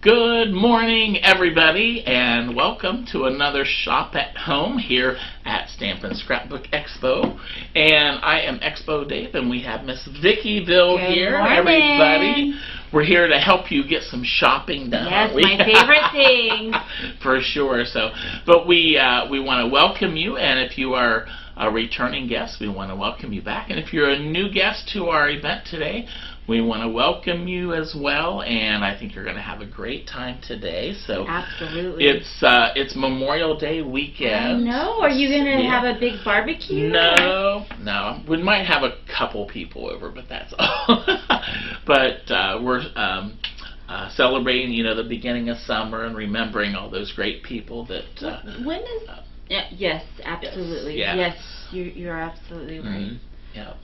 Good morning, everybody, and welcome to another Shop at Home here at Stampin' Scrapbook Expo. And I am Expo Dave, and we have Miss Vickyville here. Morning. Everybody, we're here to help you get some shopping done. Yes, my favorite thing. For sure. But we want to welcome you, and if you are a returning guest, we want to welcome you back. And if you're a new guest to our event today, we want to welcome you as well, and I think you're going to have a great time today. So absolutely, it's Memorial Day weekend. I know. Are you going to have a big barbecue? No. We might have a couple people over, but that's all. But we're celebrating, the beginning of summer and remembering all those great people that. When is? Yes, absolutely. Yes, you're absolutely right. Mm-hmm. Yeah.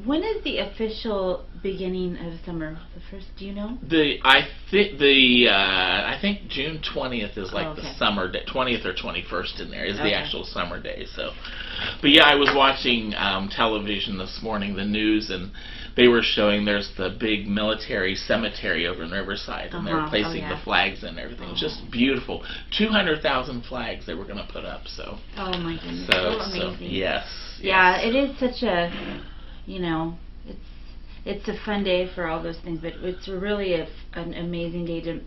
When is the official beginning of summer? The first? Do you know? I think June 20th is like the summer day. 20th or 21st in there is the actual summer day. So, but yeah, I was watching television this morning, the news, and they were showing there's the big military cemetery over in Riverside, and they're placing the flags and everything. It was just beautiful. 200,000 flags they were going to put up. So. Oh my goodness! So amazing. Yes. Yeah, it is such a, it's a fun day for all those things, but it's really an amazing day to,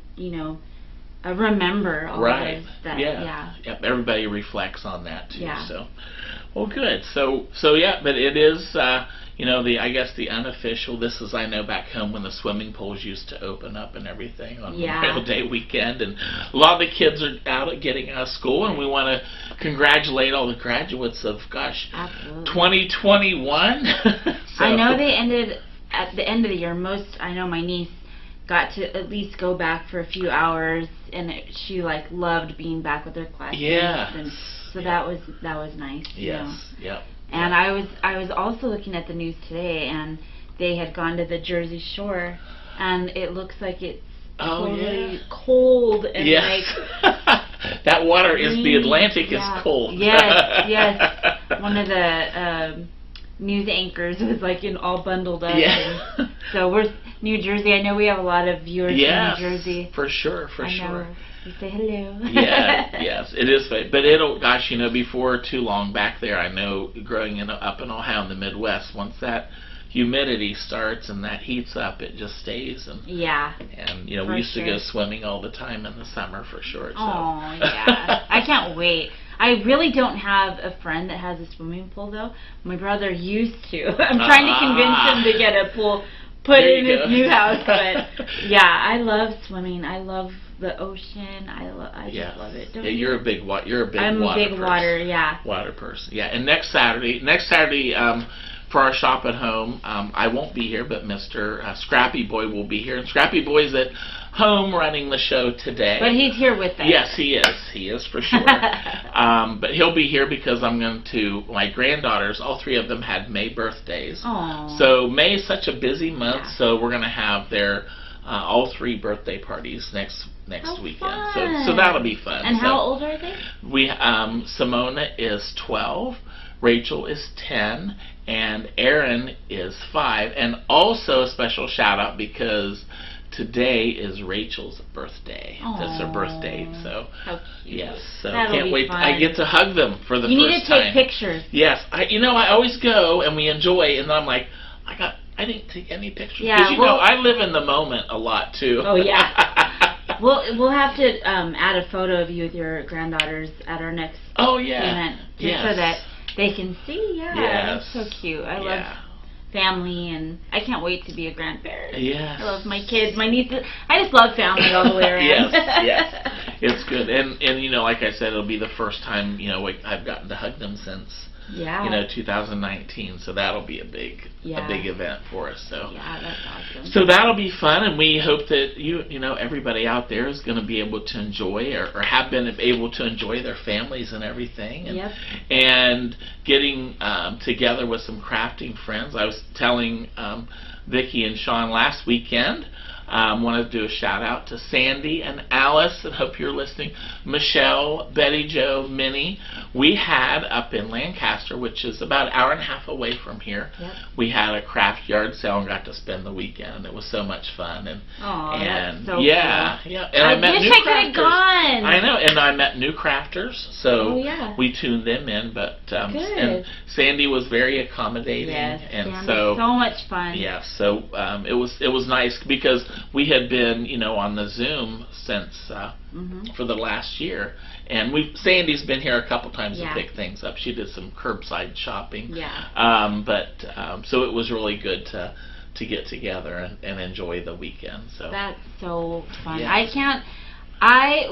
remember all of this. Yep. Everybody reflects on that too. Yeah. So, well, good. So yeah, but it is, I guess the unofficial. This is, I know, back home when the swimming pools used to open up and everything on Memorial Day weekend, and a lot of the kids are getting out of school, and we want to congratulate all the graduates of 2021. So. I know they ended at the end of the year. I know my niece got to at least go back for a few hours, and she loved being back with her classmates. Yeah. And so that was nice. Yes. Yep. And I was also looking at the news today, and they had gone to the Jersey Shore, and it looks like it's totally cold and that water is the Atlantic is cold. Yes. One of the news anchors was all bundled up. Yeah. And so we're New Jersey. I know we have a lot of viewers from New Jersey. For sure. We say hello. Yes, it is. But it'll, before too long back there, I know growing up in Ohio in the Midwest, once that humidity starts and that heats up, it just stays. And we used to go swimming all the time in the summer for sure. Oh, yeah. I can't wait. I really don't have a friend that has a swimming pool, though. My brother used to. I'm trying to convince him to get a pool put in his new house. But, I love swimming. I love the ocean. I just love it. You're a big water person. I'm a big water person. Yeah. And next Saturday, for our Shop at Home, I won't be here, but Mr. Scrappy Boy will be here. And Scrappy Boy's at home running the show today. But he's here with us. Yes, he is. He is for sure. But he'll be here because I'm going to, my granddaughters, all three of them had May birthdays. Aww. So May is such a busy month, so we're going to have their all three birthday parties next weekend. Fun. So that'll be fun. And how old are they? Simona is 12, Rachel is 10, and Aaron is 5. And also a special shout out because today is Rachel's birthday. That's her birthday. So how cute. Yes. So That'll can't wait. Fun. I get to hug them for the first time. You need to take time. pictures. Yes. I always go and we enjoy, and then I'm like, I didn't take any pictures. Yeah, because I live in the moment a lot too. Oh yeah. We'll have to add a photo of you with your granddaughters at our next event, just so that they can see. That's so cute. I love family, and I can't wait to be a grandparent. Yes. I love my kids, my nieces. I just love family all the way around. yes. It's good, and like I said, it'll be the first time I've gotten to hug them since 2019, so that'll be a big event for us. So that's awesome. So that'll be fun, and we hope that everybody out there is going to be able to enjoy or have been able to enjoy their families and everything, and getting together with some crafting friends. I was telling Vicki and Sean last weekend Want to do a shout out to Sandy and Alice, and hope you're listening. Michelle, Betty Jo, Minnie. We had up in Lancaster, which is about an hour and a half away from here. Yep. We had a craft yard sale and got to spend the weekend. It was so much fun. And that's so yeah, cool. yeah. And I met wish new I could crafters. have gone. I know, and I met new crafters, so we tuned them in. But and Sandy was very accommodating, and so much fun. Yeah, so it was nice because we had been, on the Zoom since for the last year, and Sandy's been here a couple times to pick things up. She did some curbside shopping. Yeah. So it was really good to get together and enjoy the weekend. So that's so fun. Yeah.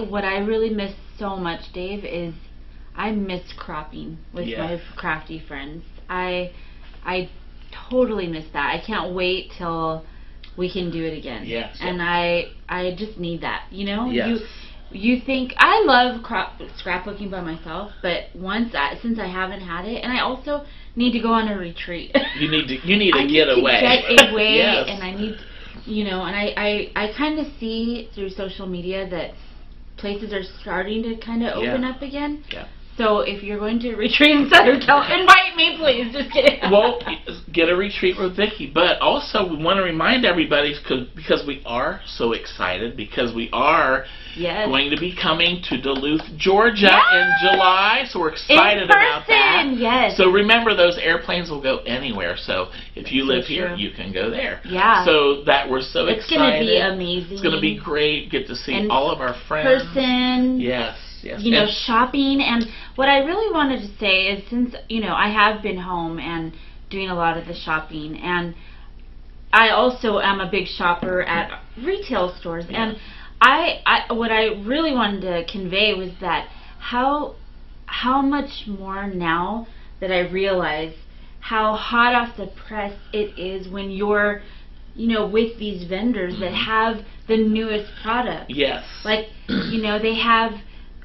What I really miss so much, Dave, is I miss cropping with my crafty friends. I totally miss that. I can't wait till we can do it again. Yes. And I just need that. Yes. You think I love scrapbooking by myself, but since I haven't had it, and I also need to go on a retreat. You need to get away. Get away, yes. And I need, and I kind of see through social media that places are starting to kind of open up again. Yeah. So if you're going to a retreat in Southern California, invite me, please. Just kidding. Well, get a retreat with Vicki. But also, we want to remind everybody, because we are so excited, because we are going to be coming to Duluth, Georgia in July. So we're excited about that. Yes. So remember, those airplanes will go anywhere. So if you live here, you can go there. Yeah. So that we're so excited. It's going to be amazing. It's going to be great. Get to see all of our friends. Person. Yes. Yes. Shopping. And what I really wanted to say is, since I have been home and doing a lot of the shopping, and I also am a big shopper at retail stores, and what I really wanted to convey was that how much more now that I realize how hot off the press it is when you're with these vendors that have the newest product. Yes. Like they have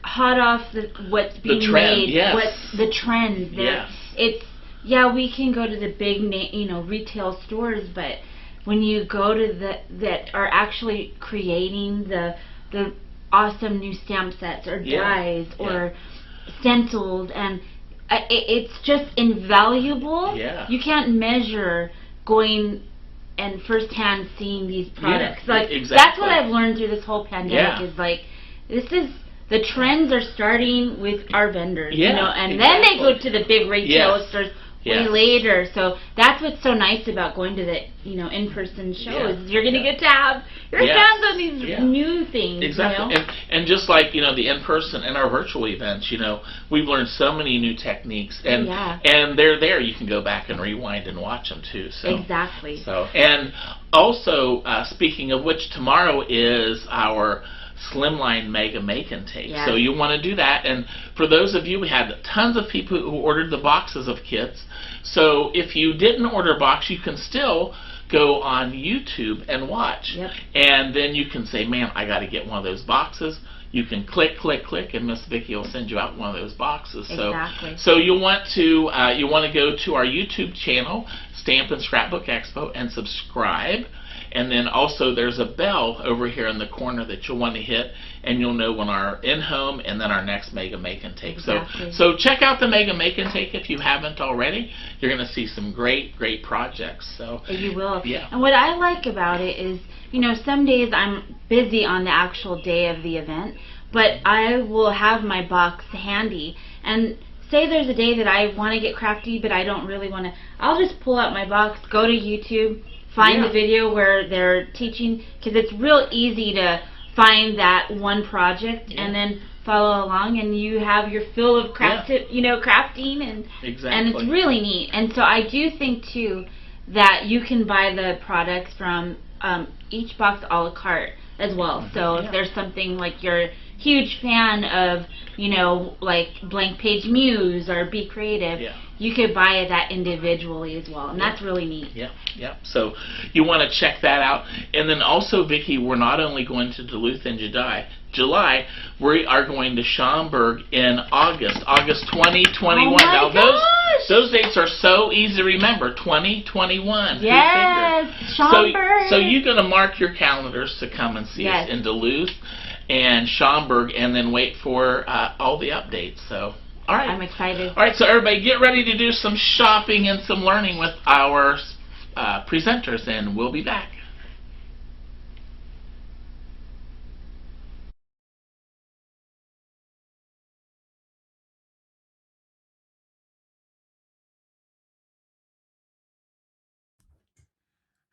hot off what's being made, what's the trends. We can go to the big retail stores, but when you go to that are actually creating the awesome new stamp sets or dies or stenciled, and it's just invaluable. You can't measure going and firsthand seeing these products. That's what I've learned through this whole pandemic is the trends are starting with our vendors, and then they go to the big retail stores way later. So that's what's so nice about going to the in-person shows. You're going to get to have your hands on these new things. Exactly. And just like the in-person and our virtual events, we've learned so many new techniques, and they're there. You can go back and rewind and watch them too. So exactly. So and also speaking of which, tomorrow is our Slimline Mega Make and Take. So you want to do that. And for those of you, we had tons of people who ordered the boxes of kits. So if you didn't order a box, you can still go on YouTube and watch. And then you can say, man, I got to get one of those boxes. You can click, and Miss Vicki will send you out one of those boxes. So you want to go to our YouTube channel, Stampin' Scrapbook Expo, and subscribe. And then also there's a bell over here in the corner that you'll want to hit, and you'll know when our in-home and then our next Mega Make and Take. So check out the Mega Make and Take if you haven't already. You're going to see some great projects. So you will. Yeah. And what I like about it is, some days I'm busy on the actual day of the event, but I will have my box handy. And say there's a day that I want to get crafty, but I don't really want to. I'll just pull out my box, go to YouTube, find the video where they're teaching, because it's real easy to find that one project and then follow along, and you have your fill of crafting, and it's really neat. And so I do think too that you can buy the products from each box a la carte as well. So if there's something like you're a huge fan of, like Blank Page Muse or Be Creative, you could buy that individually as well, and that's really neat. So you want to check that out. And then also, Vicki, we're not only going to Duluth in July, we are going to Schaumburg in August 2021. Oh my gosh! Those dates are so easy to remember. 2021. Yes, Schaumburg. So you're going to mark your calendars to come and see us in Duluth and Schaumburg, and then wait for all the updates. So, all right. I'm excited. All right, so everybody get ready to do some shopping and some learning with our presenters, and we'll be back.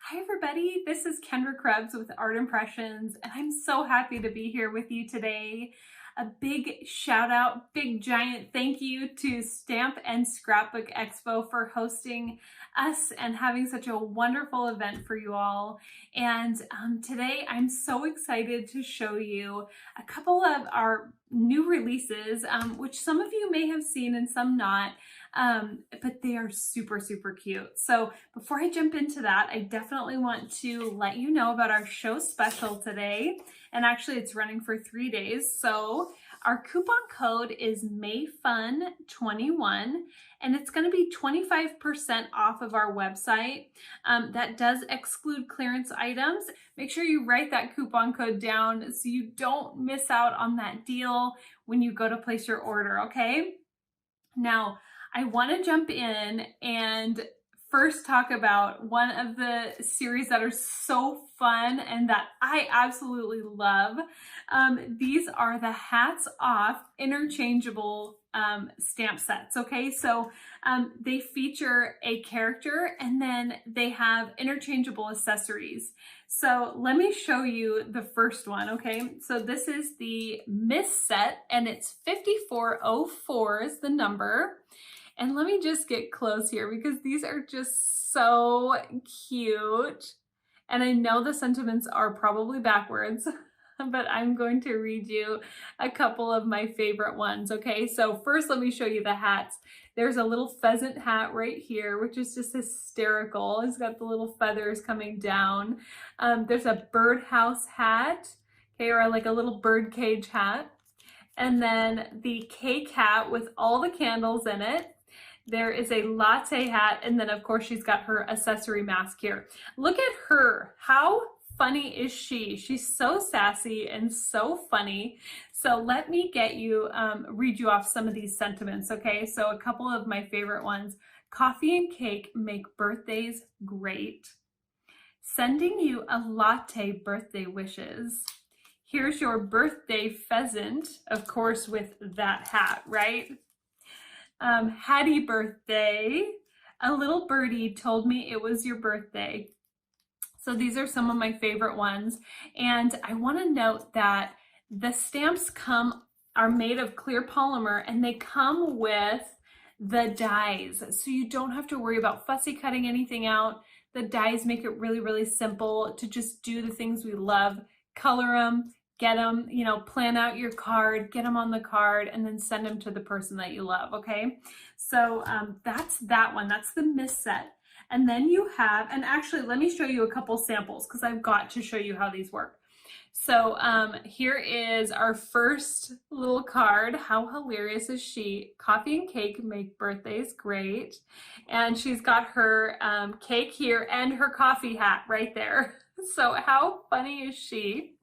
Hi everybody, this is Kendra Krebs with Art Impressions, and I'm so happy to be here with you today. A big shout out, big giant thank you to Stamp and Scrapbook Expo for hosting us and having such a wonderful event for you all. And today I'm so excited to show you a couple of our new releases, which some of you may have seen and some not. But they are super, super cute. So before I jump into that, I definitely want to let you know about our show special today. And actually it's running for 3 days. So our coupon code is MAYFUN21, and it's going to be 25% off of our website. That does exclude clearance items. Make sure you write that coupon code down so you don't miss out on that deal when you go to place your order, okay? Now, I want to jump in and first talk about one of the series that are so fun and that I absolutely love. These are the Hats Off interchangeable stamp sets, okay? So they feature a character and then they have interchangeable accessories. So let me show you the first one, okay? So this is the Miss set, and it's 5404 is the number. And let me just get close here because these are just so cute. And I know the sentiments are probably backwards, but I'm going to read you a couple of my favorite ones, okay? So first, let me show you the hats. There's a little pheasant hat right here, which is just hysterical. It's got the little feathers coming down. There's a birdhouse hat, okay, or like a little bird cage hat. And then the cake hat with all the candles in it. There is a latte hat, and then of course she's got her accessory mask here. Look at her. How funny is she? She's so sassy and so funny. So let me get you, read you off some of these sentiments, okay? So a couple of my favorite ones. Coffee and cake make birthdays great. Sending you a latte birthday wishes. Here's your birthday pheasant, of course, with that hat, right? Hattie birthday. A little birdie told me it was your birthday. So these are some of my favorite ones. And I want to note that the stamps are made of clear polymer, and they come with the dies. So you don't have to worry about fussy cutting anything out. The dies make it really, really simple to just do the things we love. Color them, get them, you know, plan out your card, get them on the card, and then send them to the person that you love, okay? So that's that one. That's the Miss set. And then you have, and actually let me show you a couple samples because I've got to show you how these work. So here is our first little card. How hilarious is she? Coffee and cake make birthdays great. And she's got her cake here and her coffee hat right there. So how funny is she?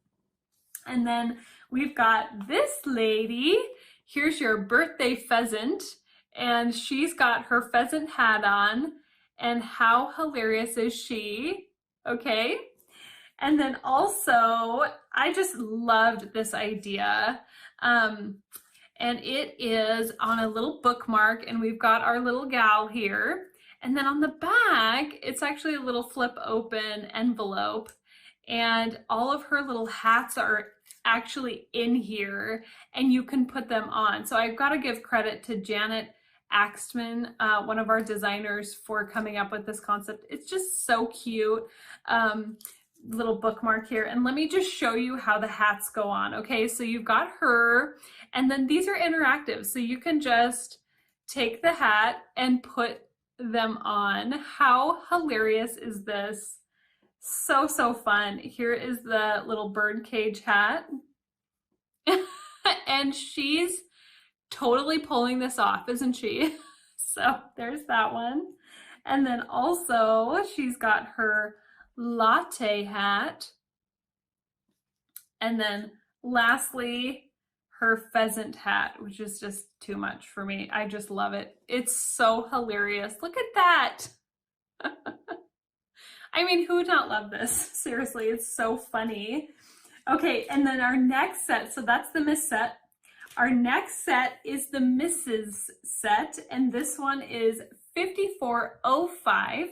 And then we've got this lady. Here's your birthday pheasant. And she's got her pheasant hat on. And how hilarious is she? Okay. And then also, I just loved this idea. And it is on a little bookmark, and we've got our little gal here. And then on the back, it's actually a little flip open envelope. And all of her little hats are actually in here, and you can put them on. So I've got to give credit to Janet Axtman, one of our designers, for coming up with this concept. It's just so cute. Little bookmark here, and let me just show you how the hats go on. Okay, so you've got her, and then these are interactive, so you can just take the hat and put them on. How hilarious is this? So, so fun. Here is the little bird cage hat. And she's totally pulling this off, isn't she? So there's that one. And then also she's got her latte hat. And then lastly, her pheasant hat, which is just too much for me. I just love it. It's so hilarious. Look at that. I mean, who would not love this? Seriously, it's so funny. Okay, and then our next set, so that's the Miss set. Our next set is the Mrs. set, and this one is 5405,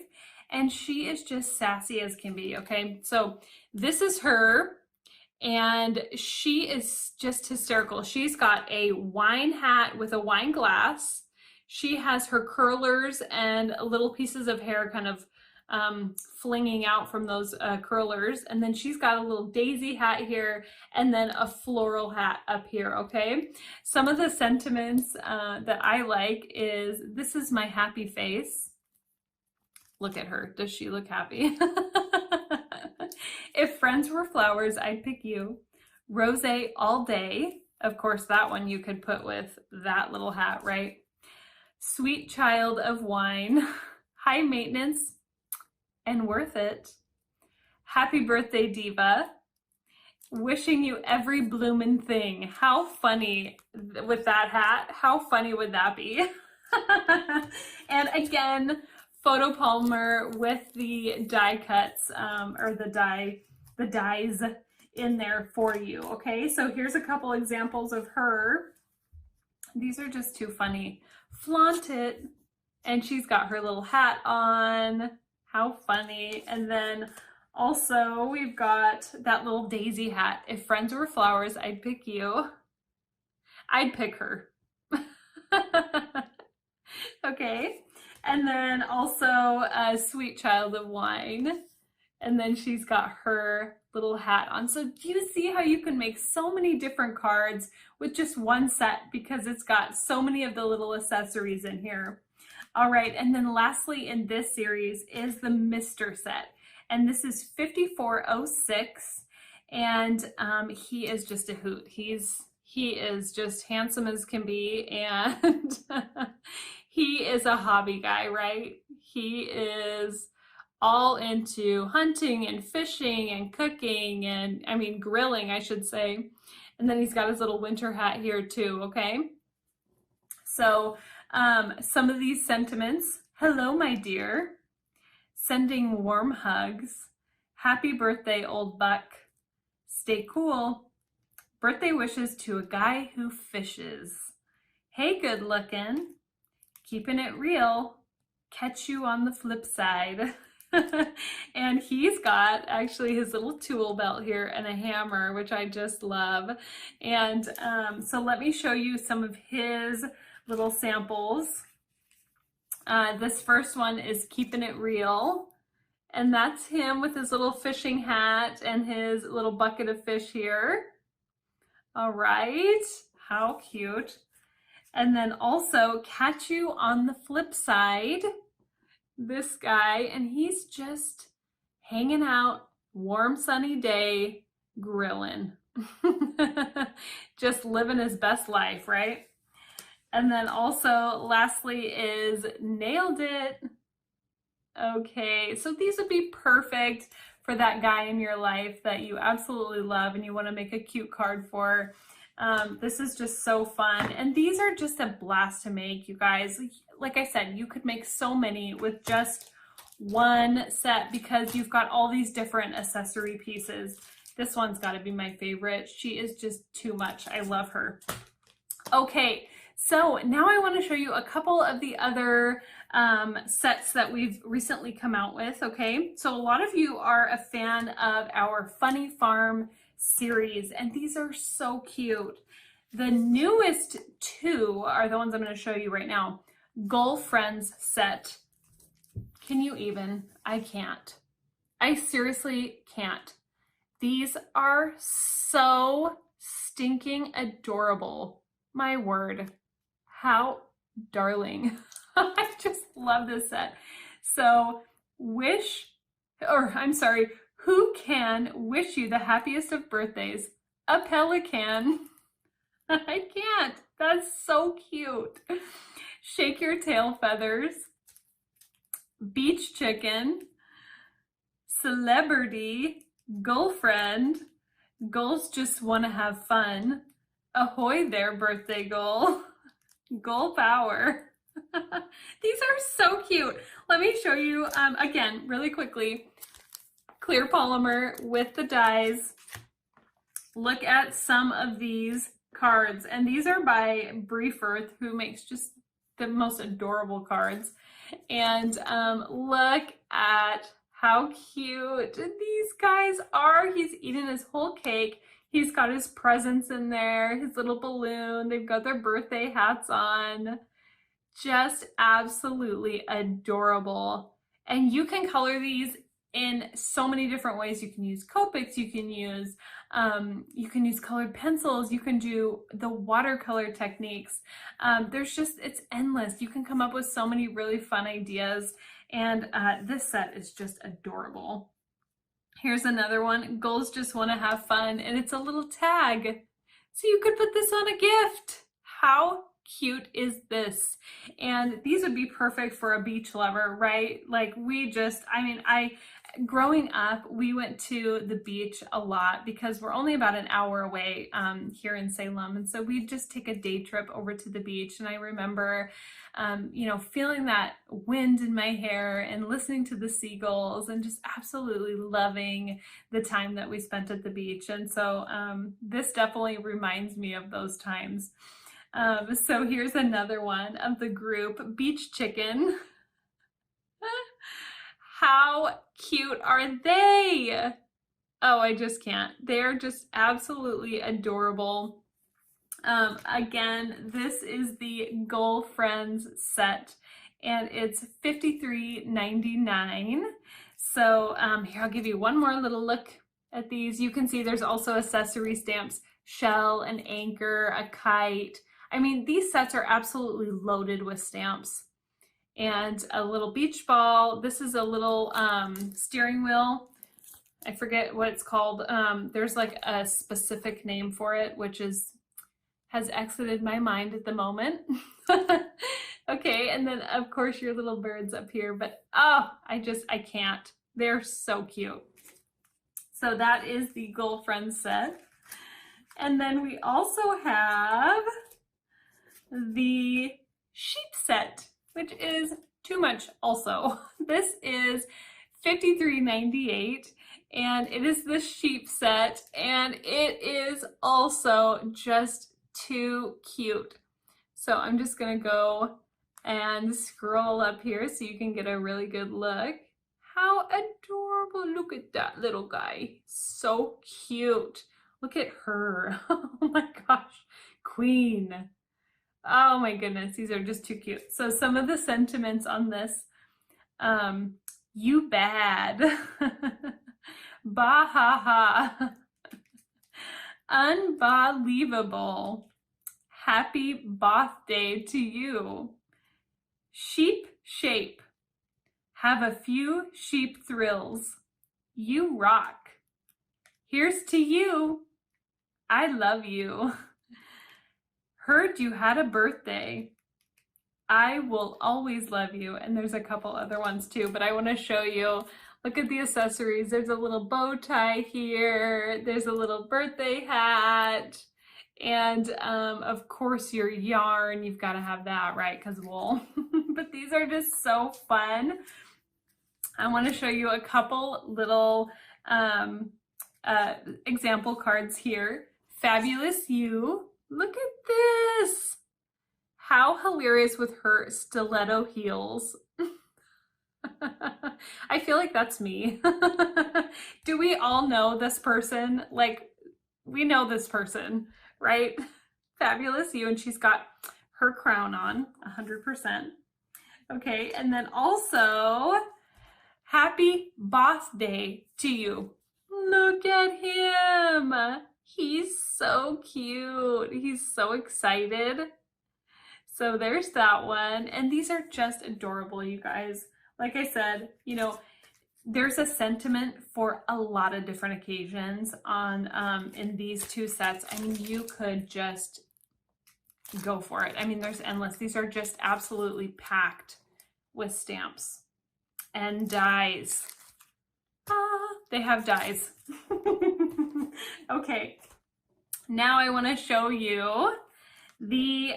and she is just sassy as can be, okay? So this is her, and she is just hysterical. She's got a wine hat with a wine glass. She has her curlers and little pieces of hair kind of flinging out from those curlers, and then she's got a little daisy hat here and then a floral hat up here. Okay, some of the sentiments that I like is, this is my happy face. Look at her. Does she look happy? If friends were flowers, I'd pick you. Rosé all day. Of course, that one you could put with that little hat, right? Sweet child of wine. High maintenance and worth it. Happy birthday, diva. Wishing you every bloomin' thing. How funny with that hat. How funny would that be? And again, photopolymer with the die cuts, or the dies in there for you. Okay, so here's a couple examples of her. These are just too funny. Flaunt it. And she's got her little hat on. How funny. And then also we've got that little daisy hat. If friends were flowers, I'd pick you. I'd pick her. Okay. And then also a sweet child of wine. And then she's got her little hat on. So do you see how you can make so many different cards with just one set, because it's got so many of the little accessories in here? All right, and then lastly in this series is the Mr. set, and this is 5406, and he is just a hoot. He is just handsome as can be, and he is a hobby guy, right? He is all into hunting and fishing and cooking and, I mean, grilling, I should say. And then he's got his little winter hat here too, okay? So some of these sentiments: hello, my dear. Sending warm hugs. Happy birthday, old buck. Stay cool. Birthday wishes to a guy who fishes. Hey, good looking. Keeping it real. Catch you on the flip side. And he's got actually his little tool belt here and a hammer, which I just love. And so let me show you some of his little samples. This first one is keeping it real, and that's him with his little fishing hat and his little bucket of fish here. All right, how cute. And then also catch you on the flip side, this guy, and he's just hanging out, warm sunny day, grilling. Just living his best life, right? And then also lastly is nailed it. Okay, so these would be perfect for that guy in your life that you absolutely love and you want to make a cute card for. This is just so fun, and these are just a blast to make, you guys. Like I said, you could make so many with just one set because you've got all these different accessory pieces. This one's got to be my favorite. She is just too much. I love her. Okay, so now I want to show you a couple of the other sets that we've recently come out with. Okay, so a lot of you are a fan of our Funny Farm series, and these are so cute. The newest two are the ones I'm going to show you right now. Girlfriends set. Can you even? I can't. I seriously can't. These are so stinking adorable. My word. How darling. I just love this set. So who can wish you the happiest of birthdays? A pelican. I can't. That's so cute. Shake Your Tail Feathers, Beach Chicken, Celebrity, Girlfriend, Gulls Just Want to Have Fun, Ahoy There Birthday Gull, Gull Power. These are so cute. Let me show you again really quickly. Clear polymer with the dies. Look at some of these cards, and these are by Brief Earth, who makes just the most adorable cards. And look at how cute these guys are. He's eating his whole cake. He's got his presents in there, his little balloon. They've got their birthday hats on. Just absolutely adorable. And you can color these in so many different ways. You can use Copics, you can use colored pencils, you can do the watercolor techniques. It's endless. You can come up with so many really fun ideas, and this set is just adorable. Here's another one, Gulls Just Want to Have Fun, and it's a little tag. So you could put this on a gift. How cute is this? And these would be perfect for a beach lover, right? Like growing up, we went to the beach a lot because we're only about an hour away here in Salem. And so we'd just take a day trip over to the beach. And I remember, feeling that wind in my hair and listening to the seagulls and just absolutely loving the time that we spent at the beach. And so this definitely reminds me of those times. So here's another one of the group, Beach Chicken. How cute are they? Oh, I just can't. They're just absolutely adorable. Again, this is the Gull Friends set, and it's $53.99. So here, I'll give you one more little look at these. You can see there's also accessory stamps, shell, an anchor, a kite. I mean, these sets are absolutely loaded with stamps. And a little beach ball. This is a little steering wheel. I forget what it's called. There's like a specific name for it, which has exited my mind at the moment. Okay, and then of course your little birds up here, but oh, I can't. They're so cute. So that is the Gull Friends set. And then we also have the sheep set, which is too much also. This is $53.98, and it is the sheep set, and it is also just too cute. So I'm just gonna go and scroll up here so you can get a really good look. How adorable. Look at that little guy. So cute. Look at her. Oh my gosh. Queen. Oh my goodness, these are just too cute. So some of the sentiments on this, you bad, bah ha ha, unbelievable, happy birthday to you, sheep shape, have a few sheep thrills, you rock, here's to you, I love you. Heard you had a birthday. I will always love you. And there's a couple other ones too, but I want to show you. Look at the accessories. There's a little bow tie here. There's a little birthday hat. And of course your yarn. You've got to have that, right? Because wool. But these are just so fun. I want to show you a couple little example cards here. Fabulous You. Look at this. How hilarious with her stiletto heels. I feel like that's me. Do we all know this person? Like, we know this person, right? Fabulous You, and she's got her crown on, 100%. Okay, and then also, happy birthday to you. Look at him. He's so cute. He's so excited. So there's that one. And these are just adorable, you guys. Like I said, there's a sentiment for a lot of different occasions on in these two sets. I mean, you could just go for it. I mean, there's endless. These are just absolutely packed with stamps and dies. They have dies. Okay, now I want to show you the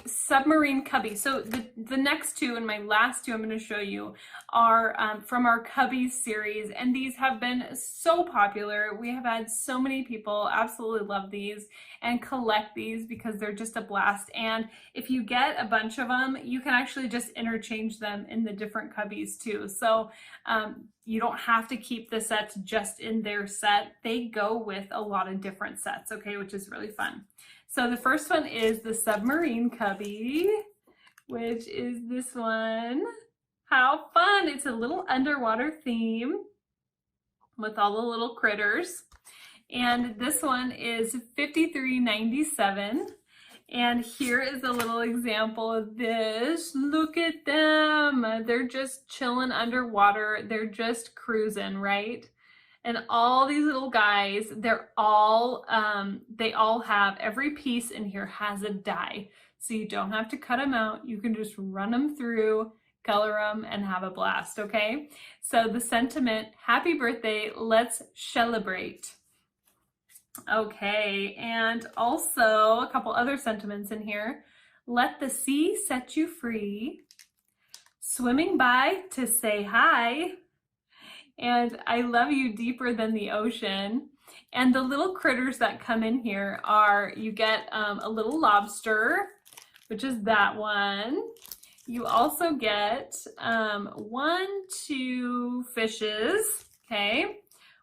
submarine cubby. So the next two and my last two I'm going to show you are from our Cubbies series, and these have been so popular. We have had so many people absolutely love these and collect these because they're just a blast. And if you get a bunch of them, you can actually just interchange them in the different cubbies too. So you don't have to keep the sets just in their set. They go with a lot of different sets, okay, which is really fun. So the first one is the submarine cubby, which is this one. How fun! It's a little underwater theme with all the little critters. And this one is $53.97. And here is a little example of this. Look at them. They're just chilling underwater. They're just cruising, right? And all these little guys, they're all, they all have, every piece in here has a die. So you don't have to cut them out. You can just run them through, color them, and have a blast, okay? So the sentiment, happy birthday, let's celebrate. Okay, and also a couple other sentiments in here. Let the sea set you free. Swimming by to say hi. And I love you deeper than the ocean. And the little critters that come in here are, you get a little lobster, which is that one. You also get 2 fishes, okay,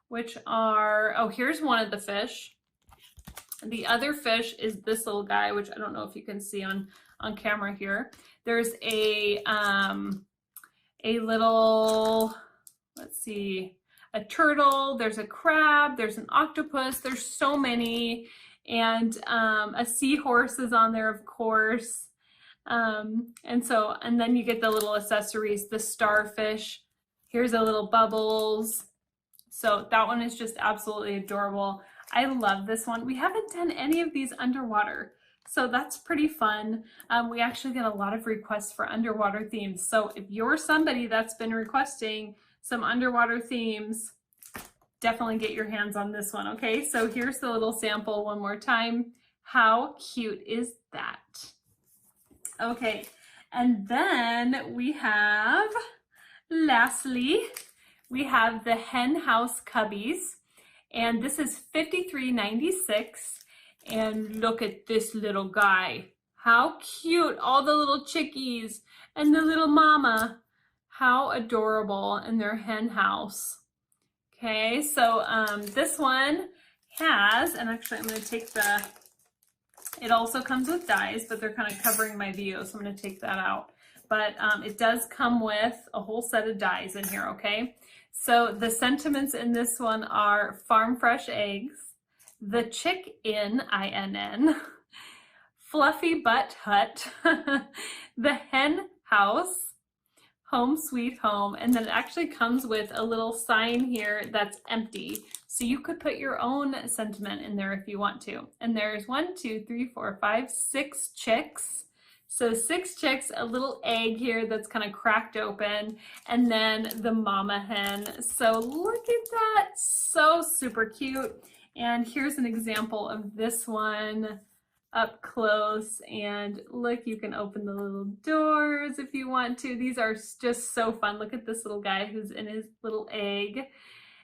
which are, oh, here's one of the fish. The other fish is this little guy, which I don't know if you can see on camera here. There's a little, let's see, a turtle, there's a crab, there's an octopus, there's so many, and a seahorse is on there, of course. And then you get the little accessories, the starfish, here's a little bubbles. So that one is just absolutely adorable. I love this one. We haven't done any of these underwater, so that's pretty fun. We actually get a lot of requests for underwater themes. So if you're somebody that's been requesting some underwater themes, definitely get your hands on this one, okay? So here's the little sample one more time. How cute is that? Okay, and then we have, lastly, we have the hen house cubbies, and this is $53.96. And look at this little guy. How cute, all the little chickies and the little mama. How adorable in their hen house. Okay, so this one has, and actually I'm going to take the, it also comes with dies, but they're kind of covering my view, so I'm going to take that out. But it does come with a whole set of dies in here, okay? So the sentiments in this one are farm fresh eggs, the chick in, I-N-N, fluffy butt hut, the hen house, home sweet home, and then it actually comes with a little sign here that's empty. So you could put your own sentiment in there if you want to. And there's 1, 2, 3, 4, 5, 6 chicks. So 6 chicks, a little egg here that's kind of cracked open, and then the mama hen. So look at that, so super cute. And here's an example of this one up close, and look, you can open the little doors if you want to. These are just so fun. Look at this little guy who's in his little egg.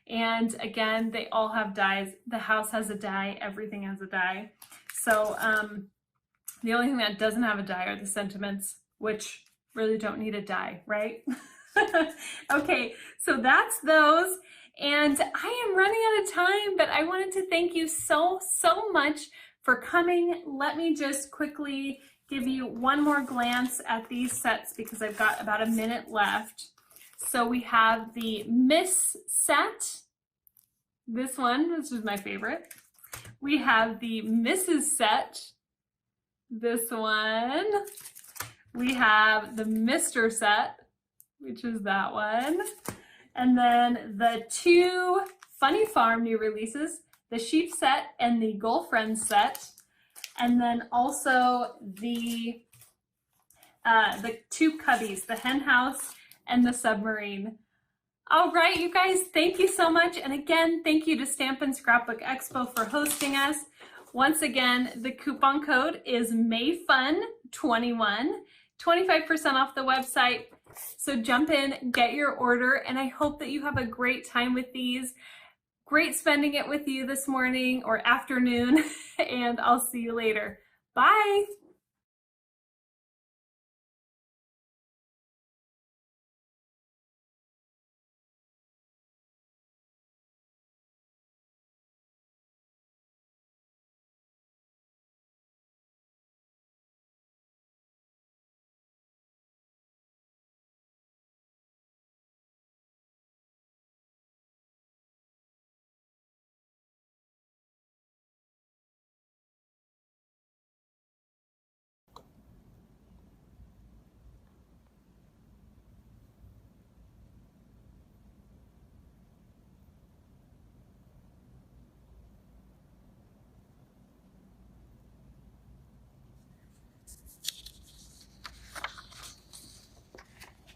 And again, they all have dies. The house has a die, everything has a die. So the only thing that doesn't have a die are the sentiments, which really don't need a die, right? Okay, so that's those. And I am running out of time, but I wanted to thank you so much for coming. Let me just quickly give you one more glance at these sets because I've got about a minute left. So we have the Miss set, this one, which is my favorite. We have the Mrs. set, this one. We have the Mr. set, which is that one. And then the 2 Funny Farm new releases, the Sheep set and the Girlfriend set. And then also the two cubbies, the hen house and the submarine. All right, you guys, thank you so much. And again, thank you to Stampin' Scrapbook Expo for hosting us. Once again, the coupon code is MAYFUN21, 25% off the website. So jump in, get your order, and I hope that you have a great time with these. Great spending it with you this morning or afternoon, and I'll see you later. Bye.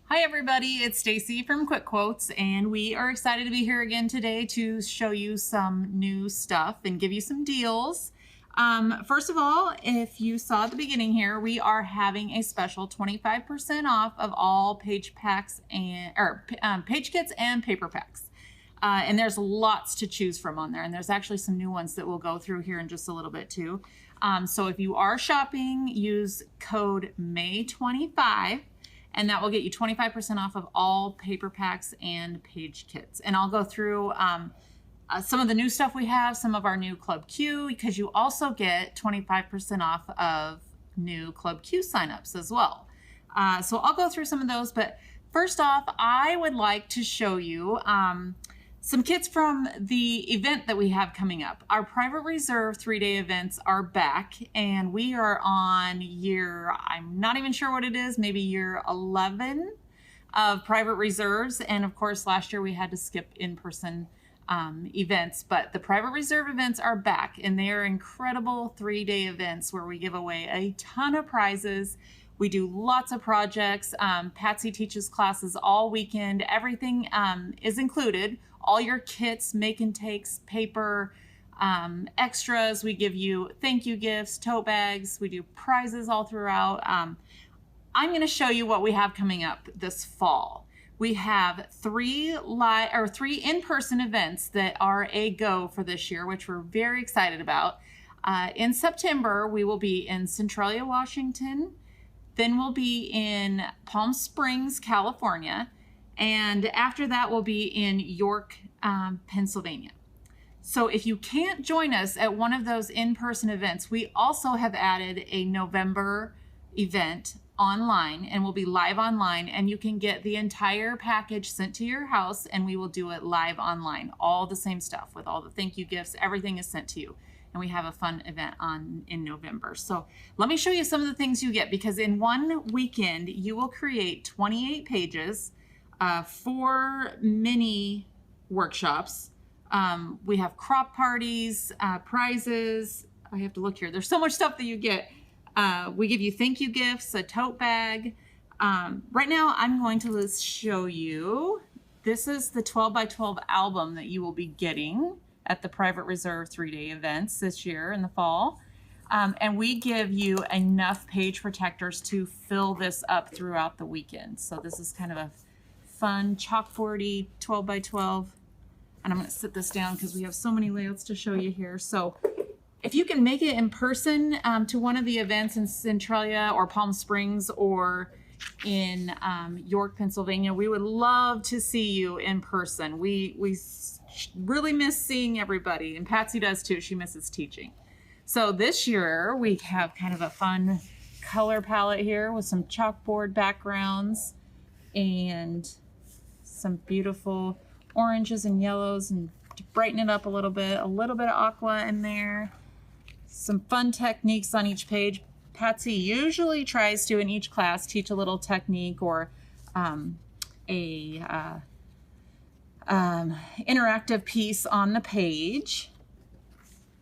Hi everybody, it's Stacy from 𝐒𝐒𝐁𝐄 and we are excited to be here again today to show you some new stuff and give you some deals. First of all, if you saw at the beginning here, we are having a special 25% off of all page packs and page kits and paper packs. And there's lots to choose from on there, and there's actually some new ones that we'll go through here in just a little bit too. So if you are shopping, use code MAY25. And that will get you 25% off of all paper packs and page kits. And I'll go through some of the new stuff we have, some of our new Club Q, because you also get 25% off of new Club Q signups as well. So I'll go through some of those, but first off, I would like to show you some kits from the event that we have coming up. Our private reserve 3-day events are back, and we are on year, I'm not even sure what it is, maybe year 11 of private reserves. And of course, last year we had to skip in-person events, but the private reserve events are back, and they are incredible 3-day events where we give away a ton of prizes. We do lots of projects. Patsy teaches classes all weekend. Everything is included. All your kits, make and takes, paper, extras. We give you thank you gifts, tote bags. We do prizes all throughout. I'm going to show you what we have coming up this fall. We have three in-person events that are a go for this year, which we're very excited about. In September, we will be in Centralia, Washington. Then we'll be in Palm Springs, California. And after that, we'll be in York, Pennsylvania. So if you can't join us at one of those in-person events, we also have added a November event online, and we'll be live online, and you can get the entire package sent to your house, and we will do it live online. All the same stuff with all the thank you gifts, everything is sent to you. And we have a fun event in November. So let me show you some of the things you get, because in one weekend, you will create 28 pages, 4 mini workshops. We have crop parties, prizes. I have to look here. There's so much stuff that you get. We give you thank you gifts, a tote bag. Right now, I'm going to show you. This is the 12x12 album that you will be getting at the private reserve 3-day events this year in the fall. And we give you enough page protectors to fill this up throughout the weekend. So this is kind of a fun chalkboardy 12x12. And I'm going to sit this down because we have so many layouts to show you here. So if you can make it in person to one of the events in Centralia or Palm Springs or in York, Pennsylvania, we would love to see you in person. We really miss seeing everybody, and Patsy does too. She misses teaching. So this year we have kind of a fun color palette here with some chalkboard backgrounds and some beautiful oranges and yellows, and to brighten it up a little bit of aqua in there. Some fun techniques on each page. Patsy usually tries to, in each class, teach a little technique or interactive piece on the page.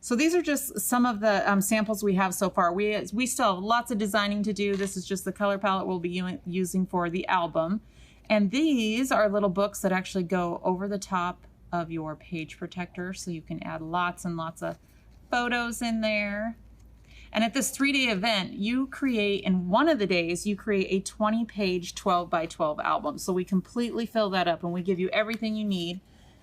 So these are just some of the samples we have so far. We still have lots of designing to do. This is just the color palette we'll be using for the album. And these are little books that actually go over the top of your page protector, so you can add lots and lots of photos in there. And at this 3-day event, you create, in one of the days, you create a 20-page 12 by 12 album. So we completely fill that up and we give you everything you need.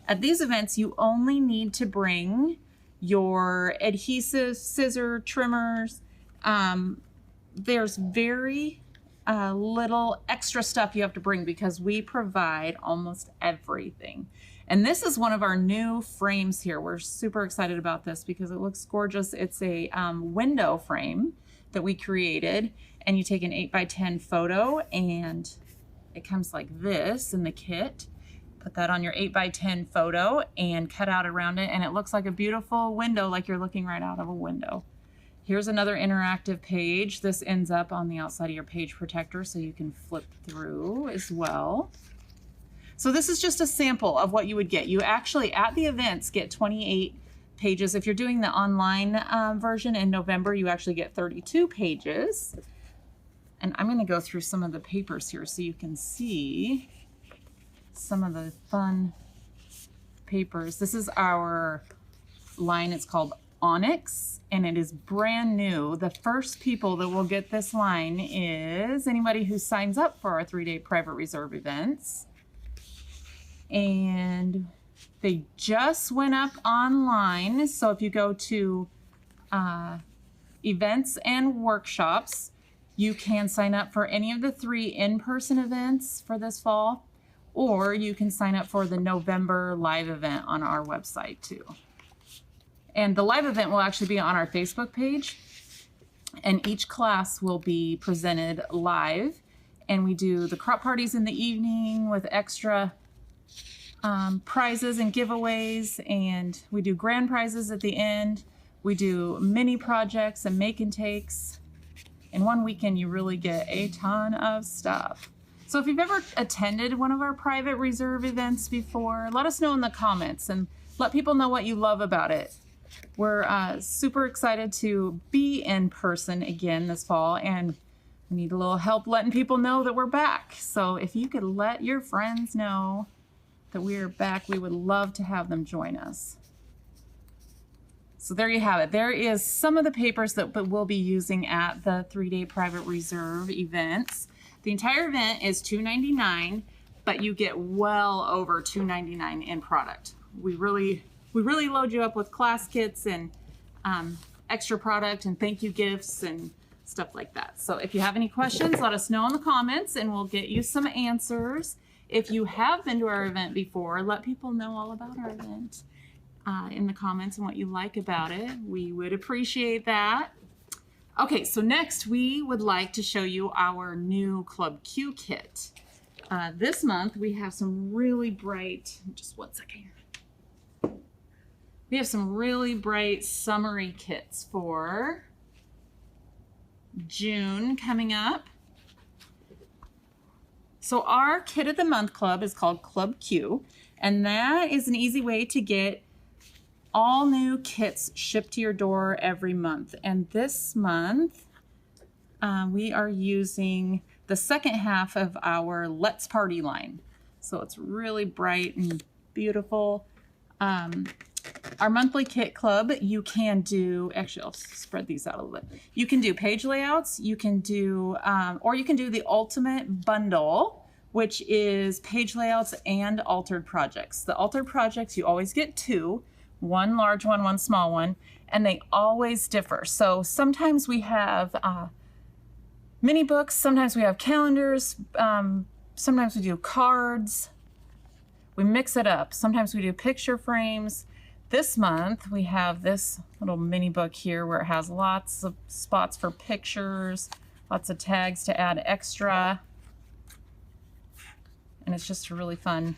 At these events, you only need to bring your adhesive, scissor, trimmers. There's very little extra stuff you have to bring because we provide almost everything. And this is one of our new frames here. We're super excited about this because it looks gorgeous. It's a window frame that we created, and you take an 8 by 10 photo and it comes like this in the kit. Put that on your 8 by 10 photo and cut out around it, and it looks like a beautiful window, like you're looking right out of a window. Here's another interactive page. This ends up on the outside of your page protector so you can flip through as well. So this is just a sample of what you would get. You actually, at the events, get 28 pages. If you're doing the online version in November, you actually get 32 pages. And I'm going to go through some of the papers here so you can see some of the fun papers. This is our line. It's called Onyx, and it is brand new. The first people that will get this line is anybody who signs up for our 3-day private reserve events. And they just went up online. So if you go to events and workshops, you can sign up for any of the 3 in-person events for this fall, or you can sign up for the November live event on our website too. And the live event will actually be on our Facebook page, and each class will be presented live. And we do the crop parties in the evening with extra prizes and giveaways, and we do grand prizes at the end. We do mini projects and make and takes. In one weekend, you really get a ton of stuff. So if you've ever attended one of our private reserve events before, let us know in the comments and let people know what you love about it. We're super excited to be in person again this fall, and we need a little help letting people know that we're back. So if you could let your friends know that we are back, we would love to have them join us. So there you have it. There is some of the papers that we'll be using at the 3-day private reserve events. The entire event is $2.99, but you get well over $2.99 in product. We really load you up with class kits and extra product and thank you gifts and stuff like that. So if you have any questions, let us know in the comments and we'll get you some answers. If you have been to our event before, let people know all about our event in the comments and what you like about it. We would appreciate that. Okay, so next we would like to show you our new Club Q kit. This month we have some really bright, just one second here. We have some really bright summery kits for June coming up. So our Kit of the Month Club is called Club Q, and that is an easy way to get all new kits shipped to your door every month. And this month, we are using the second half of our Let's Party line. So it's really bright and beautiful. Our monthly kit club, you can do, actually I'll spread these out a little bit. You can do page layouts, you can do, or you can do the ultimate bundle, which is page layouts and altered projects. The altered projects, you always get 2, one large one, one small one, and they always differ. So sometimes we have mini books, sometimes we have calendars, sometimes we do cards. We mix it up. Sometimes we do picture frames. This month we have this little mini book here where it has lots of spots for pictures, lots of tags to add extra. And it's just a really fun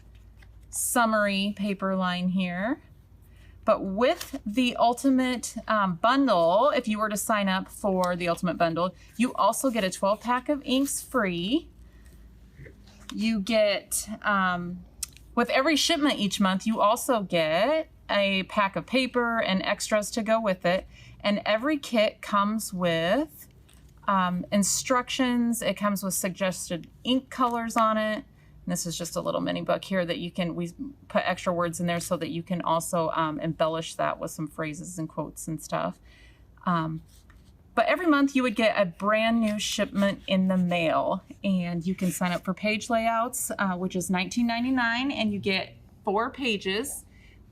summery paper line here. But with the Ultimate Bundle, if you were to sign up for the Ultimate Bundle, you also get a 12-pack of inks free. You get, with every shipment each month, you also get a pack of paper and extras to go with it. And every kit comes with instructions. It comes with suggested ink colors on it. And this is just a little mini book here that we put extra words in there so that you can also embellish that with some phrases and quotes and stuff. But every month you would get a brand new shipment in the mail, and you can sign up for page layouts, which is $19.99, and you get 4 pages,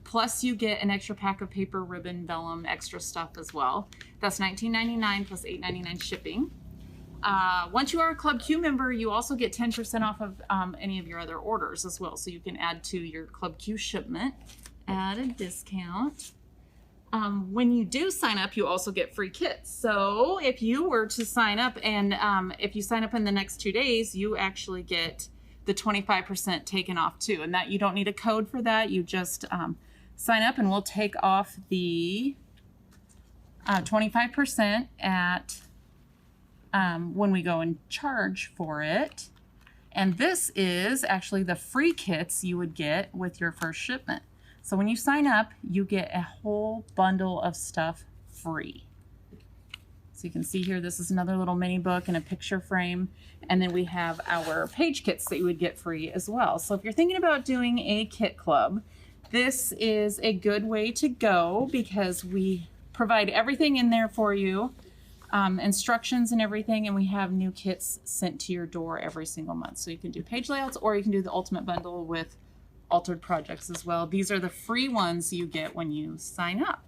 plus you get an extra pack of paper, ribbon, vellum, extra stuff as well. That's $19.99 plus $8.99 shipping. Once you are a Club Q member, you also get 10% off of any of your other orders as well, so you can add to your Club Q shipment at a discount. When you do sign up, you also get free kits. So if you were to sign up, and if you sign up in the next 2 days, you actually get the 25% taken off too. And that you don't need a code for that. You just sign up and we'll take off the 25% at when we go and charge for it. And this is actually the free kits you would get with your first shipment. So when you sign up, you get a whole bundle of stuff free. So you can see here, this is another little mini book and a picture frame. And then we have our page kits that you would get free as well. So if you're thinking about doing a kit club, this is a good way to go because we provide everything in there for you, instructions and everything, and we have new kits sent to your door every single month. So you can do page layouts, or you can do the ultimate bundle with altered projects as well. These are the free ones you get when you sign up.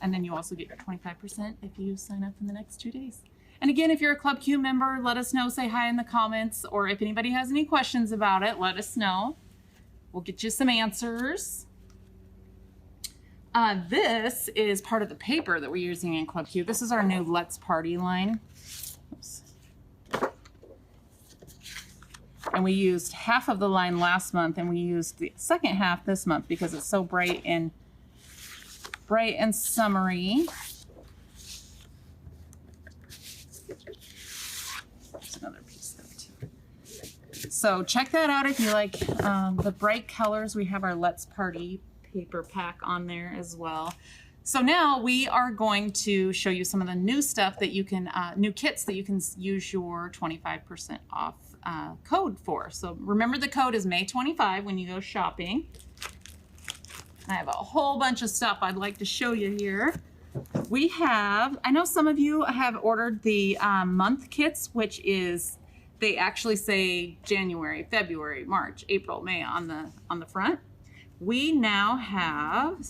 And then you also get your 25% if you sign up in the next 2 days. And again, if you're a Club Q member, let us know, say hi in the comments, or if anybody has any questions about it, let us know. We'll get you some answers. This is part of the paper that we're using in Club Q. This is our new Let's Party line. Oops. And we used half of the line last month, and we used the second half this month because it's so bright and summery. There's another piece there too. So check that out if you like the bright colors. We have our Let's Party paper pack on there as well. So now we are going to show you some of the new stuff that you can, new kits that you can use your 25% off code for. So remember, the code is May 25 when you go shopping. I have a whole bunch of stuff I'd like to show you here. We have, I know some of you have ordered the month kits, which is, they actually say January, February, March, April, May on the front. We now have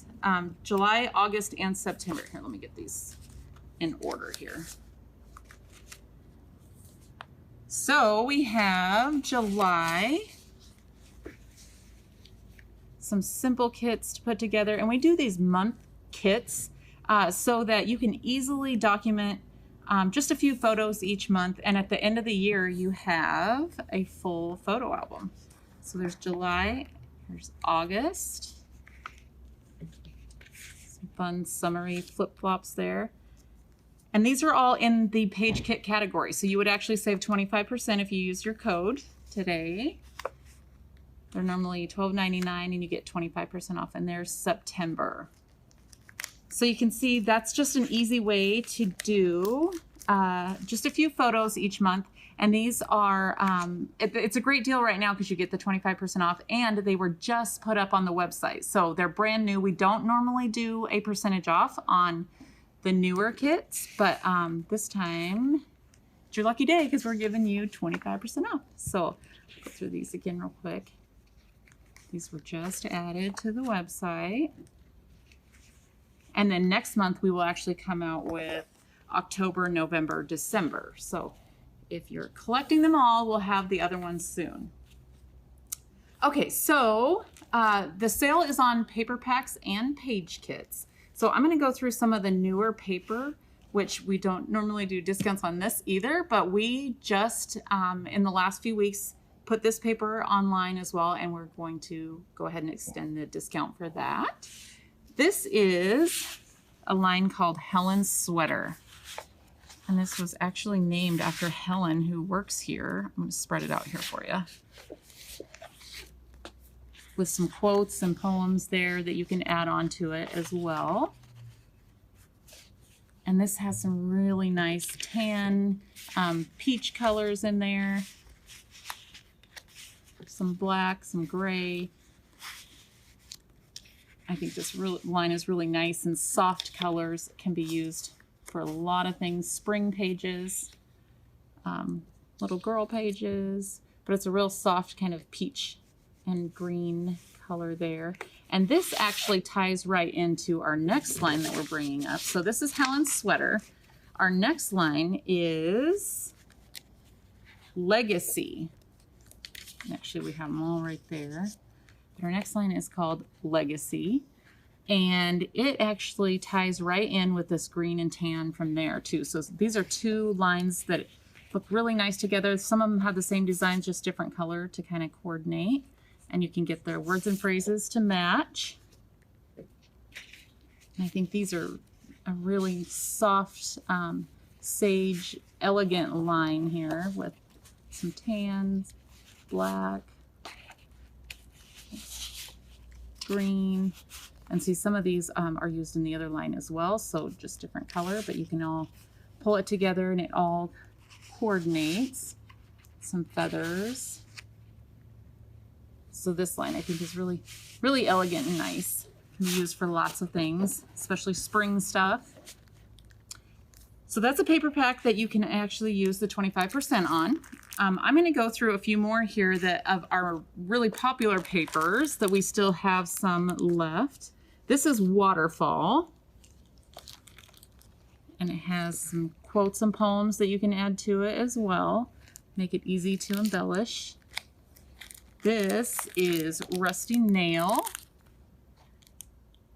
July, August, and September. Here, let me get these in order here. So we have July, some simple kits to put together, and we do these month kits so that you can easily document just a few photos each month, and at the end of the year you have a full photo album. So there's July, there's August, some fun summery flip-flops there. And these are all in the page kit category. So you would actually save 25% if you use your code today. They're normally $12.99 and you get 25% off, and there's September. So you can see that's just an easy way to do just a few photos each month. And these are, it's a great deal right now because you get the 25% off, and they were just put up on the website. So they're brand new. We don't normally do a percentage off on the newer kits, but this time it's your lucky day because we're giving you 25% off. So I'll go through these again real quick. These were just added to the website. And then next month we will actually come out with October, November, December. So if you're collecting them all, we'll have the other ones soon. Okay, so the sale is on paper packs and page kits. So I'm going to go through some of the newer paper, which we don't normally do discounts on this either, but we just in the last few weeks put this paper online as well, and we're going to go ahead and extend the discount for that. This is a line called Helen's Sweater. And this was actually named after Helen, who works here. I'm going to spread it out here for you. with some quotes and poems there that you can add on to it as well. And this has some really nice tan, peach colors in there. Some black, some gray. I think this line is really nice, and soft colors can be used for a lot of things. Spring pages, little girl pages, but it's a real soft kind of peach and green color there. And this actually ties right into our next line that we're bringing up. So this is Helen's sweater. Our next line is Legacy. Actually, we have them all right there. But our next line is called Legacy. And it actually ties right in with this green and tan from there too. So these are two lines that look really nice together. Some of them have the same designs, just different color to kind of coordinate. And you can get their words and phrases to match. And I think these are a really soft, sage, elegant line here with some tans, black, green. And see, some of these are used in the other line as well, so just different color, but you can all pull it together and it all coordinates. Some feathers. So this line I think is really, really elegant and nice. Can be used for lots of things, especially spring stuff. So that's a paper pack that you can actually use the 25% on. I'm going to go through a few more here that of our really popular papers that we still have some left. This is Waterfall, and it has some quotes and poems that you can add to it as well. Make it easy to embellish. This is Rusty Nail.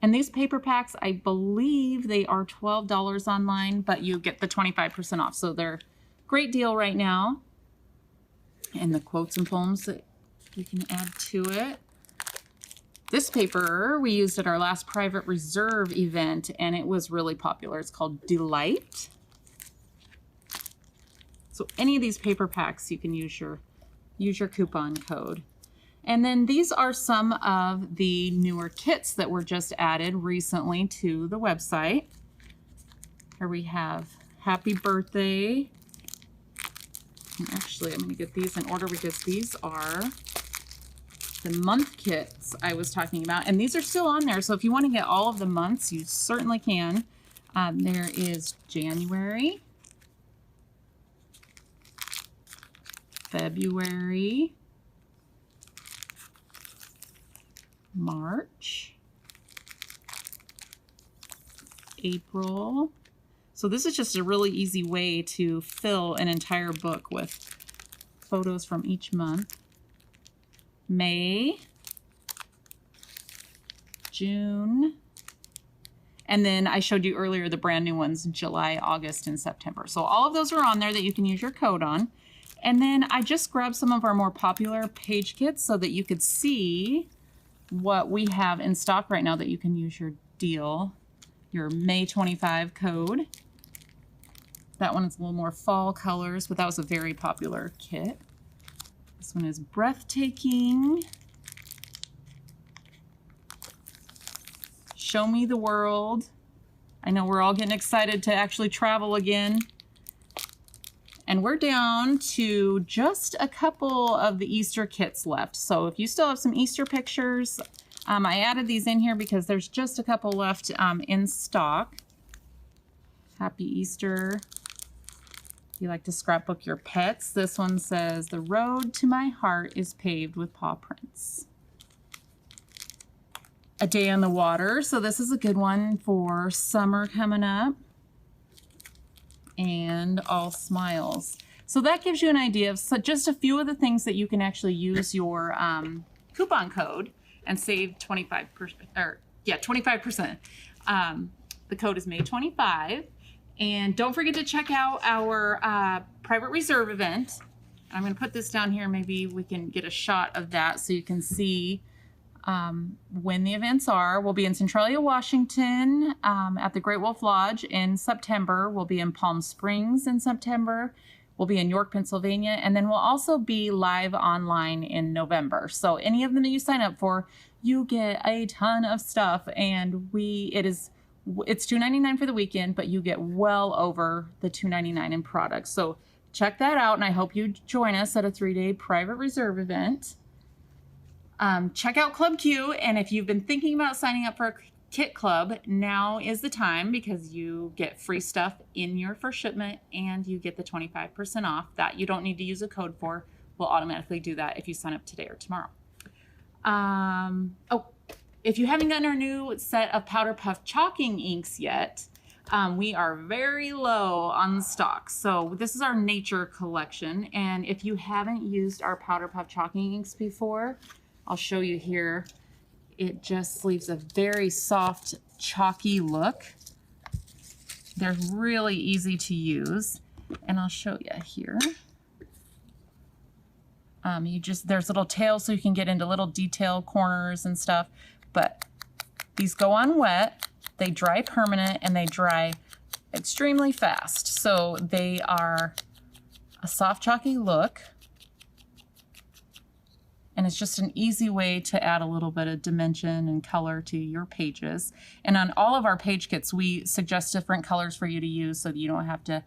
And these paper packs, I believe they are $12 online, but you get the 25% off. So they're a great deal right now. And the quotes and poems that you can add to it. This paper we used at our last private reserve event, and it was really popular. It's called Delight. So any of these paper packs, you can use your coupon code. And then these are some of the newer kits that were just added recently to the website. Here we have Happy Birthday. And actually, I'm going to get these in order because these are the month kits I was talking about. And these are still on there, so if you want to get all of the months, you certainly can. There is January, February, March, April. So this is just a really easy way to fill an entire book with photos from each month. May, June, and then I showed you earlier the brand new ones, July, August, and September. So all of those are on there that you can use your code on. And then I just grabbed some of our more popular page kits so that you could see what we have in stock right now that you can use your deal, your May 25 code. That one is a little more fall colors, but that was a very popular kit. This one is Breathtaking, Show Me the World. I know we're all getting excited to actually travel again. And we're down to just a couple of the Easter kits left. So if you still have some Easter pictures, I added these in here because there's just a couple left in stock. Happy Easter. If you like to scrapbook your pets, this one says, "The road to my heart is paved with paw prints." A Day on the Water. So this is a good one for summer coming up. And All Smiles. So that gives you an idea of just a few of the things that you can actually use your coupon code and save 25%, or yeah, 25%. The code is May 25. And don't forget to check out our private reserve event. I'm going to put this down here. Maybe we can get a shot of that so you can see when the events are. We'll be in Centralia, Washington at the Great Wolf Lodge in September. We'll be in Palm Springs in September. We'll be in York, Pennsylvania, and then we'll also be live online in November. So any of them that you sign up for, you get a ton of stuff, and it's $2.99 for the weekend, but you get well over the $2.99 in products. So check that out, and I hope you join us at a 3-day private reserve event. Check out Club Q, and if you've been thinking about signing up for a kit club, now is the time, because you get free stuff in your first shipment and you get the 25% off that you don't need to use a code for. We'll automatically do that if you sign up today or tomorrow. If you haven't gotten our new set of Powder Puff chalking inks yet, we are very low on stock. So this is our nature collection, and if you haven't used our Powder Puff chalking inks before, I'll show you here. It just leaves a very soft, chalky look. They're really easy to use, and I'll show you here. There's little tails so you can get into little detail corners and stuff, but these go on wet, they dry permanent, and they dry extremely fast. So they are a soft, chalky look. And it's just an easy way to add a little bit of dimension and color to your pages. And on all of our page kits, we suggest different colors for you to use so that you don't have to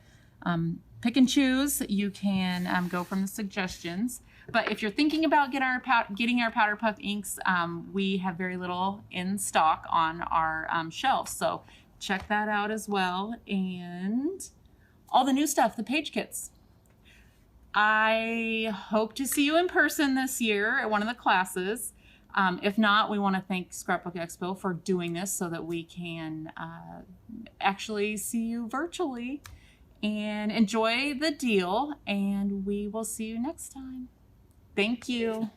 pick and choose. You can go from the suggestions. But if you're thinking about getting our Powder Puff inks, we have very little in stock on our shelves. So check that out as well. And all the new stuff, the page kits. I hope to see you in person this year at one of the classes. If not, we want to thank Scrapbook Expo for doing this so that we can actually see you virtually, and enjoy the deal, and we will see you next time. Thank you.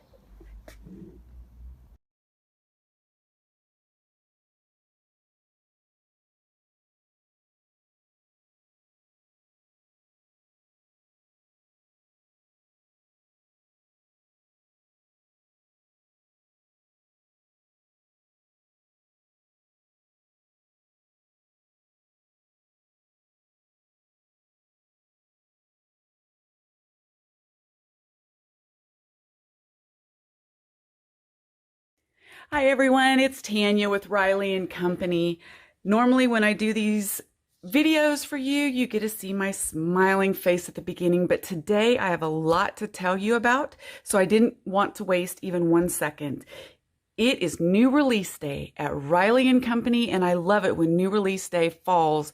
Hi everyone, it's Tanya with Riley & Company. Normally when I do these videos for you, you get to see my smiling face at the beginning, but today I have a lot to tell you about, so I didn't want to waste even 1 second. It is new release day at Riley & Company, and I love it when new release day falls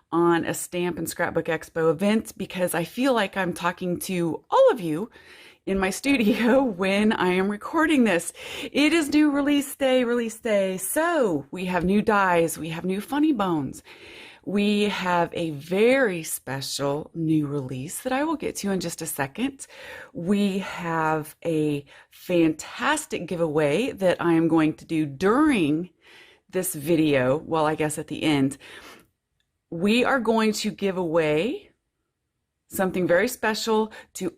on a Stamp and Scrapbook Expo event, because I feel like I'm talking to all of you in my studio when I am recording this. It is new release day. So we have new dies, we have new funny bones. We have a very special new release that I will get to in just a second. We have a fantastic giveaway that I am going to do during this video. Well, I guess at the end. We are going to give away something very special to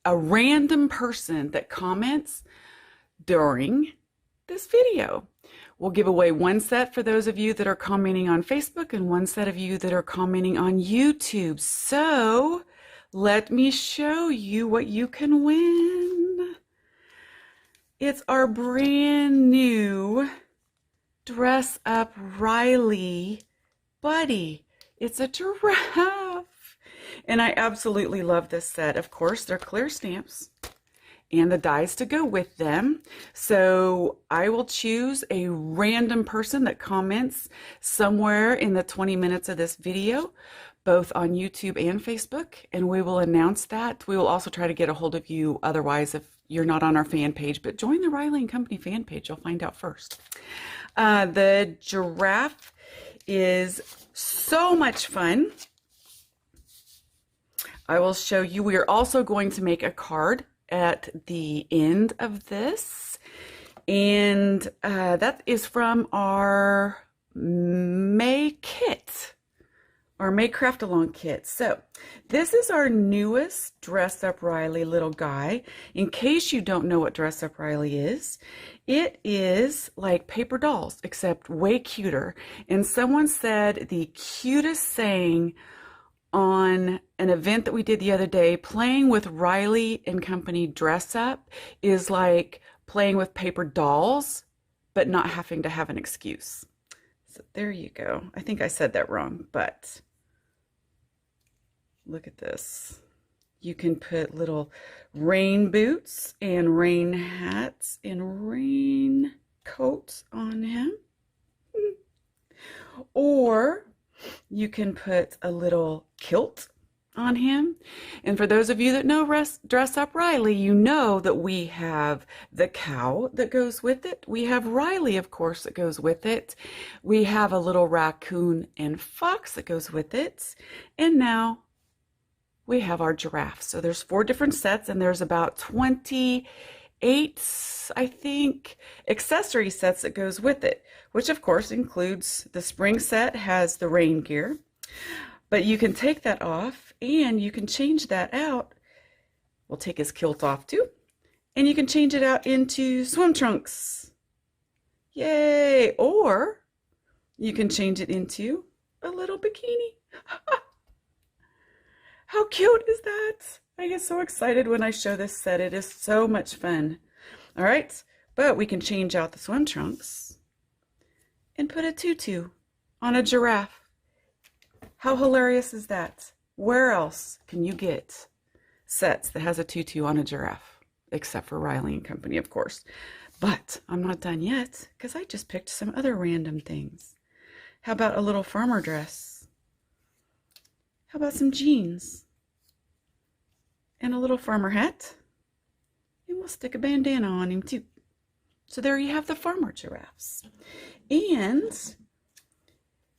a random person that comments during this video. We'll give away one set for those of you that are commenting on Facebook and one set of you that are commenting on YouTube. So let me show you what you can win. It's our brand new Dress Up Riley buddy. It's a giraffe. And I absolutely love this set. Of course, they're clear stamps and the dies to go with them. So I will choose a random person that comments somewhere in the 20 minutes of this video, both on YouTube and Facebook, and we will announce that. We will also try to get a hold of you otherwise if you're not on our fan page, but join the Riley & Company fan page. You'll find out first. The giraffe is so much fun. I will show you. We are also going to make a card at the end of this, and that is from our May kit, our May Craft Along kit. So this is our newest Dress Up Riley little guy. In case you don't know what Dress Up Riley is, it is like paper dolls, except way cuter. And someone said the cutest saying on an event that we did the other day, playing with Riley and Company dress up is like playing with paper dolls, but not having to have an excuse. So there you go. I think I said that wrong, but look at this. You can put little rain boots and rain hats and rain coats on him. Or you can put a little kilt on him. And for those of you that know Dress Up Riley, you know that we have the cow that goes with it. We have Riley, of course, that goes with it. We have a little raccoon and fox that goes with it. And now we have our giraffe. So there's 4 different sets, and there's about 28, I think, accessory sets that goes with it, which of course includes the spring set has the rain gear, but you can take that off and you can change that out. We'll take his kilt off too, and you can change it out into swim trunks. Yay! Or you can change it into a little bikini. How cute is that? I get so excited when I show this set. It is so much fun. All right, but we can change out the swim trunks and put a tutu on a giraffe. How hilarious is that? Where else can you get sets that has a tutu on a giraffe? Except for Riley and Company, of course. But I'm not done yet, because I just picked some other random things. How about a little farmer dress? How about some jeans? And a little farmer hat? And we'll stick a bandana on him too. So there you have the farmer giraffes. And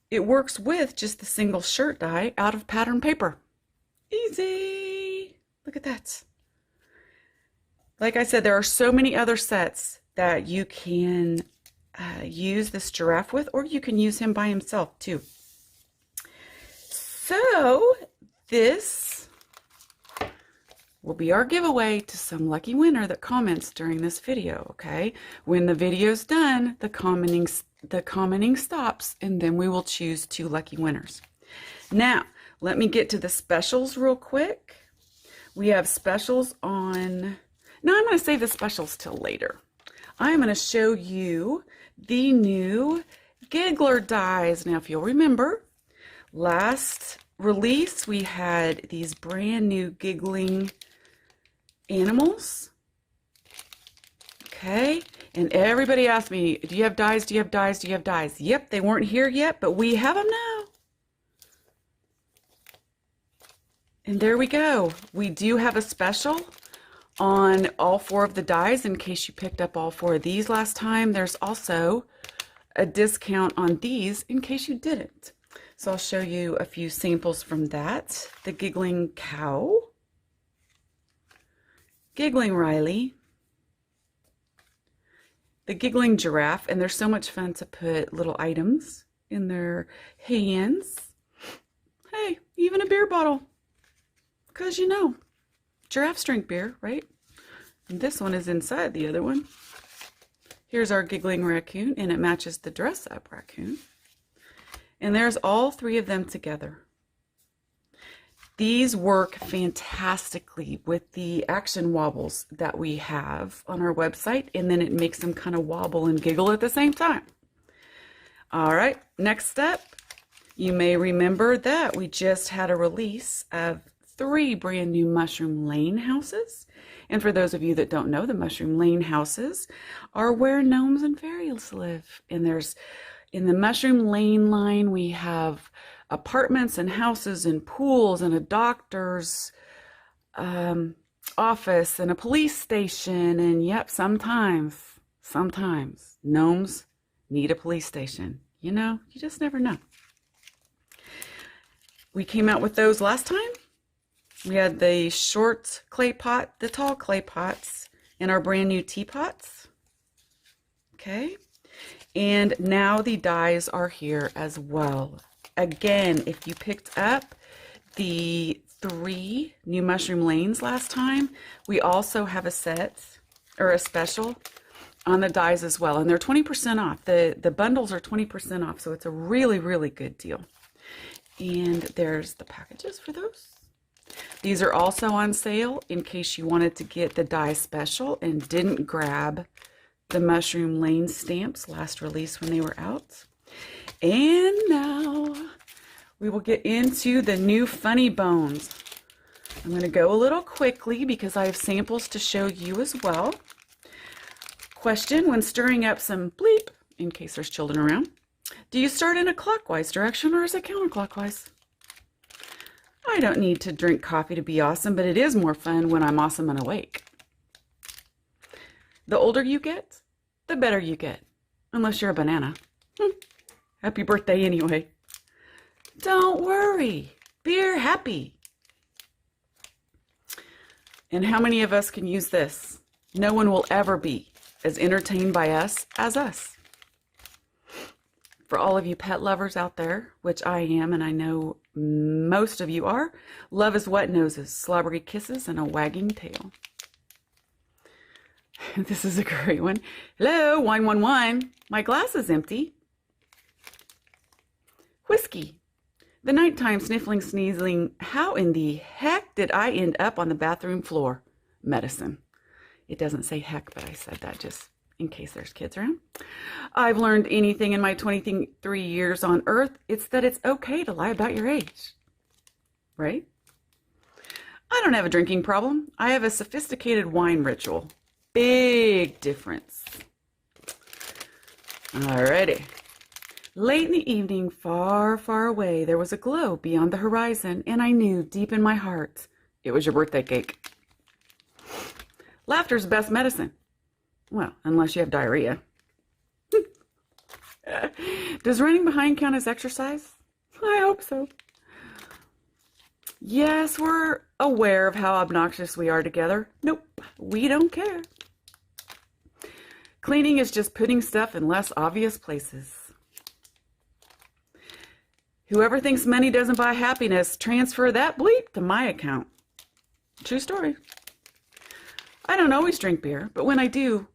it works with just the single shirt dye out of pattern paper. Easy! Look at that. Like I said, there are so many other sets that you can use this giraffe with, or you can use him by himself too. So this will be our giveaway to some lucky winner that comments during this video, okay? When the video's done, the commenting stops, and then we will choose 2 lucky winners. Now, let me get to the specials real quick. We have specials on... Now, I'm going to save the specials till later. I'm going to show you the new Giggler dies. Now, if you'll remember, last release, we had these brand new giggling animals. Okay, and everybody asked me, do you have dies? Do you have dies? Do you have dies? Yep, they weren't here yet, but we have them now. And there we go. We do have a special on all 4 of the dies in case you picked up all 4 of these last time. There's also a discount on these in case you didn't. So I'll show you a few samples from that. The giggling cow, giggling Riley, the giggling giraffe, and they're so much fun to put little items in their hands. Hey, even a beer bottle, because you know, giraffes drink beer, right? And this one is inside the other one. Here's our giggling raccoon, and it matches the dress up raccoon. And there's all 3 of them together. These work fantastically with the action wobbles that we have on our website, and then it makes them kind of wobble and giggle at the same time. All right, next up, you may remember that we just had a release of 3 brand new Mushroom Lane houses. And for those of you that don't know, the Mushroom Lane houses are where gnomes and fairies live. And there's, in the Mushroom Lane line, we have apartments and houses and pools and a doctor's office and a police station. And yep, sometimes gnomes need a police station. You know, you just never know. We came out with those last time. We had the short clay pot, the tall clay pots, and our brand new teapots. Okay. And now the dies are here as well. Again, if you picked up the 3 new Mushroom Lanes last time, we also have a set or a special on the dies as well. And they're 20% off. The bundles are 20% off. So it's a really, really good deal. And there's the packages for those. These are also on sale in case you wanted to get the die special and didn't grab the Mushroom Lane stamps last release when they were out. And now we will get into the new Funny Bones. I'm going to go a little quickly because I have samples to show you as well. Question: when stirring up some bleep, in case there's children around, do you start in a clockwise direction or is it counterclockwise? I don't need to drink coffee to be awesome, but it is more fun when I'm awesome and awake. The older you get, the better you get. Unless you're a banana. Happy birthday anyway. Don't worry. Be happy. And how many of us can use this? No one will ever be as entertained by us as us. For all of you pet lovers out there, which I am, and I know most of you are, love is wet noses, slobbery kisses, and a wagging tail. This is a great one. Hello, 111. My glass is empty. Whiskey. The nighttime sniffling, sneezing. How in the heck did I end up on the bathroom floor? Medicine. It doesn't say heck, but I said that just in case there's kids around. I've learned anything in my 23 years on Earth, it's that it's okay to lie about your age. Right? I don't have a drinking problem. I have a sophisticated wine ritual. Big difference. Alrighty. Late in the evening, far, far away, there was a glow beyond the horizon, and I knew deep in my heart it was your birthday cake. Laughter's the best medicine. Well, unless you have diarrhea. Does running behind count as exercise? I hope so. Yes, we're aware of how obnoxious we are together. Nope, we don't care. Cleaning is just putting stuff in less obvious places. Whoever thinks money doesn't buy happiness, transfer that bleep to my account. True story. I don't always drink beer, but when I do,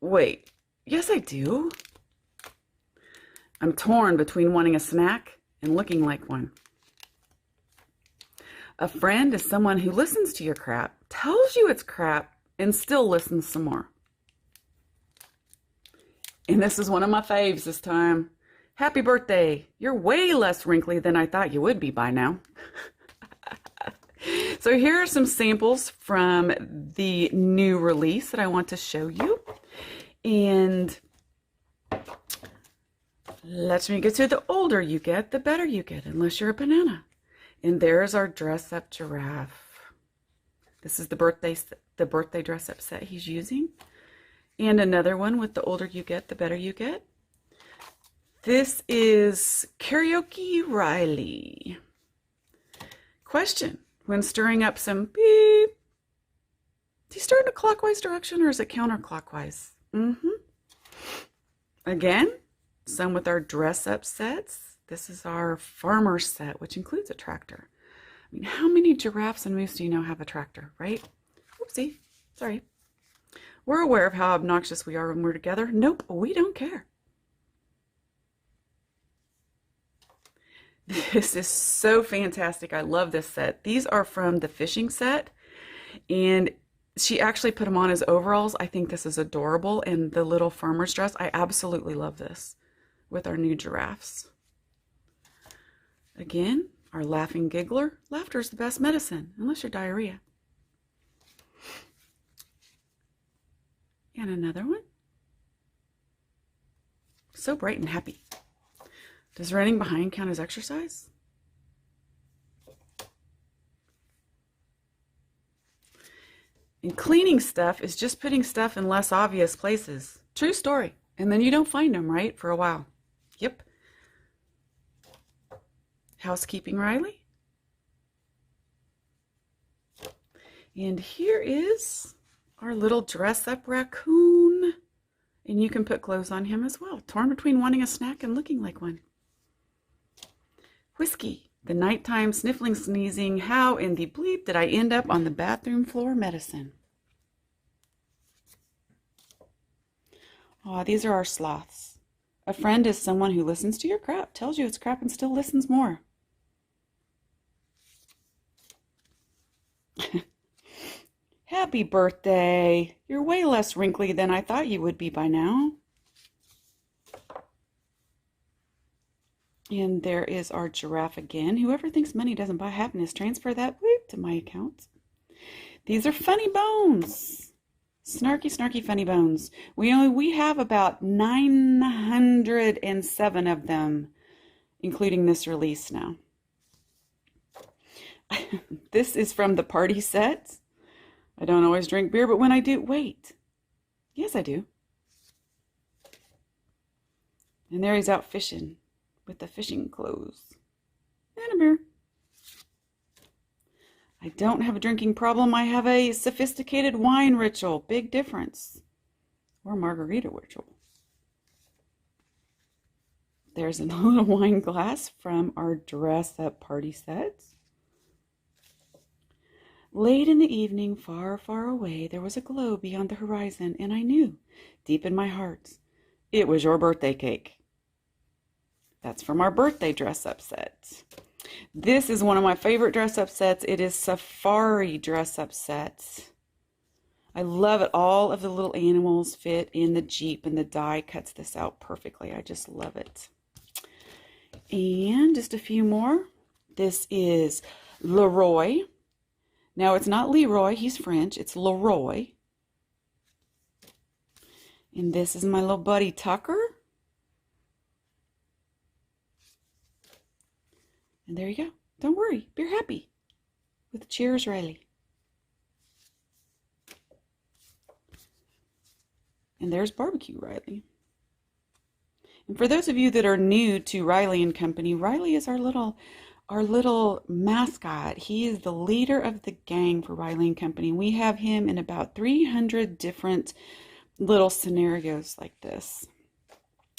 wait, yes I do. I'm torn between wanting a snack and looking like one. A friend is someone who listens to your crap, tells you it's crap, and still listens some more. And this is one of my faves this time. Happy birthday. You're way less wrinkly than I thought you would be by now. So here are some samples from the new release that I want to show you. And let me get to the older you get, the better you get, unless you're a banana. And there's our dress-up giraffe. This is the birthday dress-up set he's using. And another one with the older you get, the better you get. This is Karaoke Riley. Question: when stirring up some beep, do you stir in a clockwise direction or is it counterclockwise? Again, some with our dress-up sets. This is our farmer set, which includes a tractor. I mean, how many giraffes and moose do you know have a tractor, right? Oopsie, sorry. We're aware of how obnoxious we are when we're together. Nope, we don't care. This is so fantastic. I love this set. These are from the fishing set, and she actually put them on as overalls. I think this is adorable, and the little farmer's dress. I absolutely love this with our new giraffes. Again, our laughing giggler. Laughter is the best medicine, unless you're diarrhea. And another one. So bright and happy. Does running behind count as exercise? And cleaning stuff is just putting stuff in less obvious places. True story. And then you don't find them, right, for a while. Yep. Housekeeping Riley. And here is our little dress-up raccoon. And you can put clothes on him as well. Torn between wanting a snack and looking like one. Whiskey, the nighttime sniffling, sneezing. How in the bleep did I end up on the bathroom floor? Medicine. Aw, these are our sloths. A friend is someone who listens to your crap, tells you it's crap, and still listens more. Happy birthday. You're way less wrinkly than I thought you would be by now. And there is our giraffe again. Whoever thinks money doesn't buy happiness, transfer that to my account. These are funny bones. Snarky, snarky, funny bones. We have about 907 of them, including this release now. This is from the party set. I don't always drink beer, but when I do, wait. Yes, I do. And there he's out fishing with the fishing clothes and a beer. I don't have a drinking problem. I have a sophisticated wine ritual. Big difference. Or margarita ritual. There's a little wine glass from our dress-up party set. Late in the evening, far, far away, there was a glow beyond the horizon, and I knew, deep in my heart, it was your birthday cake. That's from our birthday dress-up set. This is one of my favorite dress-up sets. It is Safari dress-up set. I love it. All of the little animals fit in the Jeep, and the die cuts this out perfectly. I just love it. And just a few more. This is Leroy. Now, it's not Leroy. He's French. It's Leroy. And this is my little buddy Tucker. And there you go. Don't worry. Be happy. With cheers, Riley. And there's Barbecue Riley. And for those of you that are new to Riley and Company, Riley is our little mascot. He is the leader of the gang for Riley and Company. We have him in about 300 different little scenarios like this.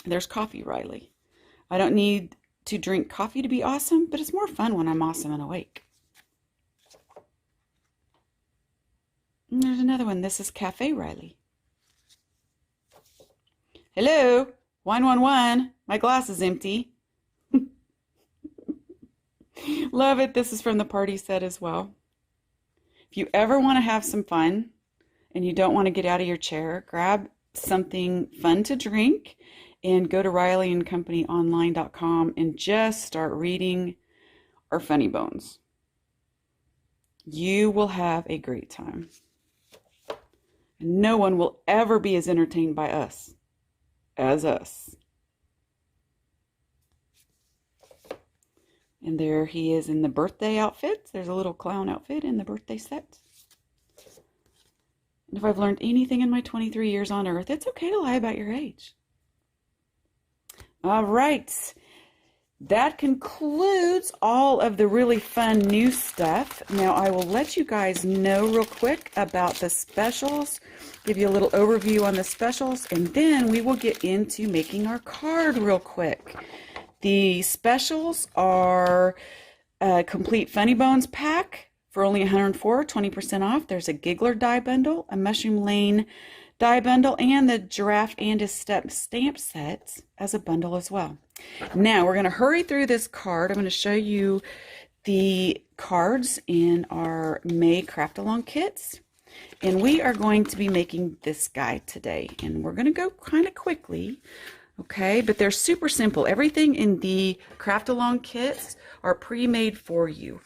There's Coffee Riley. I don't need to drink coffee to be awesome, but it's more fun when I'm awesome and awake. And there's another one. This is Cafe Riley. Hello, 111. My glass is empty. Love it. This is from the party set as well. If you ever want to have some fun and you don't want to get out of your chair, grab something fun to drink and go to RileyandCompanyOnline.com and just start reading our funny bones. You will have a great time. And no one will ever be as entertained by us as us. And there he is in the birthday outfit. There's a little clown outfit in the birthday set. And if I've learned anything in my 23 years on Earth, it's okay to lie about your age. All right. That concludes all of the really fun new stuff. Now I will let you guys know real quick about the specials, give you a little overview on the specials, and then we will get into making our card real quick. The specials are a complete Funny Bones pack for only $104, 20% off. There's a Giggler die bundle, a Mushroom Lane die bundle, and the Giraffe and his Step stamp set as a bundle as well. Now we're going to hurry through this card. I'm going to show you the cards in our May Craft Along kits. And we are going to be making this guy today. And we're going to go kind of quickly. Okay, but they're super simple. Everything in the Craft Along kits are pre-made for you.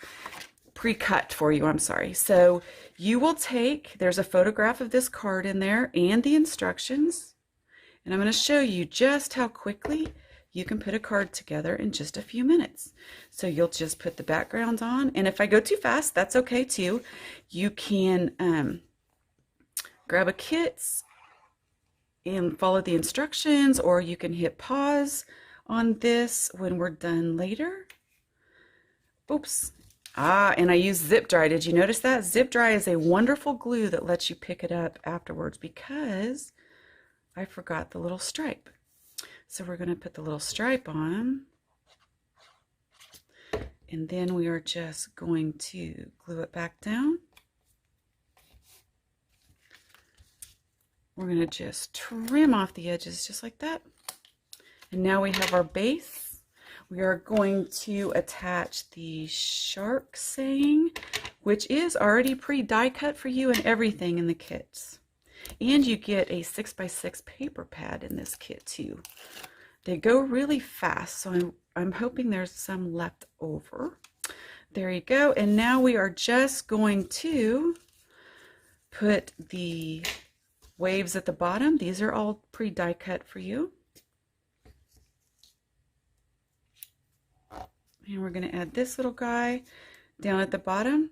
Pre-cut for you, I'm sorry. So you will take, there's a photograph of this card in there and the instructions. And I'm going to show you just how quickly you can put a card together in just a few minutes. So you'll just put the background on. And if I go too fast, that's okay too. You can grab a kit and follow the instructions, or you can hit pause on this when we're done later. Oops. And I use Zip Dry. Did you notice that? Zip Dry is a wonderful glue that lets you pick it up afterwards because I forgot the little stripe. So we're going to put the little stripe on. And then we are just going to glue it back down. We're going to just trim off the edges just like that. And now we have our base. We are going to attach the shark saying which is already pre-die cut for you and everything in the kits. And you get a 6x6 paper pad in this kit too. They go really fast, so I'm hoping there's some left over. There you go. And now we are just going to put the waves at the bottom. These are all pre-die cut for you. And we're going to add this little guy down at the bottom.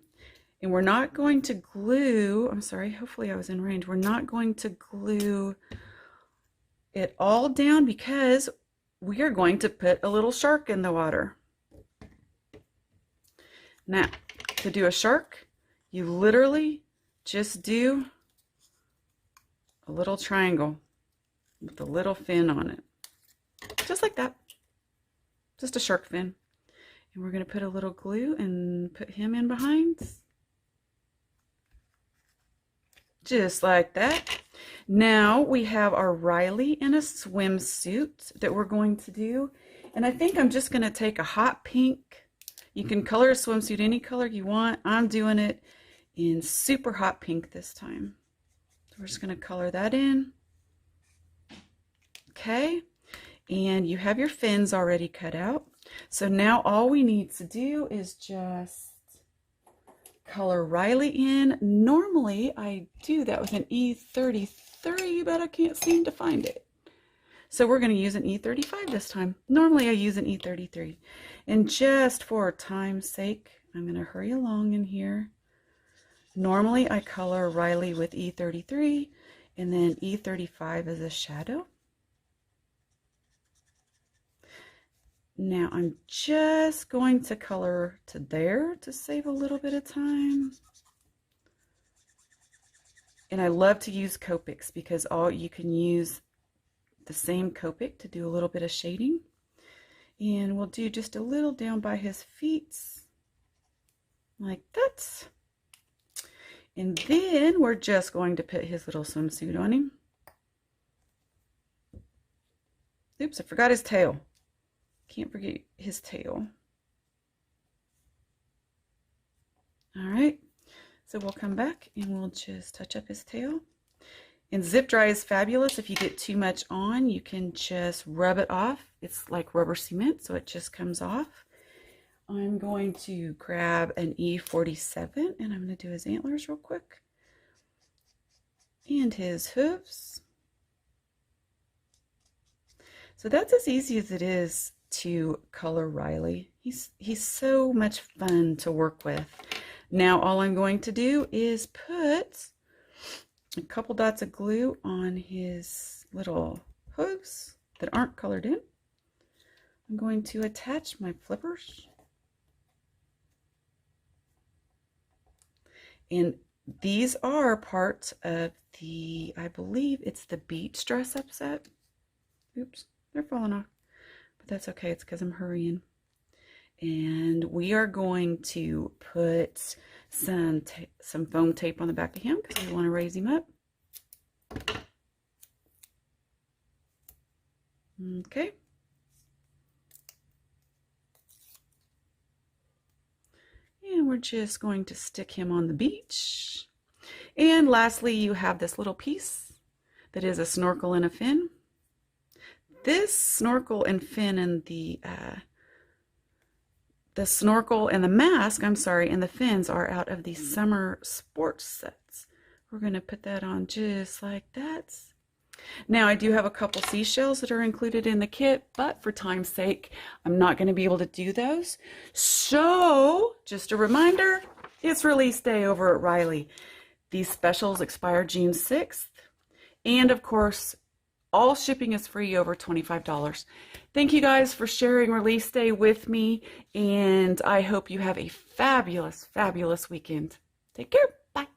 And we're not going to glue, I'm sorry, hopefully I was in range. We're not going to glue it all down because we are going to put a little shark in the water. Now, to do a shark, you literally just do a little triangle with a little fin on it. Just like that. Just a shark fin. And we're going to put a little glue and put him in behind. Just like that. Now we have our Riley in a swimsuit that we're going to do. And I think I'm just going to take a hot pink. You can color a swimsuit any color you want. I'm doing it in super hot pink this time. So we're just going to color that in. Okay. And you have your fins already cut out. So now all we need to do is just color Riley in. Normally I do that with an E33, but I can't seem to find it. So we're going to use an E35 this time. Normally I use an E33. And just for time's sake, I'm going to hurry along in here. Normally I color Riley with E33 and then E35 as a shadow. Now I'm just going to color to there to save a little bit of time. And I love to use Copics because you can use the same Copic to do a little bit of shading. And we'll do just a little down by his feet, like that. And then we're just going to put his little swimsuit on him. Oops, I forgot his tail. Can't forget his tail. All right, so we'll come back and we'll just touch up his tail. And zip dry is fabulous. If you get too much on, you can just rub it off. It's like rubber cement, so it just comes off. I'm going to grab an E47 and I'm going to do his antlers real quick. And his hooves. So that's as easy as it is to color Riley. He's so much fun to work with. Now all I'm going to do is put a couple dots of glue on his little hooves that aren't colored in. I'm going to attach my flippers. And these are part of the, I believe it's the beach dress up set. Oops, they're falling off. But that's okay, it's because I'm hurrying. And we are going to put some foam tape on the back of him because we want to raise him up. Okay. And we're just going to stick him on the beach. And lastly, you have this little piece that is a snorkel and a fin. This snorkel and fin and the snorkel and the mask, I'm sorry, and the fins are out of the summer sports sets. We're going to put that on just like that. Now I do have a couple seashells that are included in the kit, but for time's sake, I'm not going to be able to do those. So just a reminder, it's release day over at Riley. These specials expire June 6th. And of course, all shipping is free over $25. Thank you guys for sharing release day with me, and I hope you have a fabulous, fabulous weekend. Take care. Bye.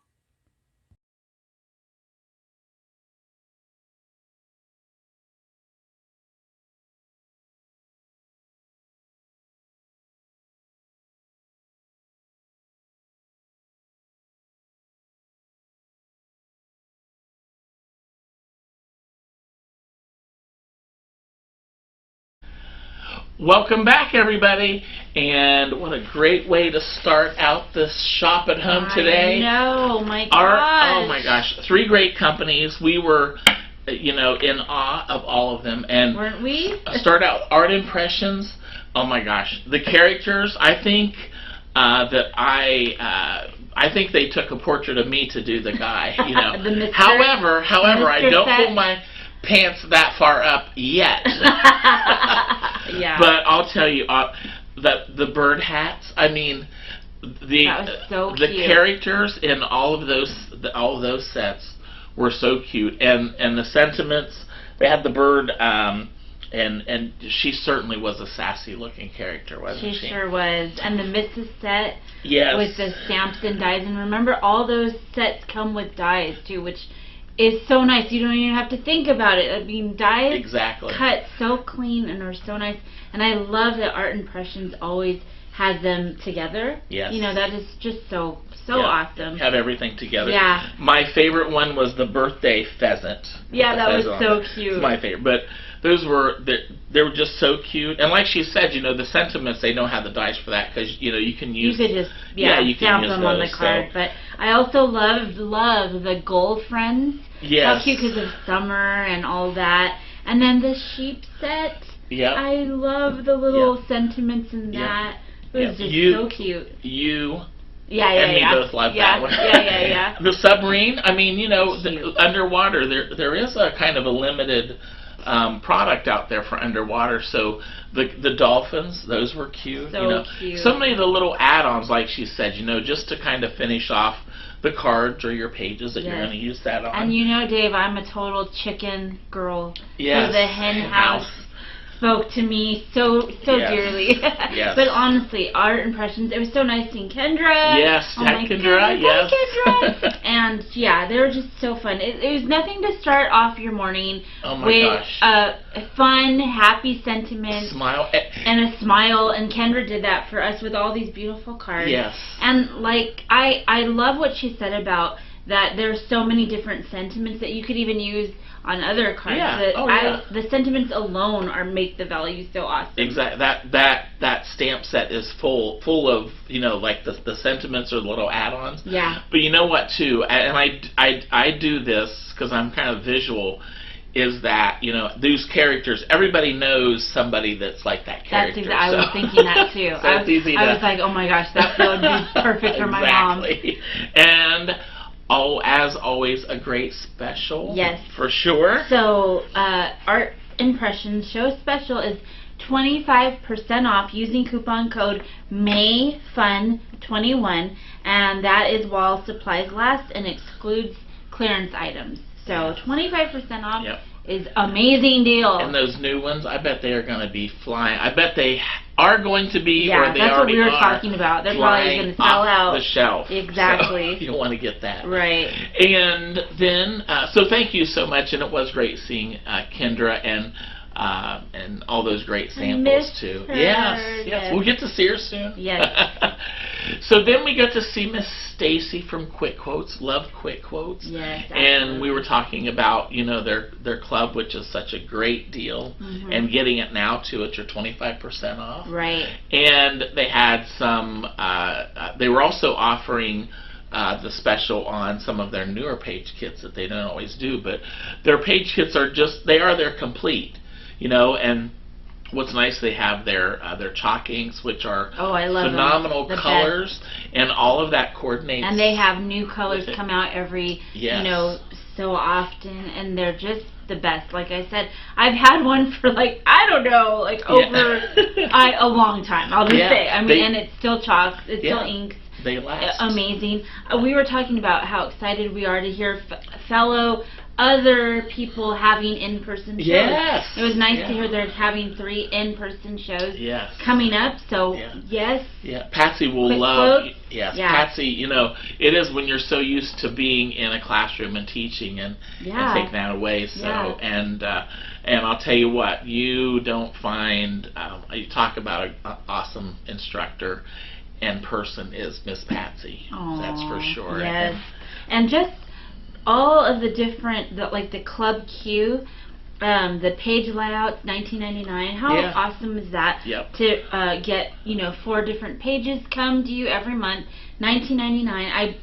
Welcome back, everybody, and what a great way to start out this shop at home today. I know, my gosh. Oh my gosh, 3 great companies. We were, you know, in awe of all of them. And weren't we? Start out Art Impressions. Oh my gosh, the characters. I think I think they took a portrait of me to do the guy. You know. However, I don't pull my pants that far up yet. Yeah. But I'll tell you, the bird hats. I mean, that was so the cute. characters in all of those sets were so cute, and the sentiments. They had the bird, and she certainly was a sassy looking character, wasn't she? She sure was. And the Mrs. set. Yes. With the stamps and dies, and remember, all those sets come with dies too, which is so nice. You don't even have to think about it. I mean, dies exactly cut so clean and are so nice. And I love that Art Impressions always has them together. Yes. You know, that is just so awesome. Have everything together. Yeah. My favorite one was the birthday pheasant. Yeah, that was so cute. It's my favorite. But those were they were just so cute. And like she said, you know, the sentiments, they don't have the dice for that because, you know, you can use. You could just you can stamp use them those, on the card. so. But I also love the gold friends. Yes. How cute because of summer and all that. And then the sheep set. Yeah. I love the little sentiments in that. It was just so cute. And me both love that one. Yeah. The submarine, I mean, you know, underwater, there is a kind of a limited product out there for underwater. So the dolphins, those were cute. So you know, cute. So many of the little add-ons, like she said, you know, just to kind of finish off the cards or your pages that you're going to use that on. And you know, Dave, I'm a total chicken girl. Yes. So the hen house spoke to me so dearly. Yes. But honestly, Art Impressions, it was so nice seeing Kendra. Yes, Kendra, goodness, yes. Kendra. And yeah, they were just so fun. It was nothing to start off your morning with a fun, happy sentiment. Smile. And a smile. And Kendra did that for us with all these beautiful cards. Yes. And like, I love what she said about that there's so many different sentiments that you could even use on other cards. Yeah. The sentiments alone make the value so awesome. Exactly. That stamp set is full of, you know, like the sentiments or the little add-ons. Yeah. But you know what too, and I do this because I'm kind of visual. Is that, you know, those characters, everybody knows somebody that's like that character. That's exactly, I was thinking that too. So I was like, oh my gosh, that would be perfect for my mom. And as always, a great special. Yes. For sure. So, Art Impressions show special is 25% off using coupon code MAYFUN21, and that is while supplies last and excludes clearance items. So 25% off is amazing deal. And those new ones, I bet they are going to be flying. I bet they are going to be, or they already are. That's what we were talking about. They're probably going to sell out the shelf. Exactly. So you want to get that. Right. And then, so thank you so much, and it was great seeing Kendra and all those great samples too. Yes. We'll get to see her soon. Yes. So then we got to see Miss Stacy from Quick Quotes. Love Quick Quotes. Yes. And we were talking about, you know, their club, which is such a great deal, and getting it now too at your 25% off. Right. And they had some. They were also offering the special on some of their newer page kits that they don't always do, but their page kits are they're complete. You know, and what's nice, they have their chalk inks, which are phenomenal colors, and all of that coordinates. And they have new colors come out every, you know, so often, and they're just the best. Like I said, I've had one for like, I don't know, like over a long time, I'll just say. I mean, and it's still chalks, it's still inks. They last. Amazing. We were talking about how excited we are to hear fellow other people having in-person shows. Yes. It was nice to hear they're having 3 in-person shows coming up. So Patsy will love. Patsy. You know, it is when you're so used to being in a classroom and teaching and taking that away. So and I'll tell you what, you don't find. You talk about an awesome instructor. In person is Miss Patsy. That's for sure. Yes. And just all of the different, like the Club Q, the page layouts, $19.99. How awesome is that? Yep. To get 4 different pages come to you every month, $19.99.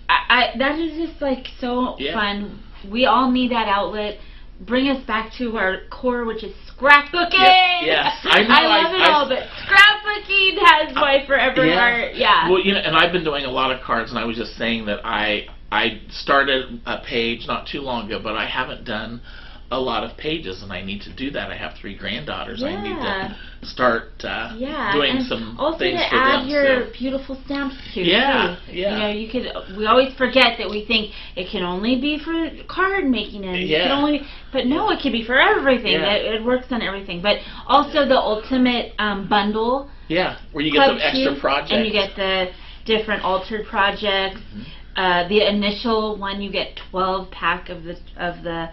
I that is just like so fun. We all need that outlet. Bring us back to our core, which is scrapbooking. Yes, I know. I love it all, but scrapbooking has my forever heart. Yeah. Well, and I've been doing a lot of cards, and I was just saying that I started a page not too long ago, but I haven't done a lot of pages, and I need to do that. I have 3 granddaughters. I need to start doing and some also things to for add them. your beautiful stamps too. Yeah, too. yeah. You could. We always forget that we think it can only be for card making, and it can only. But no, it could be for everything. Yeah. It works on everything. But also the ultimate bundle. Yeah, where you get some extra projects. And you get the different altered projects. The initial one, you get 12 pack of the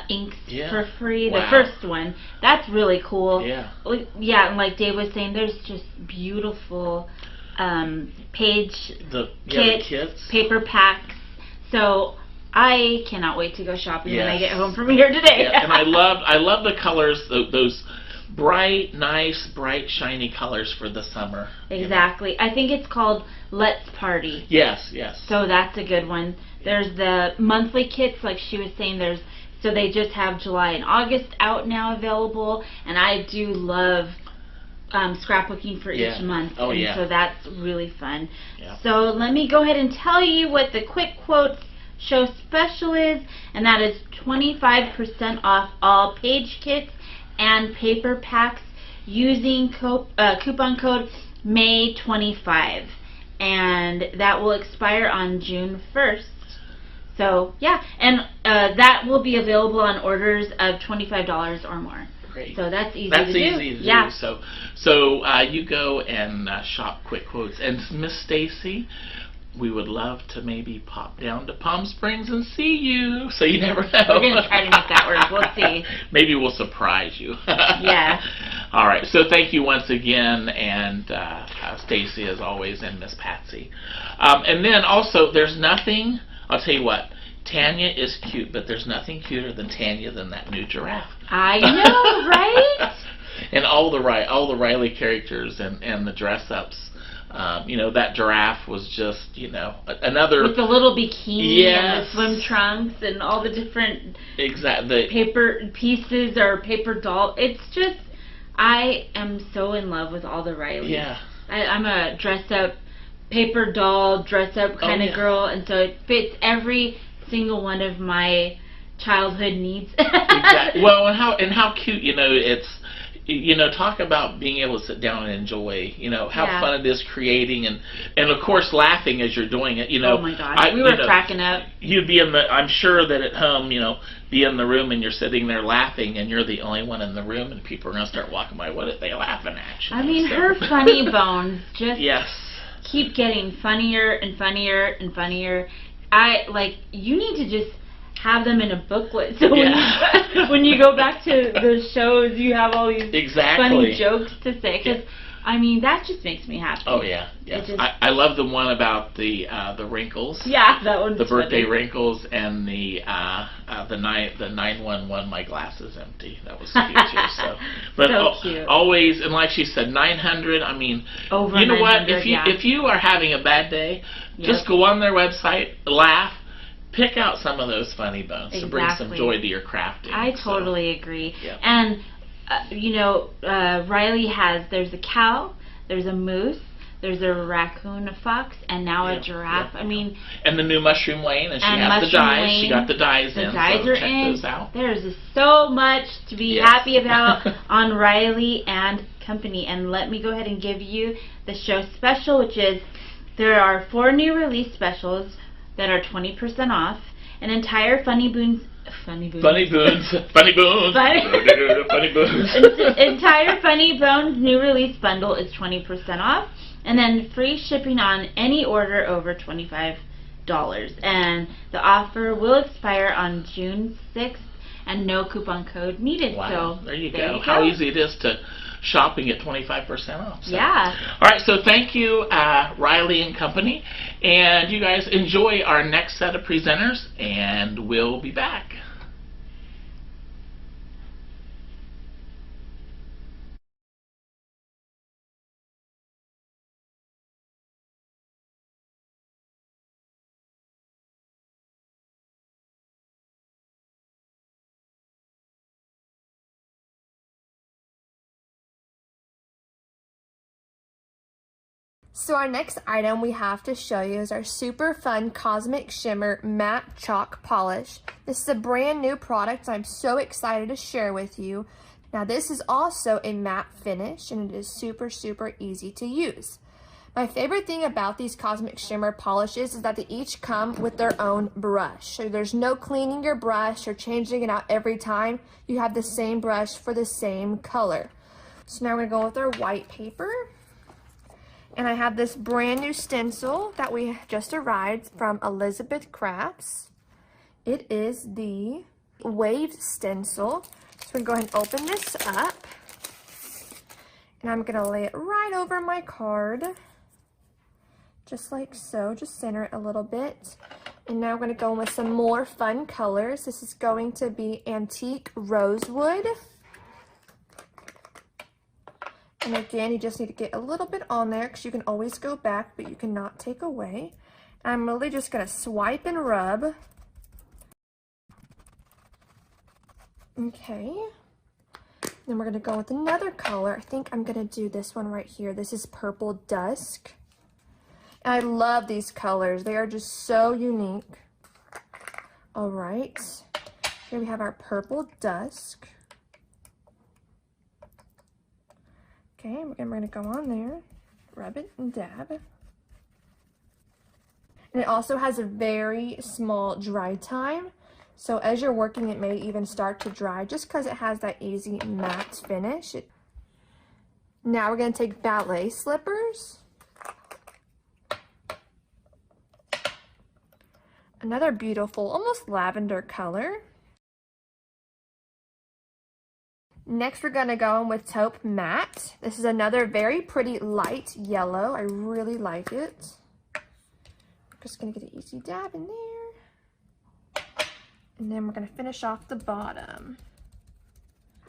inks for free. Wow. The first one, that's really cool. Yeah. Yeah, and like Dave was saying, there's just beautiful page kits, paper packs. So I cannot wait to go shopping when I get home from here today. Yeah, and I love the colors, those bright, nice, bright, shiny colors for the summer. Exactly. I think it's called Let's Party. Yes, yes. So that's a good one. There's the monthly kits, like she was saying. So they just have July and August out now available, and I do love scrapbooking for each month. Oh, and so that's really fun. Yeah. So let me go ahead and tell you what the Quick Quotes show special is, and that is 25% off all page kits and paper packs using coupon code May25, and that will expire on June 1st. So yeah, and that will be available on orders of $25 or more. Great. So that's easy to do. Yeah. So you go and shop Quick Quotes. And Miss Stacy, we would love to maybe pop down to Palm Springs and see you. So you never know. We're going to try to make that work. We'll see. Maybe we'll surprise you. Yeah. All right. So thank you once again, and Stacy as always, and Miss Patsy. And then also, there's nothing. I'll tell you what. Tanya is cute, but there's nothing cuter than Tanya than that new giraffe. I know, right? And all the Riley characters and the dress-ups. That giraffe was just, another... With the little bikini and the Yes. swim trunks and all the different Exactly. paper pieces or paper doll. It's just, I am so in love with all the Rileys. Yeah. I'm a dress-up, paper doll, dress-up kind of girl, and so it fits every single one of my childhood needs. Exactly. Well, and how cute, it's... talk about being able to sit down and enjoy, how fun it is creating and of course laughing as you're doing it, Oh my gosh, we were cracking up. You'd be I'm sure that at home, be in the room and you're sitting there laughing and you're the only one in the room and people are going to start walking by. What are they laughing at? I mean, her funny bones just keep getting funnier and funnier and funnier. You need to just have them in a booklet, so when you go back to the shows, you have all these funny jokes to say. Because I mean, that just makes me happy. Oh yeah, yes. I love the one about the wrinkles. Yeah, that one's the birthday funny. wrinkles and the 911. My glass is empty. That was cute too. So, but so cute. Always, and like she said, 900. I mean, over you know what? 900, If you are having a bad day, just go on their website, laugh. Pick out some of those funny bones to bring some joy to your crafting. I totally agree. Yep. And, Riley there's a cow, there's a moose, there's a raccoon, a fox, and now a giraffe. I mean... And the new Mushroom Lane, and she has the dyes. She got the dyes in, so check those out. There's so much to be happy about on Riley and Company. And let me go ahead and give you the show special, which is there are 4 new release specials that are 20% off. An entire Funny Boons entire Funny Bones new release bundle is 20% off, and then free shipping on any order over $25. And the offer will expire on June 6th, and no coupon code needed. Wow, So there you go. How easy it is to shopping at 25% off. So. Yeah. All right, so thank you, Riley and Company, and you guys enjoy our next set of presenters, and we'll be back. So our next item we have to show you is our super fun Cosmic Shimmer Matte Chalk Polish. This is a brand new product I'm so excited to share with you. Now this is also a matte finish and it is super easy to use. My favorite thing about these Cosmic Shimmer polishes is that they each come with their own brush. So there's no cleaning your brush or changing it out every time. You have the same brush for the same color. So now we're going to go with our white paper. And I have this brand new stencil that we just arrived from Elizabeth Crafts. It is the waved stencil. So we're going to go ahead and open this up. And I'm going to lay it right over my card. Just like so. Just center it a little bit. And now we're going to go in with some more fun colors. This is going to be Antique Rosewood. And again, you just need to get a little bit on there because you can always go back, but you cannot take away. I'm really just going to swipe and rub. Okay. Then we're going to go with another color. I think I'm going to do this one right here. This is Purple Dusk. And I love these colors. They are just so unique. All right. Here we have our Purple Dusk. Okay, and we're going to go on there, rub it and dab. And it also has a very small dry time. So as you're working, it may even start to dry just because it has that easy matte finish. Now we're going to take ballet slippers. Another beautiful, almost lavender color. Next, we're going to go in with Taupe Matte. This is another very pretty light yellow. I really like it. I'm just going to get an easy dab in there. And then we're going to finish off the bottom.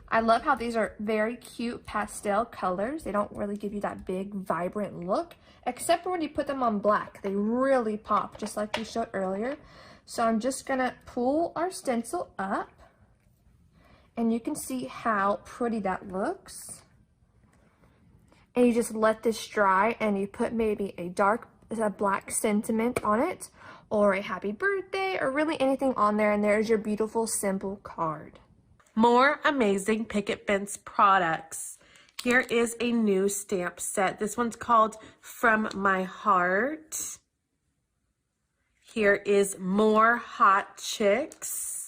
I love how these are very cute pastel colors. They don't really give you that big, vibrant look, except for when you put them on black. They really pop, just like we showed earlier. So I'm just going to pull our stencil up. And you can see how pretty that looks. And you just let this dry and you put maybe a black sentiment on it or a happy birthday or really anything on there, and there's your beautiful simple card. More amazing picket fence products. Here is a new stamp set. This one's called From My Heart. Here is more Hot Chicks.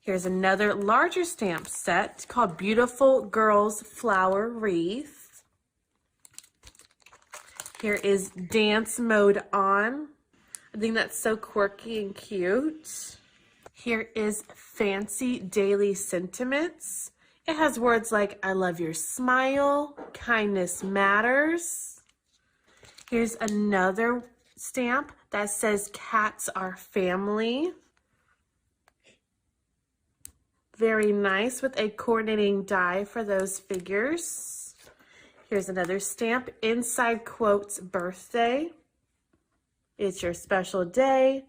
Here's another larger stamp set called Beautiful Girls Flower Wreath. Here is Dance Mode On. I think that's so quirky and cute. Here is Fancy Daily Sentiments. It has words like I love your smile, kindness matters. Here's another stamp that says cats are family. Very nice with a coordinating die for those figures. Here's another stamp, Inside Quotes Birthday. It's your special day.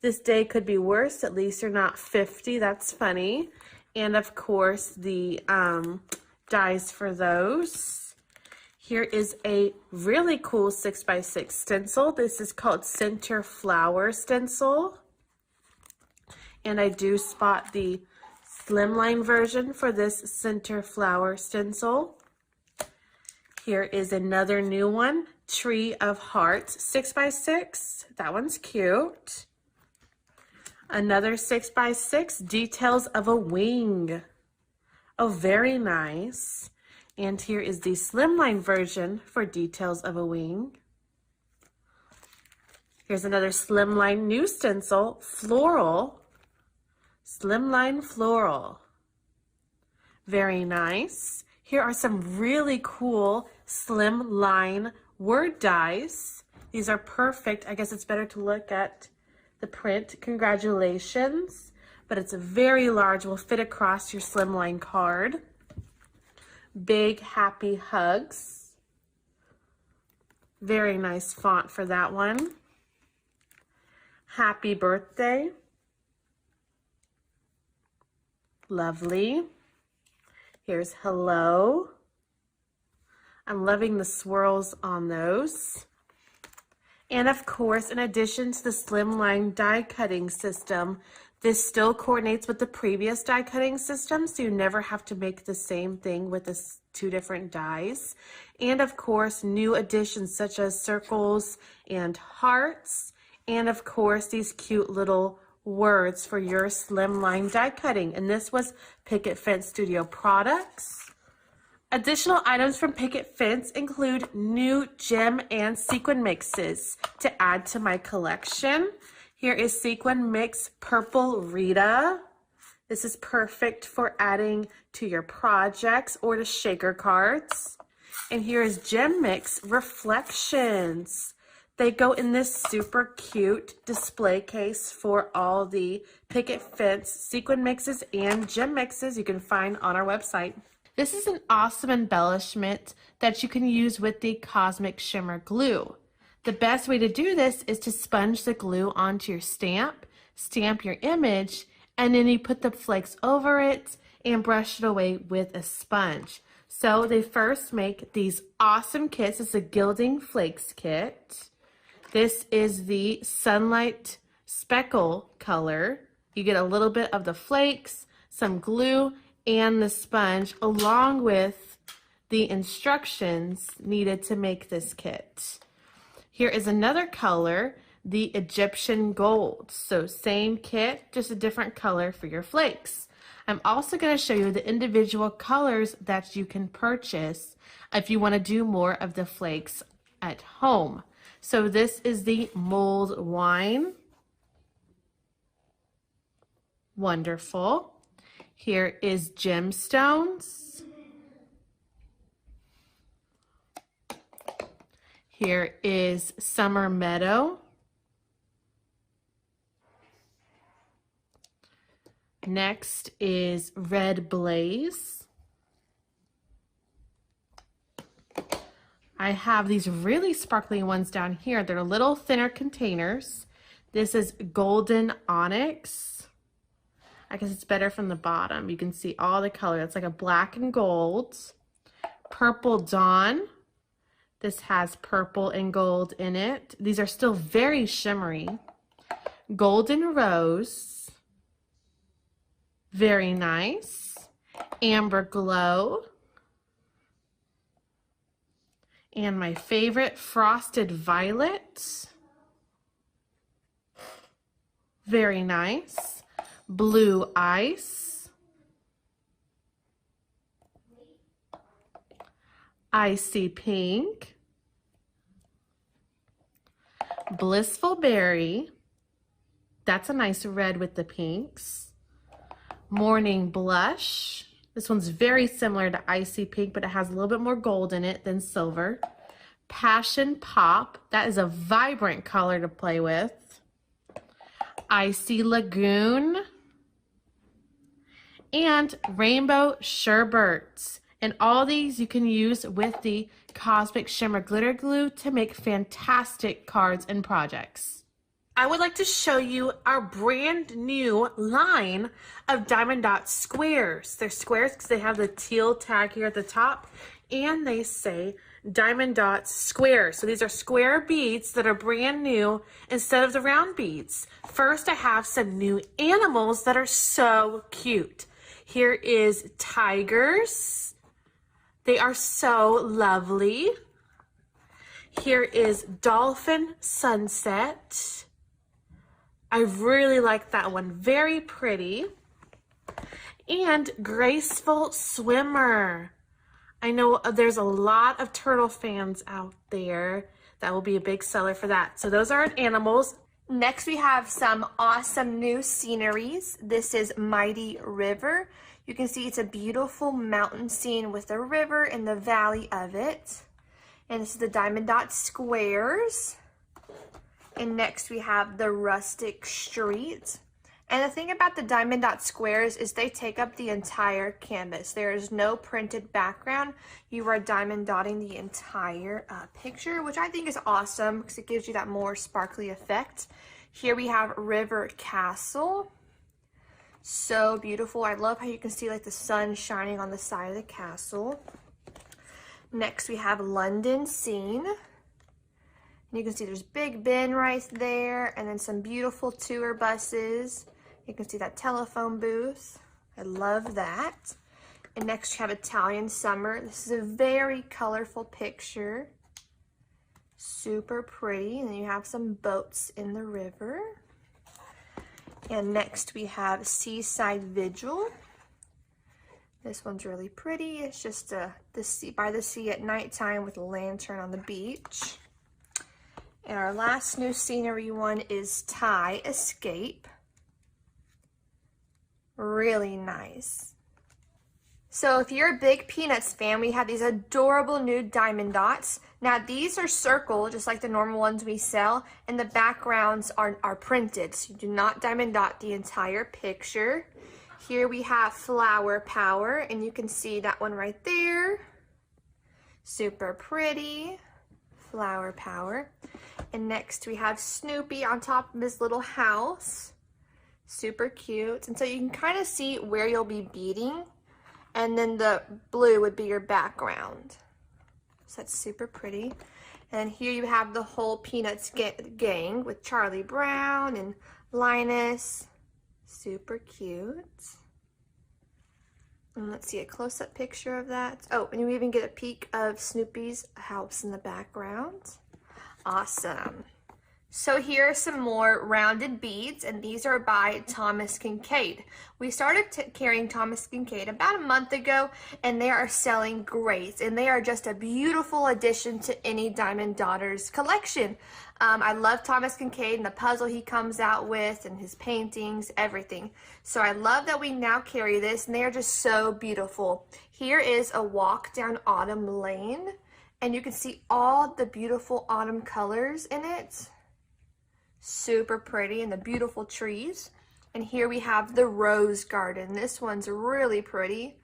This day could be worse. At least you're not 50. That's funny. And of course, the dies for those. Here is a really cool 6x6 stencil. This is called Center Flower Stencil. And I do spot the slimline version for this center flower stencil. Here is another new one, Tree of Hearts 6x6. That one's cute. Another 6x6, Details of a Wing. Oh, very nice. And here is the slimline version for Details of a Wing. Here's another slimline new stencil, Floral. Slimline Floral. Very nice. Here are some really cool slimline word dies. These are perfect. I guess it's better to look at the print. Congratulations. But it's very large. Will fit across your slimline card. Big Happy Hugs. Very nice font for that one. Happy Birthday. Lovely. Here's hello. I'm loving the swirls on those. And of course, in addition to the slimline die cutting system, this still coordinates with the previous die cutting system, so you never have to make the same thing with the two different dies. And of course, new additions such as circles and hearts, and of course, these cute little words for your slimline die cutting. And this was Picket Fence Studio products. Additional items from Picket Fence include new gem and sequin mixes to add to my collection. Here is Sequin Mix Purple Rita. This is perfect for adding to your projects or to shaker cards. And here is Gem Mix Reflections. They go in this super cute display case for all the Picket Fence sequin mixes and gem mixes you can find on our website. This is an awesome embellishment that you can use with the Cosmic Shimmer glue. The best way to do this is to sponge the glue onto your stamp, stamp your image, and then you put the flakes over it and brush it away with a sponge. So they first make these awesome kits. It's a Gilding Flakes kit. This is the Sunlight Speckle color. You get a little bit of the flakes, some glue, and the sponge, along with the instructions needed to make this kit. Here is another color, the Egyptian Gold. So same kit, just a different color for your flakes. I'm also going to show you the individual colors that you can purchase if you want to do more of the flakes at home. So this is the Mulled Wine. Wonderful. Here is Gemstones. Here is Summer Meadow. Next is Red Blaze. I have these really sparkly ones down here. They're little thinner containers. This is Golden Onyx. I guess it's better from the bottom. You can see all the color. It's like a black and gold. Purple Dawn. This has purple and gold in it. These are still very shimmery. Golden Rose. Very nice. Amber Glow. And my favorite, Frosted Violet. Very nice. Blue Ice. Icy Pink. Blissful Berry. That's a nice red with the pinks. Morning Blush. This one's very similar to Icy Pink, but it has a little bit more gold in it than silver. Passion Pop. That is a vibrant color to play with. Icy Lagoon. And Rainbow Sherbets. And all these you can use with the Cosmic Shimmer Glitter Glue to make fantastic cards and projects. I would like to show you our brand new line of Diamond Dot squares. They're squares because they have the teal tag here at the top, and they say Diamond Dot squares. So these are square beads that are brand new instead of the round beads. First, I have some new animals that are so cute. Here is tigers. They are so lovely. Here is Dolphin Sunset. I really like that one. Very pretty. And Graceful Swimmer. I know there's a lot of turtle fans out there. That will be a big seller for that. So those are animals. Next, we have some awesome new sceneries. This is Mighty River. You can see it's a beautiful mountain scene with a river in the valley of it. And this is the Diamond Dot squares. And next we have the Rustic Street. And the thing about the Diamond Dot squares is they take up the entire canvas. There is no printed background. You are diamond dotting the entire picture, which I think is awesome because it gives you that more sparkly effect. Here we have River Castle. So beautiful. I love how you can see like the sun shining on the side of the castle. Next we have London Scene. And you can see there's Big Ben right there, and then some beautiful tour buses. You can see that telephone booth. I love that. And next you have Italian Summer. This is a very colorful picture. Super pretty. And then you have some boats in the river. And next we have Seaside Vigil. This one's really pretty. It's just by the sea at nighttime with a lantern on the beach. And our last new scenery one is Thai Escape. Really nice. So if you're a big Peanuts fan, we have these adorable new diamond dots. Now these are circle, just like the normal ones we sell, and the backgrounds are printed, so you do not diamond dot the entire picture. Here we have Flower Power, and you can see that one right there. Super pretty. Flower Power. And next we have Snoopy on top of his little house. Super cute. And so you can kind of see where you'll be beading, and then the blue would be your background. So that's super pretty. And here you have the whole Peanuts gang with Charlie Brown and Linus. Super cute. And let's see a close-up picture of that. Oh, and you even get a peek of Snoopy's house in the background. Awesome. So here are some more rounded beads, and these are by 𝐒𝐿. We started carrying 𝐒𝐿 about a month ago, and they are selling great, and they are just a beautiful addition to any Diamond Daughters collection. I love 𝐒𝐿 and the puzzle he comes out with, and his paintings, everything. So I love that we now carry this, and they are just so beautiful. Here is a walk down Autumn Lane, and you can see all the beautiful autumn colors in it. Super pretty, and the beautiful trees. And here we have the Rose Garden. This one's really pretty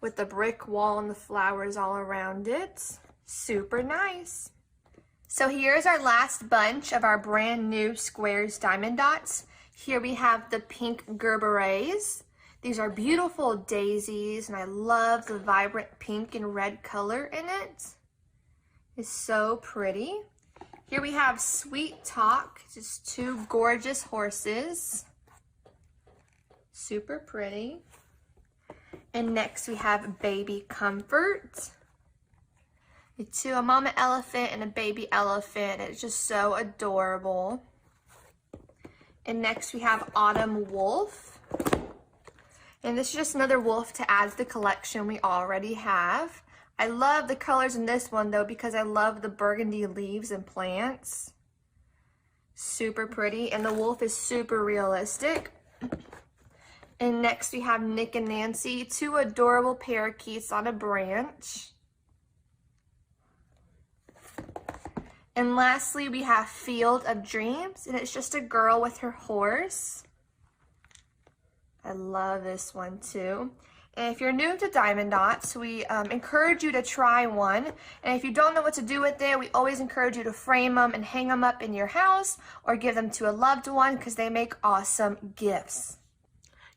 with the brick wall and the flowers all around it. Super nice. So here's our last bunch of our brand new squares diamond dots. Here we have the pink Gerberets. These are beautiful daisies, and I love the vibrant pink and red color in it. It's so pretty. Here we have Sweet Talk, just two gorgeous horses. Super pretty. And next we have Baby Comfort. A mama elephant and a baby elephant. It's just so adorable. And next we have Autumn Wolf. And this is just another wolf to add to the collection we already have. I love the colors in this one though, because I love the burgundy leaves and plants. Super pretty, and the wolf is super realistic. And next we have Nick and Nancy, two adorable parakeets on a branch. And lastly we have Field of Dreams, and it's just a girl with her horse. I love this one too. And if you're new to diamond dots, we encourage you to try one. And if you don't know what to do with it, we always encourage you to frame them and hang them up in your house or give them to a loved one, because they make awesome gifts.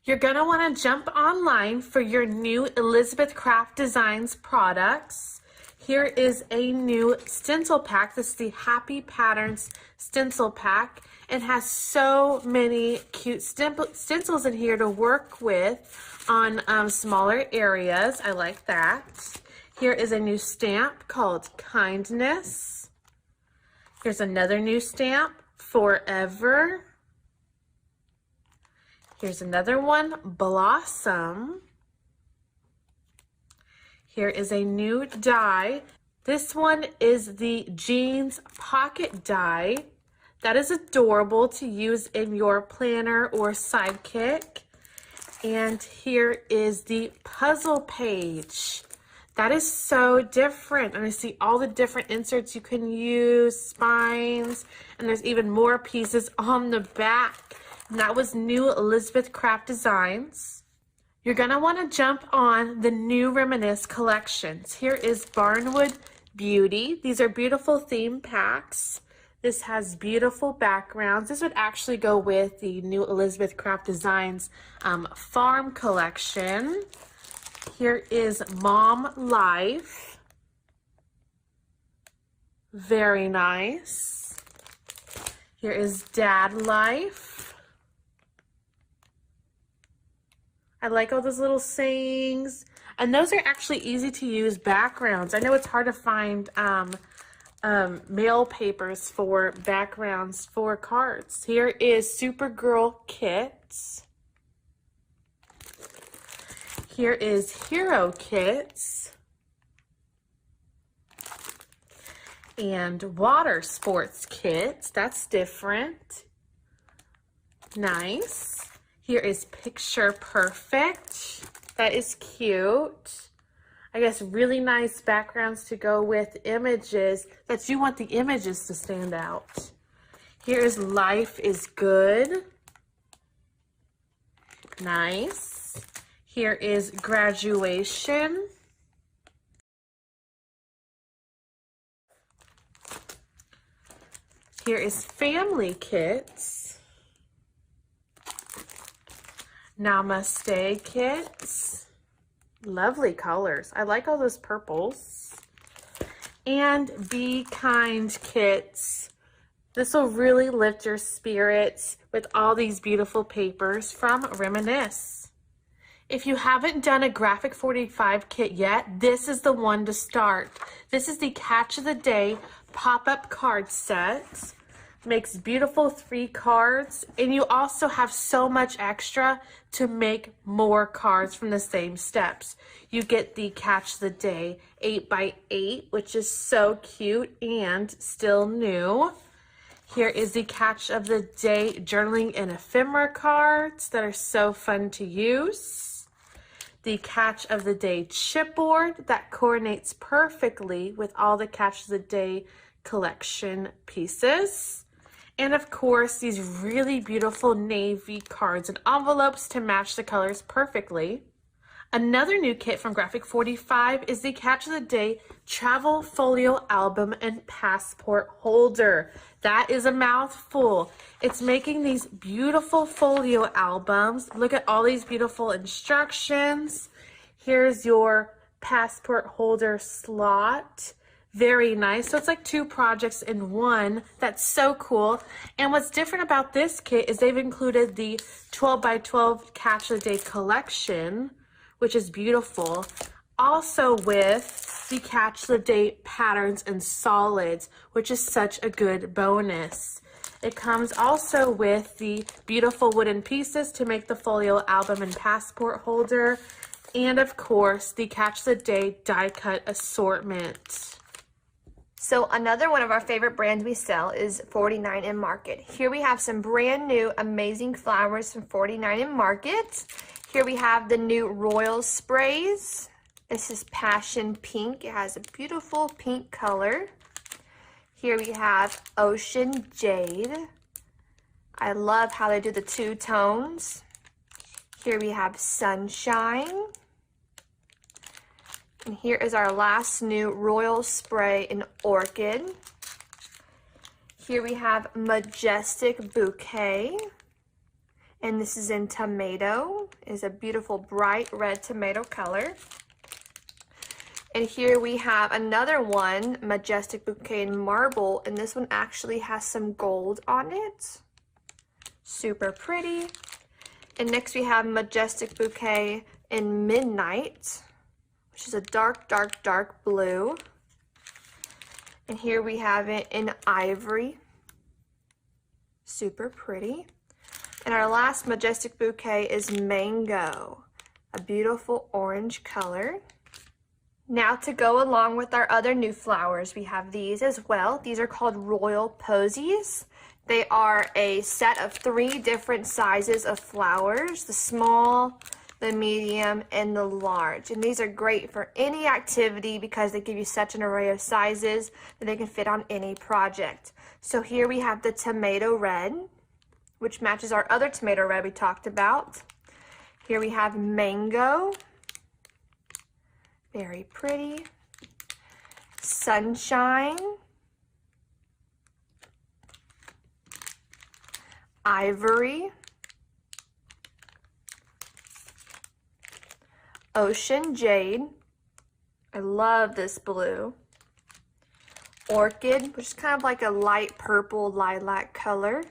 You're going to want to jump online for your new Elizabeth Craft Designs products. Here is a new stencil pack. This is the Happy Patterns stencil pack. It has so many cute stencils in here to work with on smaller areas. I like that. Here is a new stamp called Kindness. Here's another new stamp, Forever. Here's another one, Blossom. Here is a new die. This one is the Jeans Pocket Die. That is adorable to use in your planner or sidekick. And here is the puzzle page. That is so different. And I see all the different inserts you can use, spines, and there's even more pieces on the back. And that was new Elizabeth Craft Designs. You're gonna wanna jump on the new Reminisce collections. Here is Barnwood Beauty. These are beautiful theme packs. This has beautiful backgrounds. This would actually go with the new Elizabeth Craft Designs Farm collection. Here is Mom Life. Very nice. Here is Dad Life. I like all those little sayings. And those are actually easy to use backgrounds. I know it's hard to find mail papers for backgrounds for cards. Here is Supergirl kits. Here is Hero kits. And water sports kits. That's different. Nice. Here is Picture Perfect. That is cute. I guess really nice backgrounds to go with images that you want the images to stand out. Here is Life is Good. Nice. Here is Graduation. Here is Family Kits. Namaste Kits. Lovely colors. I like all those purples. And Be Kind Kits. This will really lift your spirits with all these beautiful papers from Reminisce. If you haven't done a Graphic 45 kit yet, this is the one to start. This is the Catch of the Day pop-up card set. Makes beautiful 3 cards, and you also have so much extra to make more cards from the same steps. You get the Catch of the Day 8x8, which is so cute and still new. Here is the Catch of the Day journaling and ephemera cards that are so fun to use. The Catch of the Day chipboard that coordinates perfectly with all the Catch of the Day collection pieces. And of course, these really beautiful navy cards and envelopes to match the colors perfectly. Another new kit from Graphic 45 is the Catch of the Day Travel Folio Album and Passport Holder. That is a mouthful. It's making these beautiful folio albums. Look at all these beautiful instructions. Here's your passport holder slot. Very nice. So it's like 2 projects in one. That's so cool. And what's different about this kit is they've included the 12x12 Catch of the Day collection, which is beautiful. Also with the Catch of the Day patterns and solids, which is such a good bonus. It comes also with the beautiful wooden pieces to make the folio album and passport holder. And of course, the Catch of the Day die cut assortment. So another one of our favorite brands we sell is 49 and Market. Here we have some brand new amazing flowers from 49 and Market. Here we have the new Royal Sprays. This is Passion Pink. It has a beautiful pink color. Here we have Ocean Jade. I love how they do the 2 tones. Here we have Sunshine. And here is our last new Royal Spray in Orchid. Here we have Majestic Bouquet. And this is in Tomato. It's a beautiful bright red tomato color. And here we have another one, Majestic Bouquet in Marble. And this one actually has some gold on it. Super pretty. And next we have Majestic Bouquet in Midnight, which is a dark, dark, dark blue. And here we have it in Ivory. Super pretty. And our last Majestic Bouquet is Mango, a beautiful orange color. Now to go along with our other new flowers, we have these as well. These are called Royal Posies. They are a set of 3 different sizes of flowers, the small, the medium, and the large. And these are great for any activity because they give you such an array of sizes that they can fit on any project. So here we have the Tomato Red, which matches our other tomato red we talked about. Here we have Mango. Very pretty. Sunshine. Ivory. Ocean Jade. I love this blue. Orchid, which is kind of like a light purple lilac color.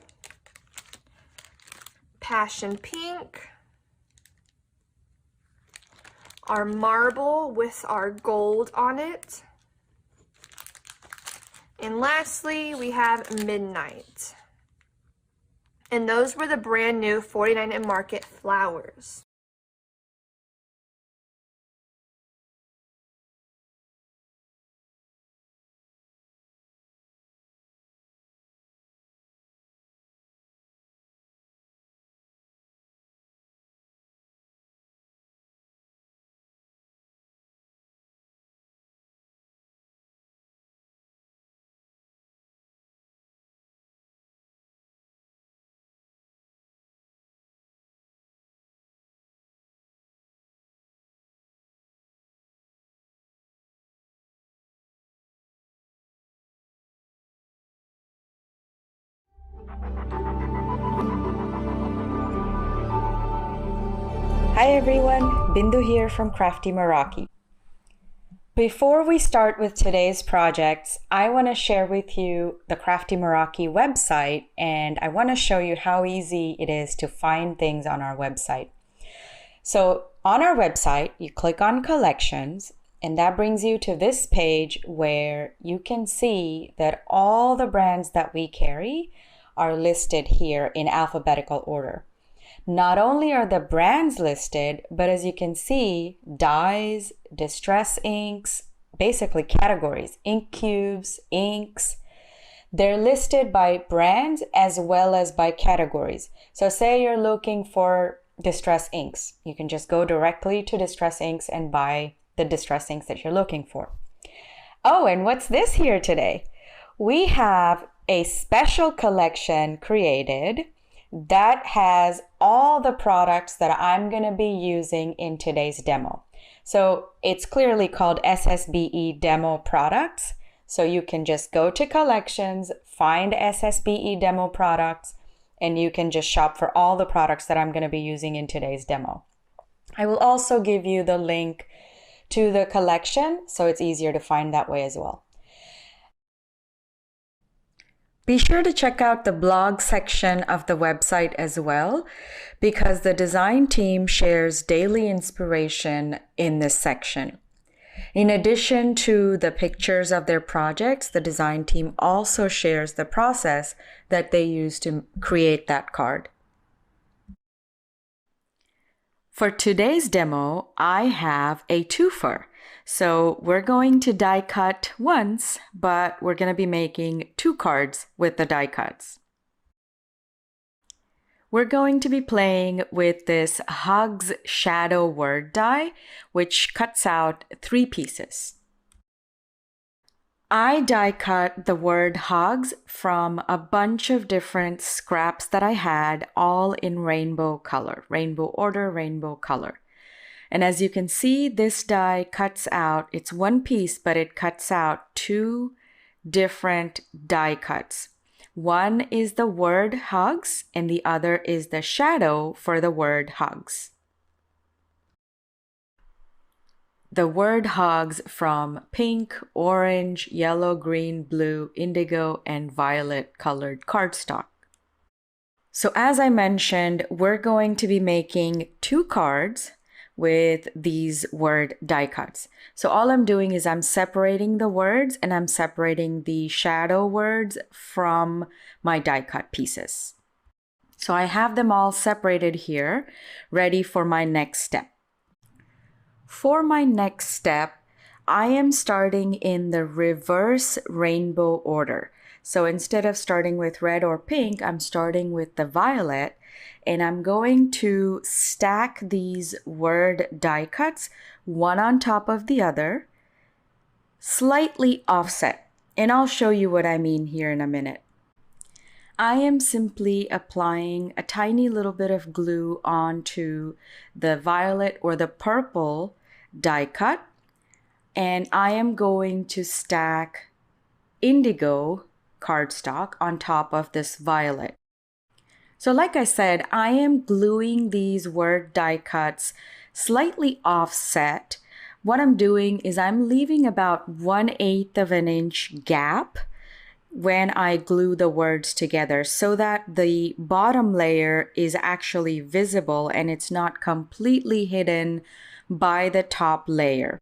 Passion Pink. Our marble with our gold on it. And lastly, we have Midnight. And those were the brand new 49 and Market flowers. Hi everyone, Bindu here from Crafty Meraki. Before we start with today's projects, I want to share with you the Crafty Meraki website, and I want to show you how easy it is to find things on our website. So on our website, you click on collections, and that brings you to this page where you can see that all the brands that we carry are listed here in alphabetical order. Not only are the brands listed, but as you can see, dyes, distress inks, basically categories, ink cubes, inks, they're listed by brands as well as by categories. So say you're looking for distress inks, you can just go directly to distress inks and buy the distress inks that you're looking for. Oh, and what's this here today? We have a special collection created that has all the products that I'm going to be using in today's demo. So it's clearly called SSBE Demo Products. So you can just go to collections, find SSBE Demo Products, and you can just shop for all the products that I'm going to be using in today's demo. I will also give you the link to the collection, so it's easier to find that way as well. Be sure to check out the blog section of the website as well, because the design team shares daily inspiration in this section. In addition to the pictures of their projects, the design team also shares the process that they use to create that card. For today's demo, I have a twofer. So we're going to die cut once, but we're going to be making 2 cards with the die cuts. We're going to be playing with this Hugs Shadow word die, which cuts out 3 pieces. I die cut the word hugs from a bunch of different scraps that I had, all in rainbow color, rainbow order, rainbow color. And as you can see, this die cuts out, it's 1 piece, but it cuts out 2 different die cuts. One is the word hugs, and the other is the shadow for the word hugs. The word hugs from pink, orange, yellow, green, blue, indigo, and violet colored cardstock. So as I mentioned, we're going to be making 2 cards with these word die cuts. So all I'm doing is I'm separating the words and I'm separating the shadow words from my die cut pieces. So I have them all separated here, ready for my next step. For my next step, I am starting in the reverse rainbow order. So instead of starting with red or pink, I'm starting with the violet, and I'm going to stack these word die cuts one on top of the other, slightly offset. And I'll show you what I mean here in a minute. I am simply applying a tiny little bit of glue onto the violet or the purple die cut, and I am going to stack indigo cardstock on top of this violet. So like I said, I am gluing these word die cuts slightly offset, what I'm doing is I'm leaving about 1/8 of an inch gap when I glue the words together so that the bottom layer is actually visible and it's not completely hidden by the top layer.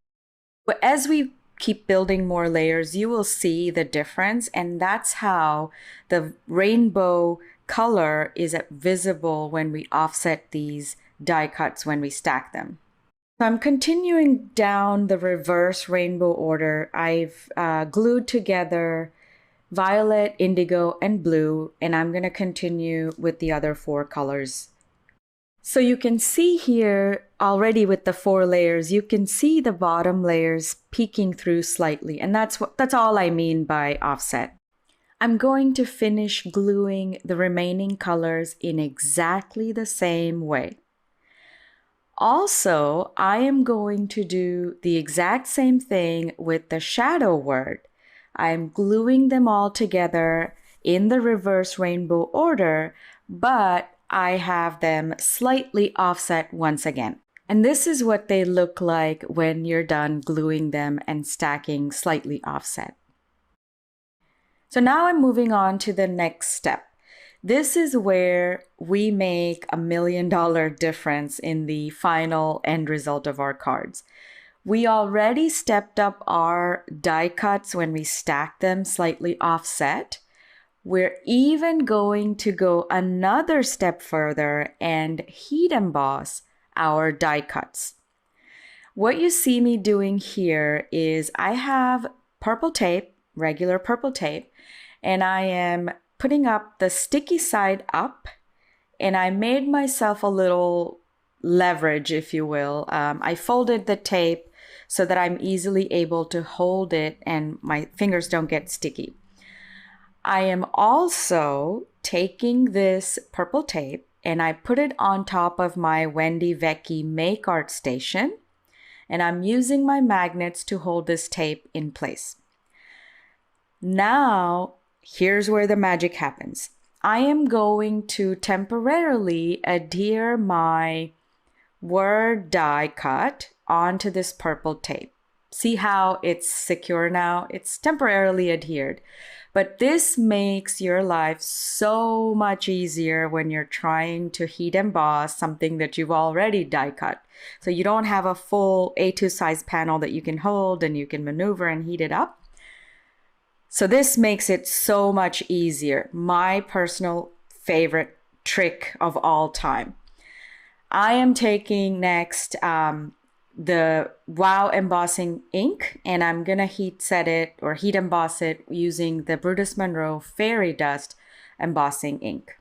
But as we keep building more layers, you will see the difference, and that's how the rainbow color is visible when we offset these die cuts when we stack them. So I'm continuing down the reverse rainbow order. I've glued together violet, indigo, and blue, and I'm going to continue with the other 4 colors. So you can see here already with the 4 layers, you can see the bottom layers peeking through slightly, and that's all I mean by offset. I'm going to finish gluing the remaining colors in exactly the same way. Also, I am going to do the exact same thing with the shadow word. I'm gluing them all together in the reverse rainbow order, but I have them slightly offset once again. And this is what they look like when you're done gluing them and stacking slightly offset. So now I'm moving on to the next step. This is where we make $1 million difference in the final end result of our cards. We already stepped up our die cuts when we stack them slightly offset. We're even going to go another step further and heat emboss our die cuts. What you see me doing here is I have purple tape, regular purple tape, and I am putting up the sticky side up, and I made myself a little leverage, if you will. I folded the tape so that I'm easily able to hold it and my fingers don't get sticky. I am also taking this purple tape and I put it on top of my 𝐂𝐬𝐿𝐵𝐿𝐵 Make Art Station, and I'm using my magnets to hold this tape in place. Now, here's where the magic happens. I am going to temporarily adhere my word die cut onto this purple tape. See how it's secure now? It's temporarily adhered. But this makes your life so much easier when you're trying to heat emboss something that you've already die cut. So you don't have a full A2 size panel that you can hold and you can maneuver and heat it up. So this makes it so much easier. My personal favorite trick of all time. I am taking next the Wow embossing ink, and I'm gonna heat set it or heat emboss it using the Brutus Monroe Fairy Dust embossing ink.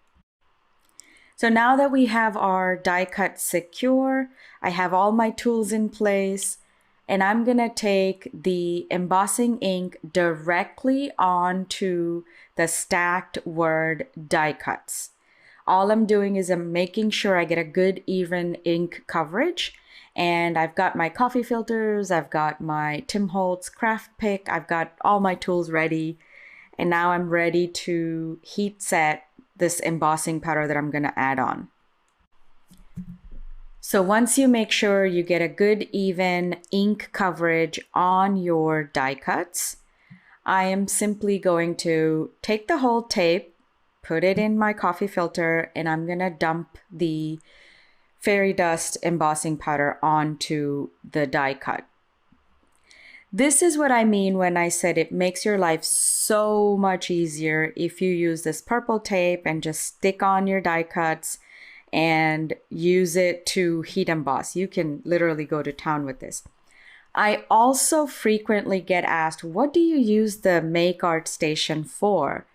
So now that we have our die cut secure, I have all my tools in place, and I'm gonna take the embossing ink directly onto the stacked word die cuts. All I'm doing is I'm making sure I get a good even ink coverage. And I've got my coffee filters, I've got my Tim Holtz craft pick, I've got all my tools ready. And now I'm ready to heat set this embossing powder that I'm gonna add on. So once you make sure you get a good even ink coverage on your die cuts, I am simply going to take the whole tape, put it in my coffee filter, and I'm gonna dump the fairy dust embossing powder onto the die cut. This is what I mean when I said it makes your life so much easier if you use this purple tape and just stick on your die cuts and use it to heat emboss. You can literally go to town with this. I also frequently get asked, what do you use the Make Art Station for?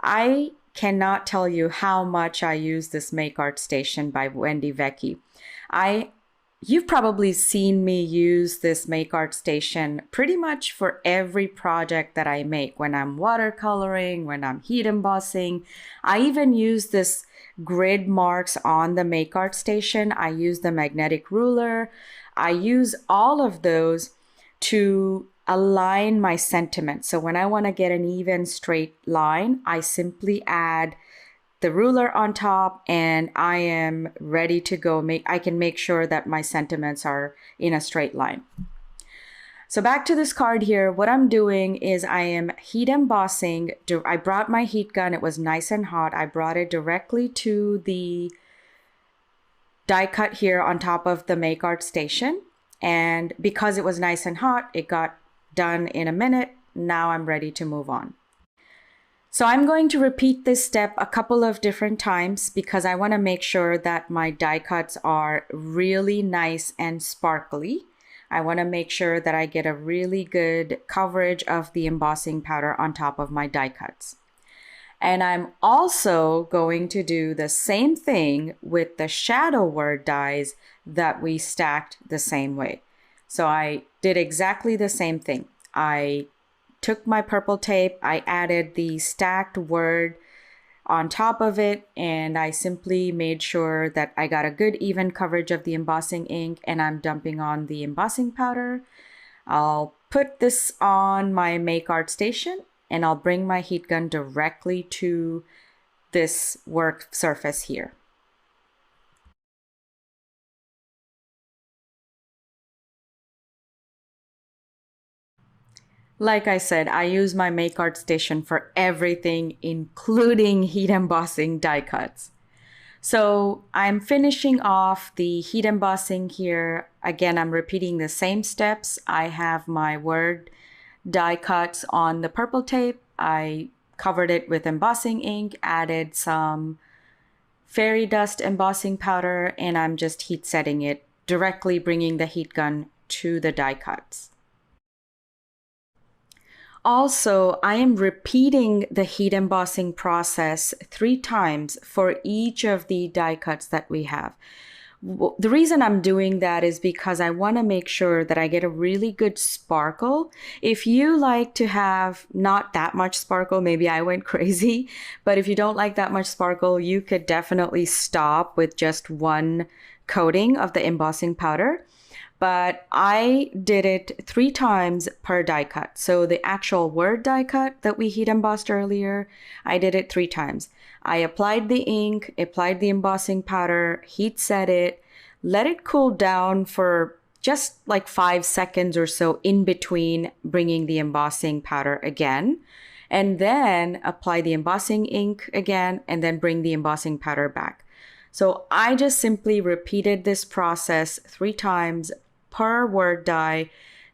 I cannot tell you how much I use this Make Art Station by 𝐂𝐬𝐿𝐵𝐿𝐵. You've probably seen me use this Make Art Station pretty much for every project that I make. When I'm watercoloring, when I'm heat embossing. I even use this grid marks on the Make Art Station. I use the magnetic ruler. I use all of those to align my sentiment. So when I want to get an even straight line, I simply add the ruler on top and I am ready to go. I can make sure that my sentiments are in a straight line. So back to this card here, what I'm doing is I am heat embossing. I brought my heat gun. It was nice and hot. I brought it directly to the die cut here on top of the Make Art station. And because it was nice and hot, it got done in a minute. Now I'm ready to move on. So I'm going to repeat this step a couple of different times because I want to make sure that my die cuts are really nice and sparkly. I want to make sure that I get a really good coverage of the embossing powder on top of my die cuts. And I'm also going to do the same thing with the shadow word dies that we stacked the same way. So I did exactly the same thing. I took my purple tape, I added the stacked word on top of it, and I simply made sure that I got a good even coverage of the embossing ink, and I'm dumping on the embossing powder. I'll put this on my Make Art station, and I'll bring my heat gun directly to this work surface here. Like I said, I use my Make Art station for everything, including heat embossing die cuts. So I'm finishing off the heat embossing here. Again, I'm repeating the same steps. I have my word die cuts on the purple tape. I covered it with embossing ink, added some fairy dust embossing powder, and I'm just heat setting it, directly bringing the heat gun to the die cuts. Also, I am repeating the heat embossing process 3 times for each of the die cuts that we have. The reason I'm doing that is because I want to make sure that I get a really good sparkle. If you like to have not that much sparkle, maybe I went crazy, but if you don't like that much sparkle, you could definitely stop with just 1 coating of the embossing powder. But I did it 3 times per die cut. So the actual word die cut that we heat embossed earlier, I did it 3 times. I applied the ink, applied the embossing powder, heat set it, let it cool down for just like 5 seconds or so in between bringing the embossing powder again, and then apply the embossing ink again, and then bring the embossing powder back. So I just simply repeated this process 3 times per word die,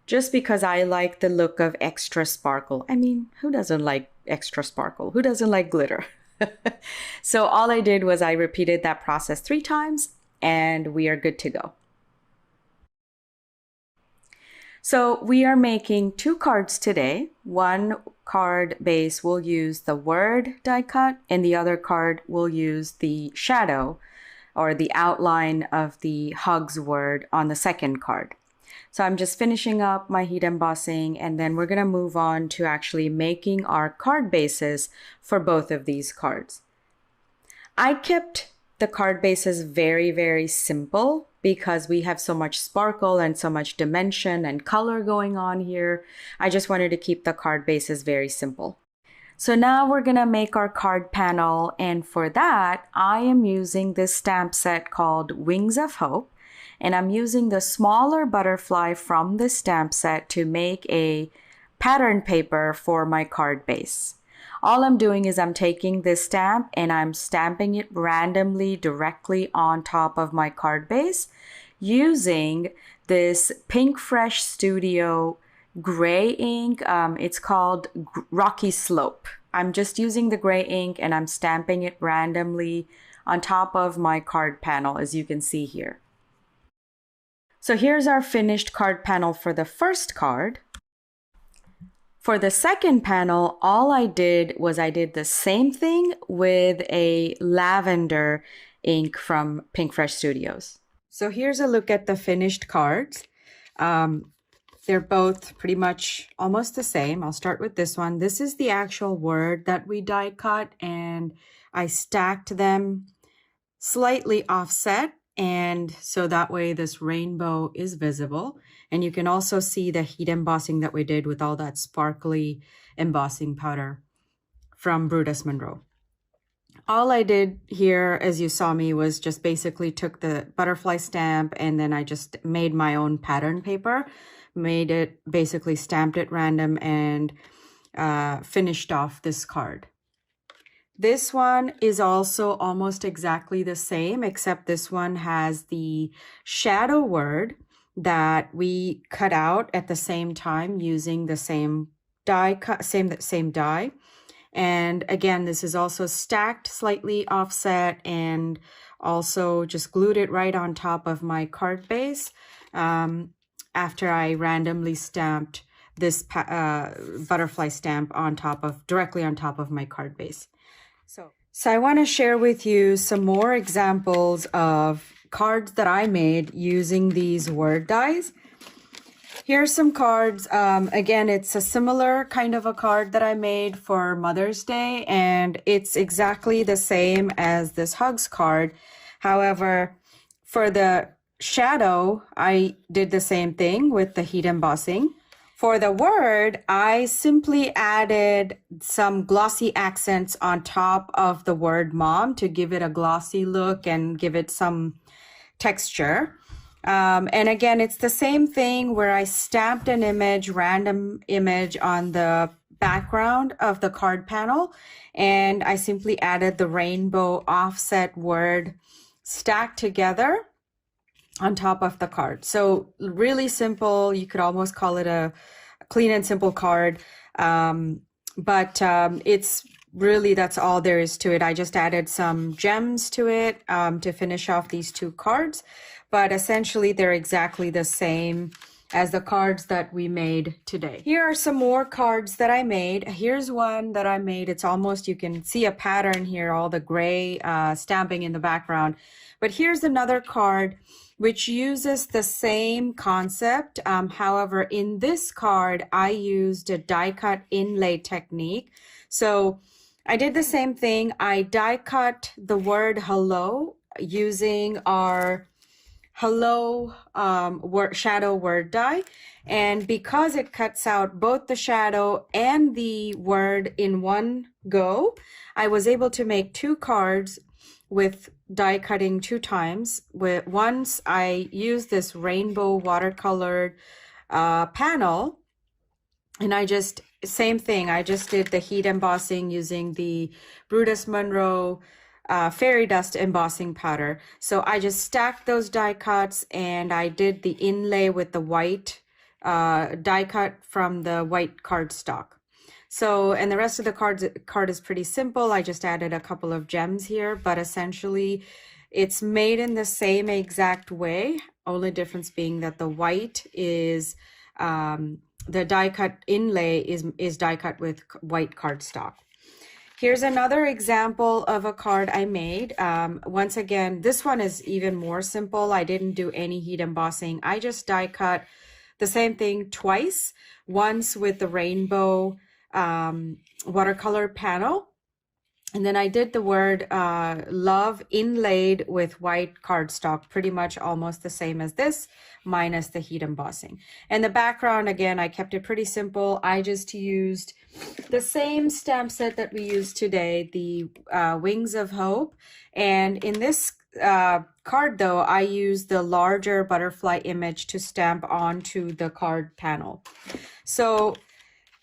just because I like the look of extra sparkle. I mean, who doesn't like extra sparkle? Who doesn't like glitter? So all I did was I repeated that process 3 times, and we are good to go. So we are making 2 cards today. One card base will use the word die cut, and the other card will use the shadow or the outline of the hugs word on the second card. So I'm just finishing up my heat embossing, and then we're gonna move on to actually making our card bases for both of these cards. I kept the card bases very, very simple because we have so much sparkle and so much dimension and color going on here. I just wanted to keep the card bases very simple. So now we're gonna make our card panel, and for that, I am using this stamp set called Wings of Hope, and I'm using the smaller butterfly from this stamp set to make a pattern paper for my card base. All I'm doing is I'm taking this stamp and I'm stamping it randomly directly on top of my card base using this Pink Fresh Studio gray ink. It's called Rocky Slope. I'm just using the gray ink and I'm stamping it randomly on top of my card panel, as you can see here. So here's our finished card panel for the first card. For the second panel, all I did was I did the same thing with a lavender ink from Pink Fresh Studios. So here's a look at the finished cards. They're both pretty much almost the same. I'll start with this one. This is the actual word that we die cut, and I stacked them slightly offset, and so that way this rainbow is visible. And you can also see the heat embossing that we did with all that sparkly embossing powder from Brutus Monroe. All I did here, as you saw me, was just basically took the butterfly stamp and then I just made my own pattern paper. made it, basically stamped it random and finished off this card. This one is also almost exactly the same, except this one has the shadow word that we cut out at the same time using the same die cut, same die. And again, this is also stacked, slightly offset, and also just glued it right on top of my card base after I randomly stamped this butterfly stamp on top of, directly on top of my card base. So I want to share with you some more examples of cards that I made using these word dies. Here's some cards. Again, it's a similar kind of a card that I made for Mother's Day, and it's exactly the same as this hugs card. However, for the shadow, I did the same thing with the heat embossing. For the word, I simply added some glossy accents on top of the word mom to give it a glossy look and give it some texture. And again, it's the same thing where I stamped an image, random image on the background of the card panel, and I simply added the rainbow offset word stacked together on top of the card. So really simple. You could almost call it a clean and simple card. But it's really, that's all there is to it. I just added some gems to it to finish off these two cards. But essentially they're exactly the same as the cards that we made today. Here are some more cards that I made. Here's one that I made. It's almost, you can see a pattern here, all the gray stamping in the background. But here's another card which uses the same concept. However, in this card, I used a die cut inlay technique. So I did the same thing. I die cut the word hello using our hello shadow word die. And because it cuts out both the shadow and the word in one go, I was able to make two cards with die cutting 2 times. Once I used this rainbow watercolored panel, and I just, same thing, I just did the heat embossing using the Brutus Monroe fairy dust embossing powder. So I just stacked those die cuts and I did the inlay with the white die cut from the white cardstock. So, and the rest of the card is pretty simple. I just added a couple of gems here, but essentially it's made in the same exact way. Only difference being that the white is, the die cut inlay is die cut with white cardstock. Here's another example of a card I made. Once again, this one is even more simple. I didn't do any heat embossing. I just die cut the same thing twice, once with the rainbow watercolor panel, and then I did the word love inlaid with white cardstock, pretty much almost the same as this, minus the heat embossing. And the background, again, I kept it pretty simple. I just used the same stamp set that we used today, the Wings of Hope. And in this card though, I used the larger butterfly image to stamp onto the card panel. So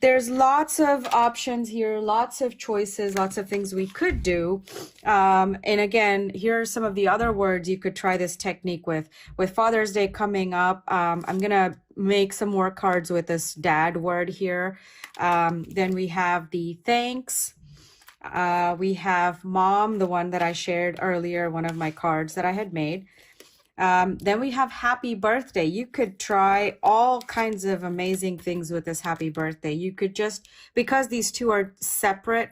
there's lots of options here, lots of choices, lots of things we could do. And again, here are some of the other words you could try this technique with. With Father's Day coming up, I'm gonna make some more cards with this dad word here. Then we have the thanks. We have mom, the one that I shared earlier, one of my cards that I had made. Then we have happy birthday. You could try all kinds of amazing things with this happy birthday. You could just, because these two are separate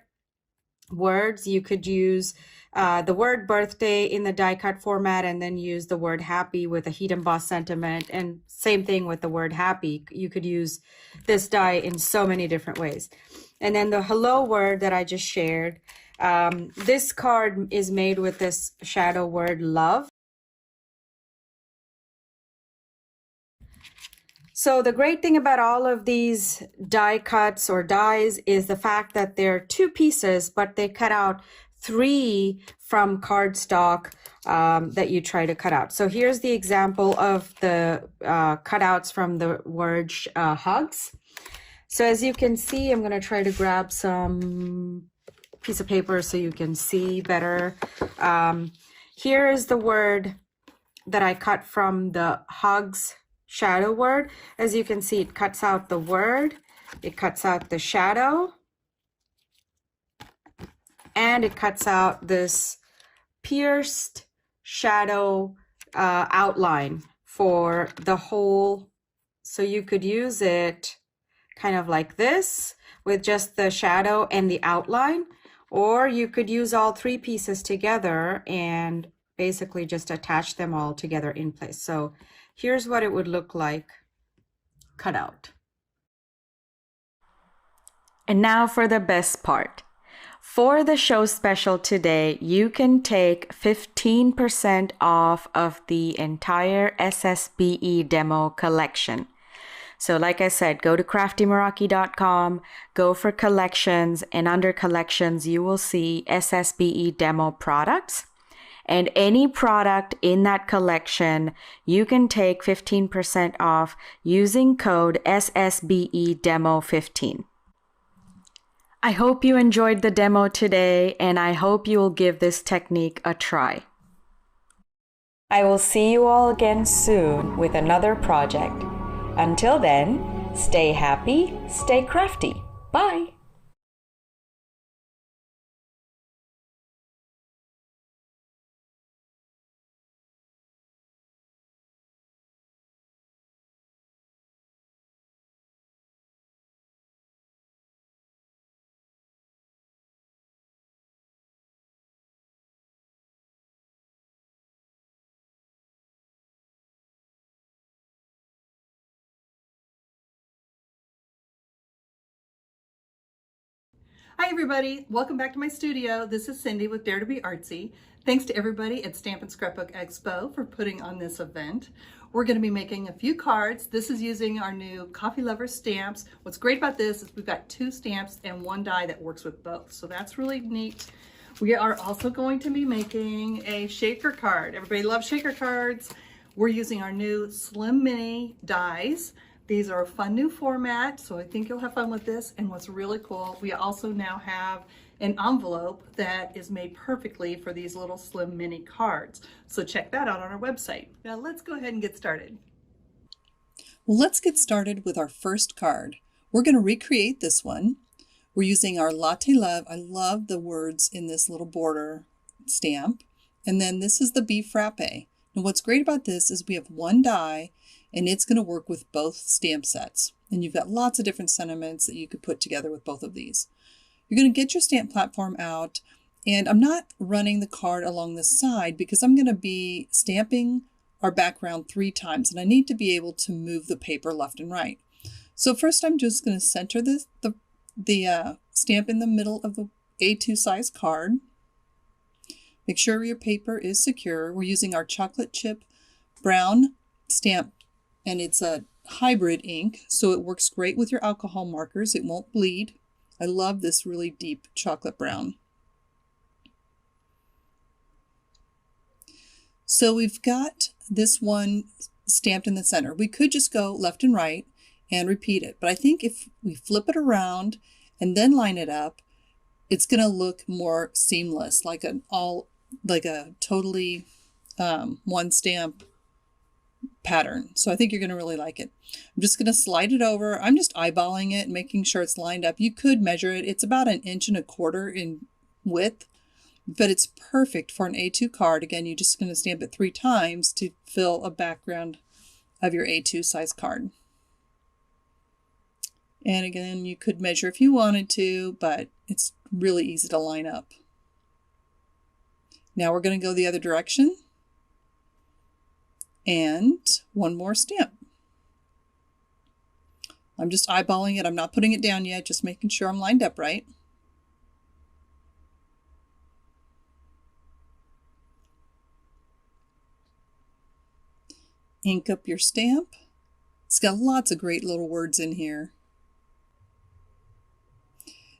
words, you could use the word birthday in the die cut format and then use the word happy with a heat emboss sentiment, and same thing with the word happy. You could use this die in so many different ways. And then the hello word that I just shared, this card is made with this shadow word love. So the great thing about all of these die cuts or dies is the fact that they're 2 pieces, but they cut out 3 from cardstock that you try to cut out. So here's the example of the cutouts from the word hugs. So as you can see, I'm going to try to grab some piece of paper so you can see better. Here is the word that I cut from the hugs shadow word. As you can see, it cuts out the word, it cuts out the shadow, and it cuts out this pierced shadow outline for the whole. So you could use it kind of like this with just the shadow and the outline, or you could use all 3 pieces together and basically just attach them all together in place. So here's what it would look like cut out. And now for the best part. For the show special today, you can take 15% off of the entire SSBE demo collection. So like I said, go to craftymeraki.com, go for collections, and under collections, you will see SSBE demo products. And any product in that collection, you can take 15% off using code SSBE Demo 15. I hope you enjoyed the demo today, and I hope you will give this technique a try. I will see you all again soon with another project. Until then, stay happy, stay crafty. Bye! Hi everybody, welcome back to my studio. This is Cindy with Dare to Be Artsy. Thanks to everybody at Stamp and Scrapbook Expo for putting on this event. We're going to be making a few cards. This is using our new Coffee Lover stamps. What's great about this is we've got 2 stamps and 1 die that works with both, so that's really neat. We are also going to be making a shaker card. Everybody loves shaker cards. We're using our new Slim Mini dies. These are a fun new format, so I think you'll have fun with this. And what's really cool, we also now have an envelope that is made perfectly for these little slim mini cards. So check that out on our website. Now let's go ahead and get started. Well, let's get started with our first card. We're going to recreate this one. We're using our Latte Love. I love the words in this little border stamp. And then this is the Beef Frappe. And what's great about this is we have 1 die, and it's going to work with both stamp sets. And you've got lots of different sentiments that you could put together with both of these. You're going to get your stamp platform out, and I'm not running the card along the side because I'm going to be stamping our background 3 times, and I need to be able to move the paper left and right. So first I'm just going to center the stamp in the middle of the A2 size card. Make sure your paper is secure. We're using our chocolate chip brown stamp, and it's a hybrid ink, so it works great with your alcohol markers. It won't bleed. I love this really deep chocolate brown. So we've got this one stamped in the center. We could just go left and right and repeat it, but I think if we flip it around and then line it up, it's going to look more seamless, like a totally one stamp pattern. So I think you're going to really like it. I'm just going to slide it over. I'm just eyeballing it, making sure it's lined up. You could measure it. It's about 1.25 inches in width, but it's perfect for an A2 card. Again, you're just going to stamp it 3 times to fill a background of your A2 size card. And again, you could measure if you wanted to, but it's really easy to line up. Now we're going to go the other direction. And 1 more stamp. I'm just eyeballing it. I'm not putting it down yet, just making sure I'm lined up right. Ink up your stamp. It's got lots of great little words in here.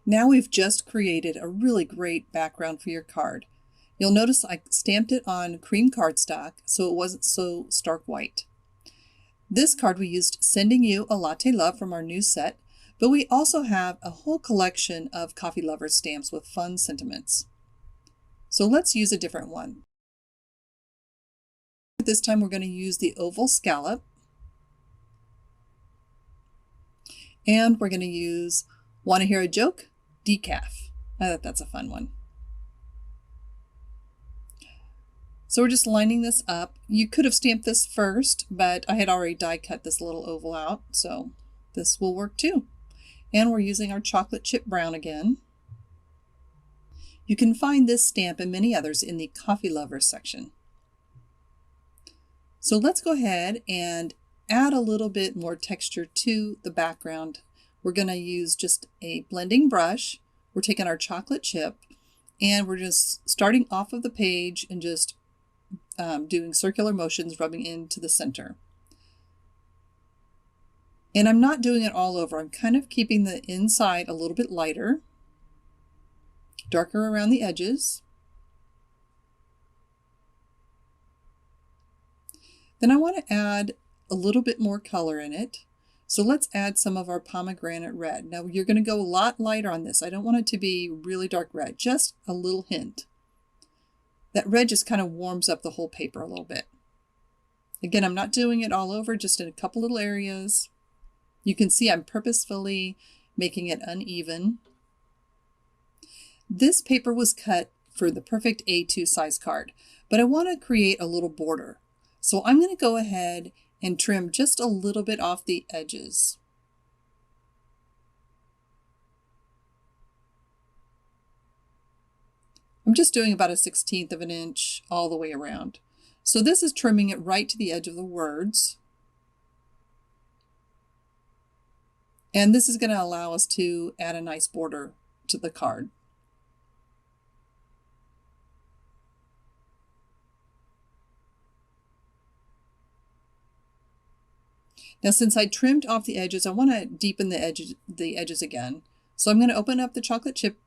Now we've just created a really great background for your card. You'll notice I stamped it on cream cardstock so it wasn't so stark white. This card we used Sending You a Latte Love from our new set, but we also have a whole collection of coffee lovers stamps with fun sentiments. So let's use a different one. This time we're going to use the oval scallop, and we're going to use Want to Hear a Joke? Decaf. I thought that's a fun one. So we're just lining this up. You could have stamped this first, but I had already die cut this little oval out, so this will work too. And we're using our chocolate chip brown again. You can find this stamp and many others in the Coffee Lovers section. So let's go ahead and add a little bit more texture to the background. We're going to use just a blending brush. We're taking our chocolate chip and we're just starting off of the page and just doing circular motions, rubbing into the center. And I'm not doing it all over. I'm kind of keeping the inside a little bit lighter, darker around the edges. Then I want to add a little bit more color in it. So let's add some of our pomegranate red. Now you're going to go a lot lighter on this. I don't want it to be really dark red, just a little hint. That red just kind of warms up the whole paper a little bit. Again, I'm not doing it all over, just in a couple little areas. You can see I'm purposefully making it uneven. This paper was cut for the perfect A2 size card, but I want to create a little border. So I'm going to go ahead and trim just a little bit off the edges. I'm just doing about a 1/16 of an inch all the way around. So this is trimming it right to the edge of the words. And this is going to allow us to add a nice border to the card. Now since I trimmed off the edges, I want to deepen the edges again. So I'm going to open up the chocolate chip,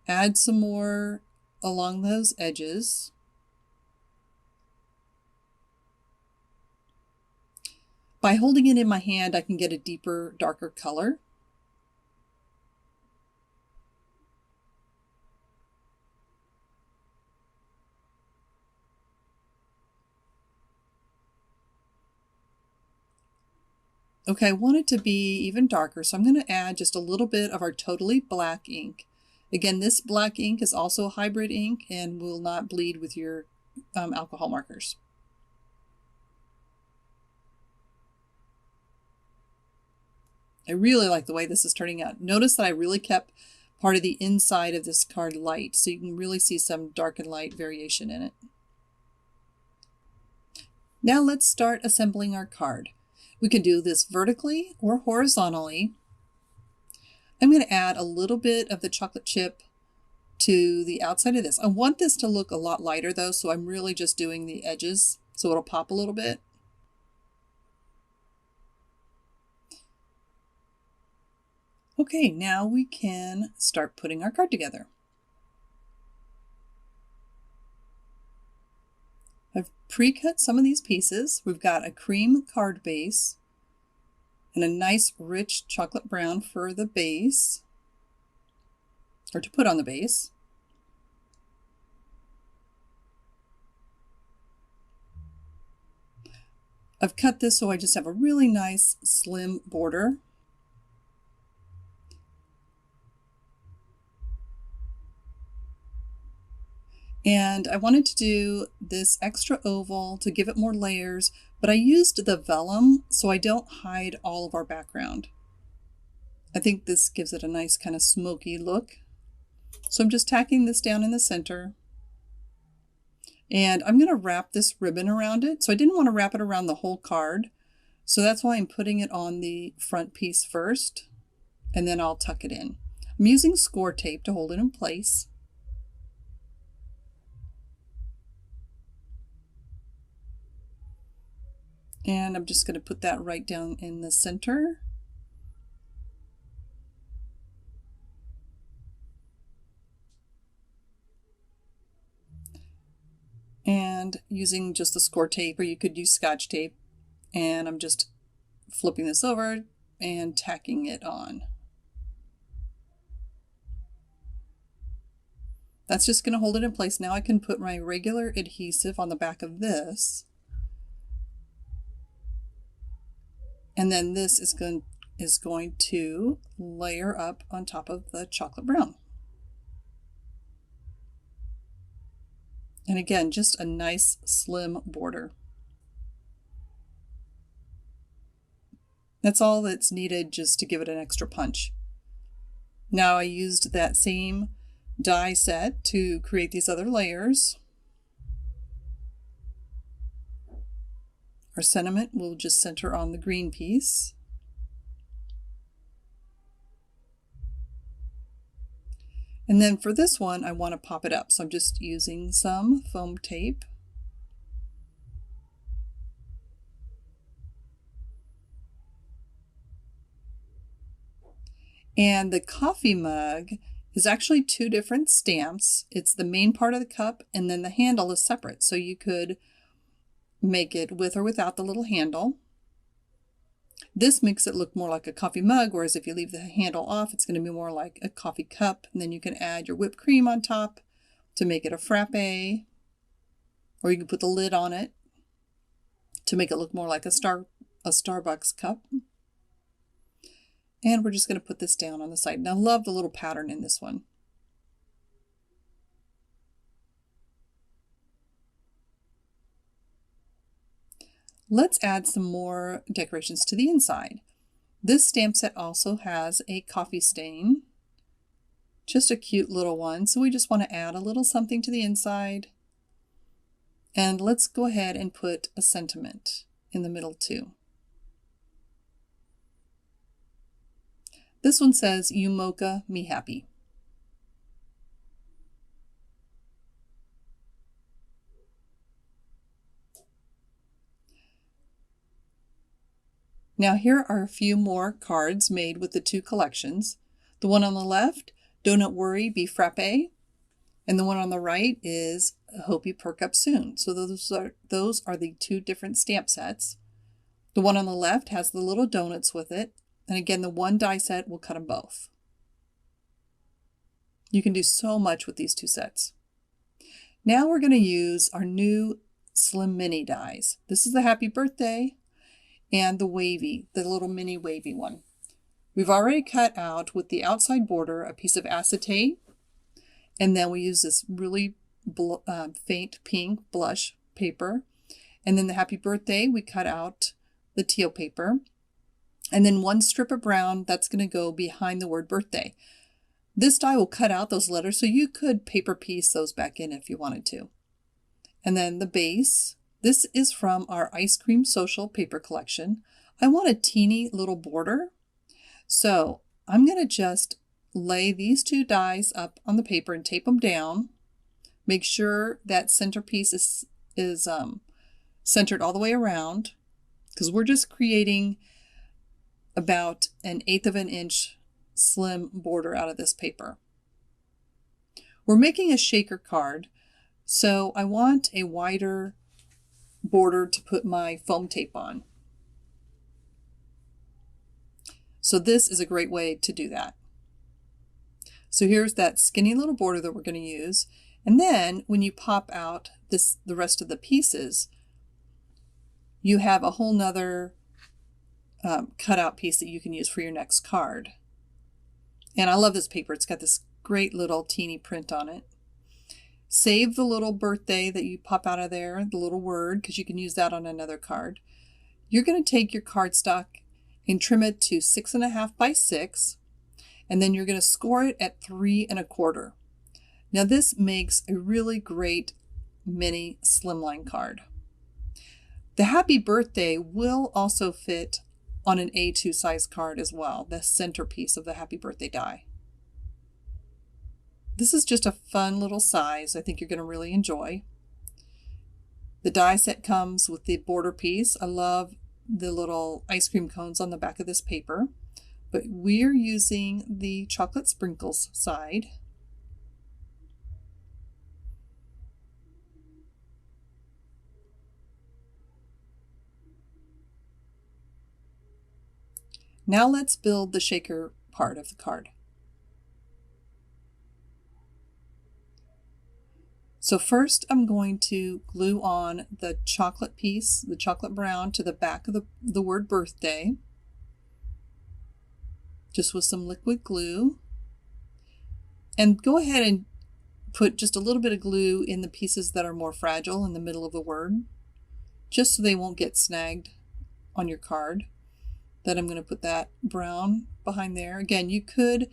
add some more along those edges. By holding it in my hand, I can get a deeper, darker color. Okay, I want it to be even darker, so I'm going to add just a little bit of our Totally Black ink. Again, this black ink is also a hybrid ink and will not bleed with your alcohol markers. I really like the way this is turning out. Notice that I really kept part of the inside of this card light, so you can really see some dark and light variation in it. Now let's start assembling our card. We can do this vertically or horizontally. I'm going to add a little bit of the chocolate chip to the outside of this. I want this to look a lot lighter though, so I'm really just doing the edges so it'll pop a little bit. Okay, now we can start putting our card together. I've pre-cut some of these pieces. We've got a cream card base and a nice rich chocolate brown for the base, or to put on the base. I've cut this so I just have a really nice slim border. And I wanted to do this extra oval to give it more layers, but I used the vellum so I don't hide all of our background. I think this gives it a nice kind of smoky look. So I'm just tacking this down in the center. And I'm going to wrap this ribbon around it. So I didn't want to wrap it around the whole card. So that's why I'm putting it on the front piece first, and then I'll tuck it in. I'm using score tape to hold it in place. And I'm just going to put that right down in the center. using just the score tape, or you could use Scotch tape. And I'm just flipping this over and tacking it on. That's just going to hold it in place. Now I can put my regular adhesive on the back of this. And then this is going to layer up on top of the chocolate brown. And again, just a nice slim border. That's all that's needed just to give it an extra punch. Now I used that same die set to create these other layers. Our sentiment will just center on the green piece. And then for this one, I want to pop it up. So I'm just using some foam tape. And the coffee mug is actually two different stamps. It's the main part of the cup, and then the handle is separate. So you could make it with or without the little handle. This makes it look more like a coffee mug, whereas if you leave the handle off, it's going to be more like a coffee cup. And then you can add your whipped cream on top to make it a frappe, or you can put the lid on it to make it look more like a Starbucks cup. And we're just going to put this down on the side. Now, I love the little pattern in this one. Let's add some more decorations to the inside. This stamp set also has a coffee stain, just a cute little one. So we just want to add a little something to the inside. And let's go ahead and put a sentiment in the middle too. This one says, "You mocha me happy." Now here are a few more cards made with the two collections. The one on the left, "Don't worry, be frappe," and the one on the right is "Hope you perk up soon." So those are the two different stamp sets. The one on the left has the little donuts with it. And again, the one die set will cut them both. You can do so much with these two sets. Now we're going to use our new Slim Mini dies. This is the Happy Birthday and the Wavy, the little mini wavy one. We've already cut out with the outside border a piece of acetate, and then we use this really faint pink blush paper. And then the Happy Birthday, we cut out the teal paper. And then one strip of brown that's going to go behind the word birthday. This die will cut out those letters, so you could paper piece those back in if you wanted to. And then the base. This is from our Ice Cream Social paper collection. I want a teeny little border. So I'm going to just lay these two dies up on the paper and tape them down. Make sure that centerpiece is centered all the way around, because we're just creating about 1/8 of an inch slim border out of this paper. We're making a shaker card, so I want a wider border to put my foam tape on. So this is a great way to do that. So here's that skinny little border that we're going to use. And then when you pop out the rest of the pieces, you have a whole nother cutout piece that you can use for your next card. And I love this paper. It's got this great little teeny print on it. Save the little birthday that you pop out of there, the little word, because you can use that on another card. You're going to take your cardstock and trim it to 6.5 by 6, and then you're going to score it at 3 1/4. Now this makes a really great mini slimline card. The Happy Birthday will also fit on an A2 size card as well, the centerpiece of the Happy Birthday die. This is just a fun little size I think you're going to really enjoy. The die set comes with the border piece. I love the little ice cream cones on the back of this paper, but we're using the chocolate sprinkles side. . Now let's build the shaker part of the card. So first I'm going to glue on the chocolate piece, the chocolate brown, to the back of the word birthday, just with some liquid glue. And go ahead and put just a little bit of glue in the pieces that are more fragile in the middle of the word, just so they won't get snagged on your card. Then I'm going to put that brown behind there. Again, you could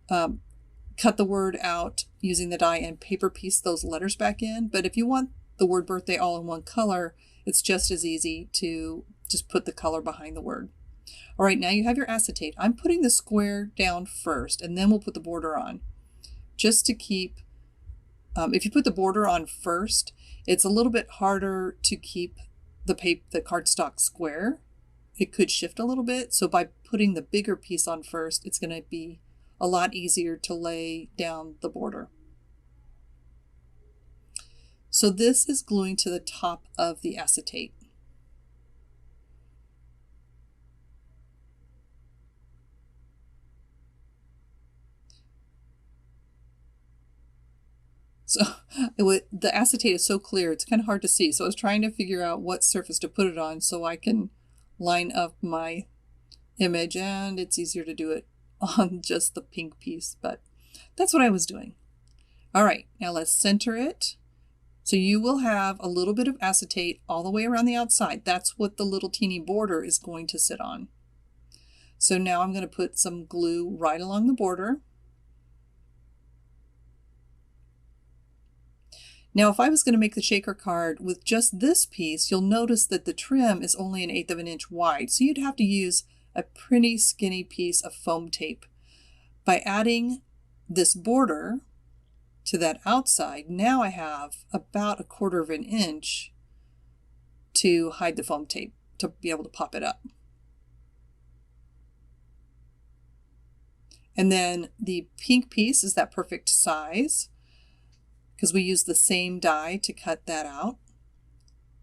cut the word out using the die and paper piece those letters back in, but if you want the word birthday all in one color, it's just as easy to just put the color behind the word. All right, now you have your acetate. I'm putting the square down first, and then we'll put the border on. Just to keep, if you put the border on first, it's a little bit harder to keep the cardstock square. It could shift a little bit, so by putting the bigger piece on first, it's going to be a lot easier to lay down the border. So this is gluing to the top of the acetate. So the acetate is so clear, it's kind of hard to see. So I was trying to figure out what surface to put it on so I can line up my image, and it's easier to do it on just the pink piece, but that's what I was doing. All right, now let's center it. So you will have a little bit of acetate all the way around the outside. That's what the little teeny border is going to sit on. So now I'm going to put some glue right along the border. Now, if I was going to make the shaker card with just this piece, you'll notice that the trim is only 1/8 of an inch wide. So you'd have to use a pretty skinny piece of foam tape. By adding this border to that outside, now I have about 1/4 of an inch to hide the foam tape to be able to pop it up. And then the pink piece is that perfect size, because we use the same die to cut that out.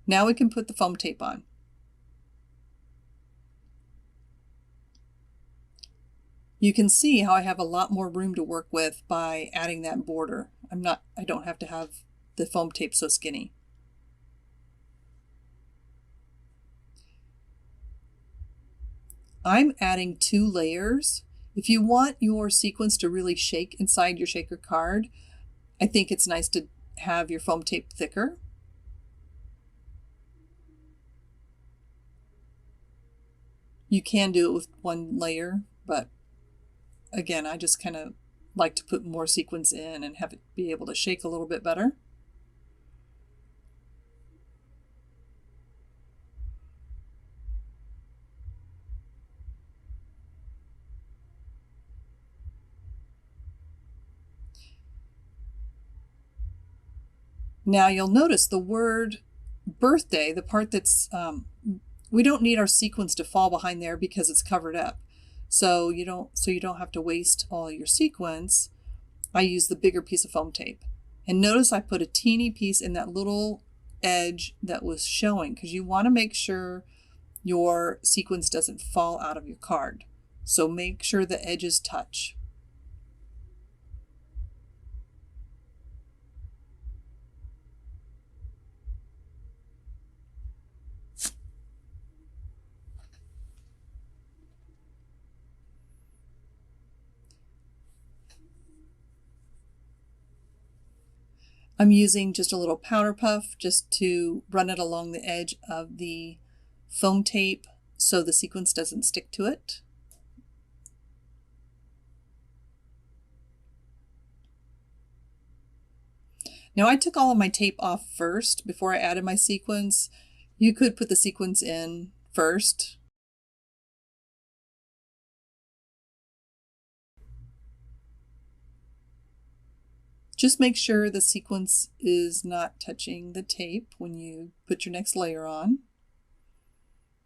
Now we can put the foam tape on. You can see how I have a lot more room to work with by adding that border. I don't have to have the foam tape so skinny. I'm adding 2 layers. If you want your sequins to really shake inside your shaker card, I think it's nice to have your foam tape thicker. You can do it with 1 layer, but again, I just kind of like to put more sequins in and have it be able to shake a little bit better. Now you'll notice the word birthday, the part that's, we don't need our sequins to fall behind there because it's covered up. So you don't have to waste all your sequins. I use the bigger piece of foam tape. And notice I put a teeny piece in that little edge that was showing, because you want to make sure your sequins doesn't fall out of your card. So make sure the edges touch. I'm using just a little powder puff just to run it along the edge of the foam tape so the sequins doesn't stick to it. Now I took all of my tape off first before I added my sequins. You could put the sequins in first. Just make sure the sequence is not touching the tape when you put your next layer on.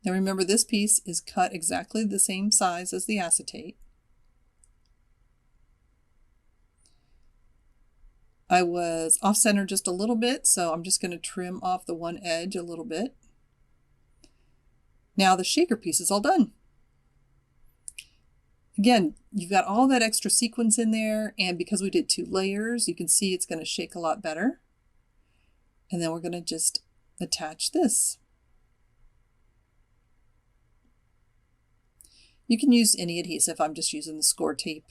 Now remember, this piece is cut exactly the same size as the acetate. I was off center just a little bit, so I'm just going to trim off the one edge a little bit. Now the shaker piece is all done. Again, you've got all that extra sequins in there, and because we did 2 layers, you can see it's going to shake a lot better. And then we're going to just attach this. You can use any adhesive. I'm just using the score tape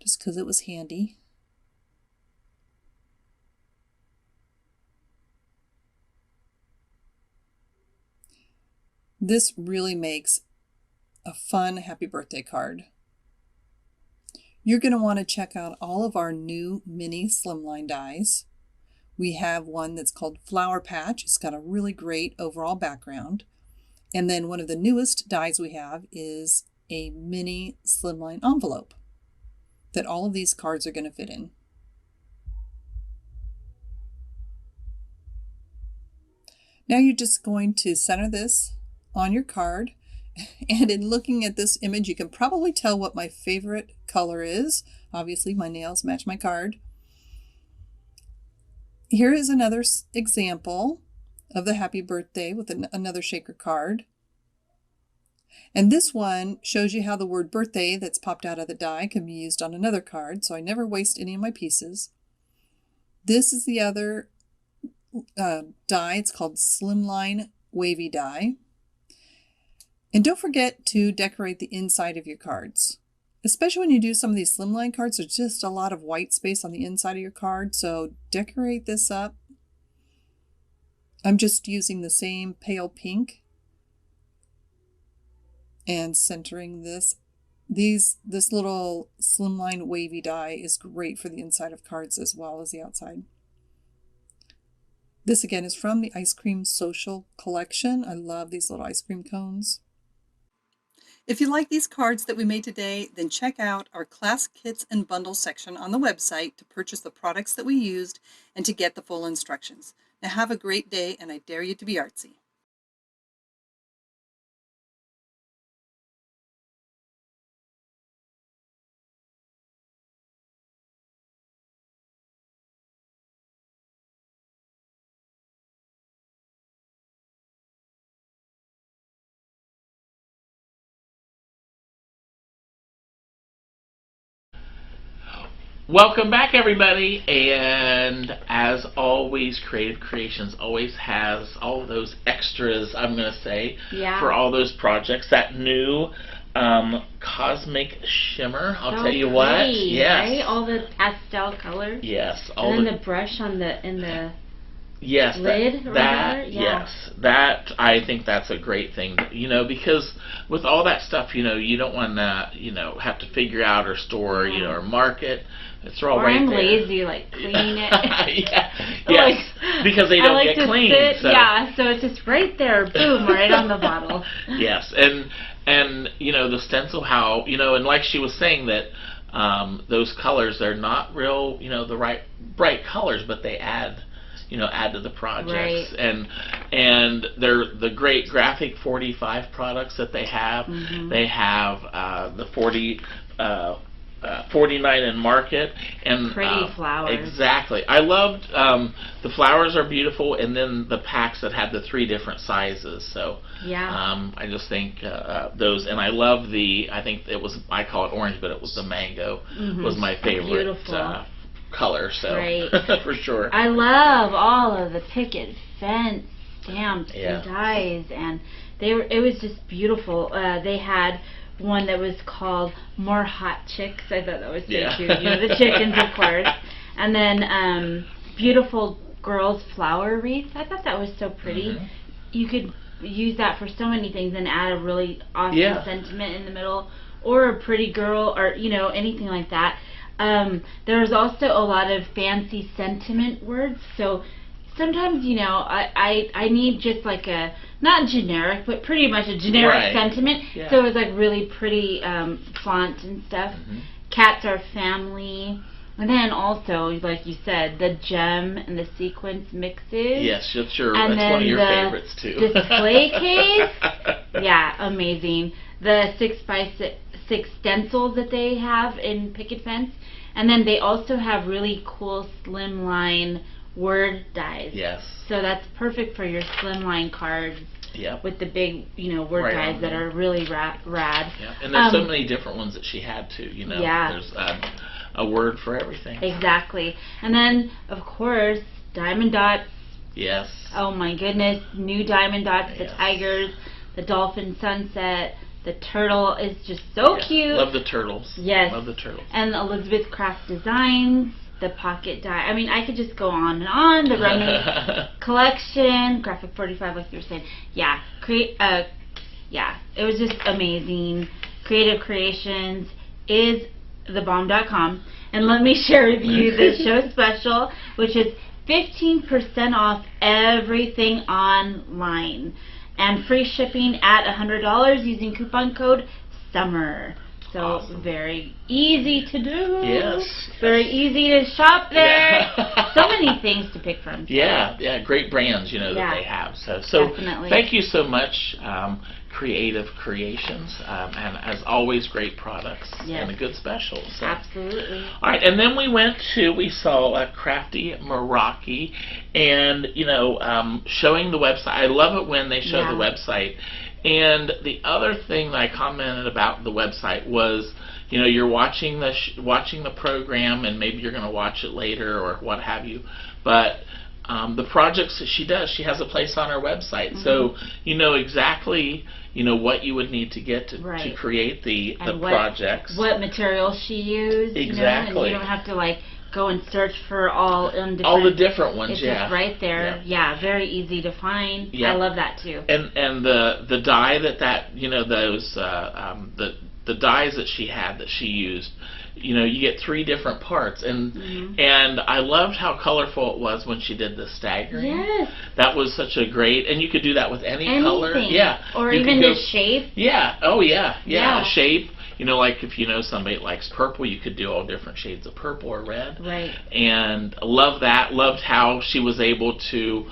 just because it was handy. This really makes a fun happy birthday card. You're going to want to check out all of our new mini slimline dies. We have one that's called Flower Patch. It's got a really great overall background. And then one of the newest dies we have is a mini slimline envelope that all of these cards are going to fit in. Now you're just going to center this on your card. And in looking at this image, you can probably tell what my favorite color is. Obviously, my nails match my card. Here is another example of the happy birthday with another shaker card. And this one shows you how the word birthday that's popped out of the die can be used on another card, so I never waste any of my pieces. This is the other die. It's called Slimline Wavy Die. And don't forget to decorate the inside of your cards. Especially when you do some of these slimline cards, there's just a lot of white space on the inside of your card, so decorate this up. I'm just using the same pale pink and centering this. This little slimline wavy die is great for the inside of cards as well as the outside. This again is from the Ice Cream Social collection. I love these little ice cream cones. If you like these cards that we made today, then check out our class kits and bundles section on the website to purchase the products that we used and to get the full instructions. Now have a great day, and I dare you to be artsy. Welcome back, everybody, and as always, Creative Creations always has all those extras, I'm going to say, for all those projects. That new cosmic shimmer, I'll tell you what. Yes. Right? All the pastel colors. Yes. And then the brush on in the yes, lid. Yes, that, I think that's a great thing, you know, because with all that stuff, you know, you don't want to, you know, have to figure out or store, you know, or mark it. It's all right I'm there. lazy, like clean it. Yes, because they don't get clean. So. Yeah, so it's just right there, boom, right on the bottle. Yes, and you know, the stencil, how, you know, and like she was saying that those colors, they're not real, you know, the right bright colors, but they add, you know, add to the projects. Right. And they're the great graphic 45 products that they have. They have the 49 in Market, and pretty flowers. Exactly. I loved the flowers are beautiful, and then the packs that had the 3 different sizes. So yeah, I just think those, and I love I think it was, I call it orange, but it was the mango was my favorite color. So right. for sure. I love all of the picket fence stamps and dies, and it was just beautiful. They had one that was called More Hot Chicks. I thought that was so cute. You know, the chickens, of course. And then Beautiful Girls Flower Wreath. I thought that was so pretty. You could use that for so many things and add a really awesome sentiment in the middle, or a pretty girl, or, you know, anything like that. There's also a lot of fancy sentiment words. So sometimes, you know, I need just like a, not generic, but pretty much a generic sentiment. Yeah. So it was like really pretty font and stuff. Cats are family. And then also, like you said, the gem and the sequence mixes. Yes, that's one of your favorites too. Display case. Yeah, amazing. The 6x6 stencils that they have in picket fence. And then they also have really cool slimline word dies. Yes. So that's perfect for your slimline cards. with the big, word dies that are really rad. Yeah. And there's so many different ones that she had too. There's a word for everything. Exactly. And then, of course, diamond dots. Yes. Oh my goodness, new diamond dots, the tigers, the dolphin sunset, the turtle is just so cute. Love the turtles. Yes. Love the turtles. And Elizabeth Craft Designs, the pocket die. I mean, I could just go on and on. The Remy collection, Graphic 45, like you were saying. Yeah. It was just amazing. Creative Creations is thebomb.com. And let me share with you the show special, which is 15% off everything online and free shipping at $100 using coupon code SUMMER. So awesome. Very easy to do. Yes. Very easy to shop there. So many things to pick from. So. Yeah, great brands, that they have. So definitely. Thank you so much, Creative Creations, and as always, great products and a good special. So. Absolutely. All right, and then we saw Crafty Meraki, and showing the website. I love it when they show the website. And the other thing that I commented about the website was, you're watching the program, and maybe you're going to watch it later or what have you, but the projects that she does, she has a place on her website, so you know exactly what you would need to get to create the projects. What materials she used. Exactly. And you don't have to go and search for all the different ones. It's just right there. Yeah, very easy to find. I love that too. And the dye those the dyes that she used. You get 3 different parts, and I loved how colorful it was when she did the staggering. Yes. That was such a great, and you could do that with any color. Yeah. Or even the shape. Yeah. Oh yeah. Yeah. Shape. Like if somebody likes purple, you could do all different shades of purple or red. Right. And love that. Loved how she was able to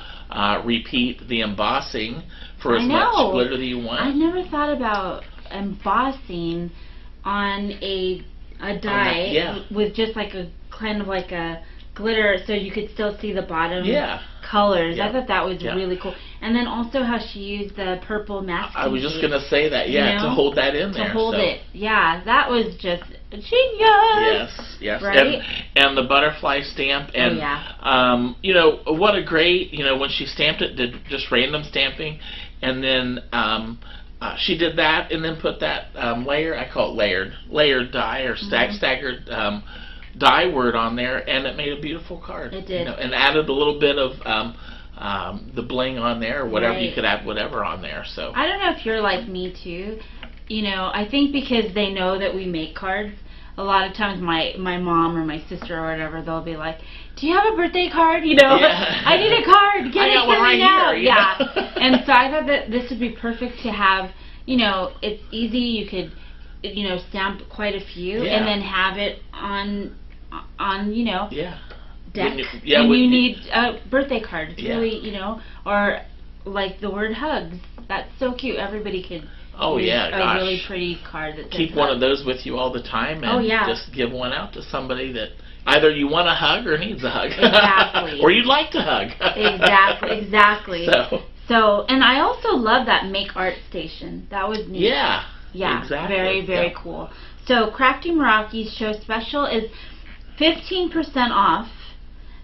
repeat the embossing for as much glitter that you want. I never thought about embossing on a dye with just a kind of a glitter, so you could still see the bottom colors. I thought that was really cool. And then also how she used the purple masking I was just going to say that, to hold that in there. To hold it. Yeah, that was just genius. Yes. Right? And the butterfly stamp. And, what a great, when she stamped it, did just random stamping. And then she did that and then put that layer, I call it layered dye or staggered dye word on there, and it made a beautiful card. It did. And added a little bit of the bling on there, or whatever. You could add whatever on there. So I don't know if you're like me too. I think because they know that we make cards, a lot of times my mom or my sister or whatever, they'll be like, "Do you have a birthday card? I need a card. Get it for me now." Yeah. And so I thought that this would be perfect to have. It's easy. You could, stamp quite a few and then have it on deck. When you need a birthday card. It's really, or like the word hugs. That's so cute. Everybody could. Oh yeah, a really pretty card that keep one of those with you all the time, and just give one out to somebody that either you want a hug or needs a hug. Exactly. Or you'd like to hug. Exactly. So, and I also love that Make Art Station. That was neat. Yeah. Exactly. Very, very cool. So Crafty Meraki's show special is 15% off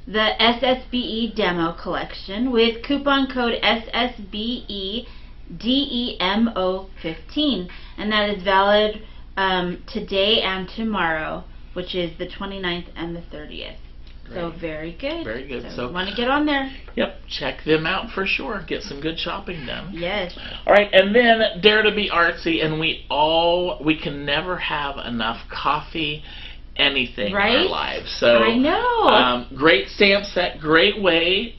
the SSBE demo collection with coupon code SSBE DEMO15, and that is valid today and tomorrow, which is the 29th and the 30th. Great. So very good. Very good. So you want to get on there. Yep, check them out for sure. Get some good shopping done. Yes. All right, and then Dare to be Artsy, and we can never have enough coffee, anything in our lives. So I know. Great stamp set, great way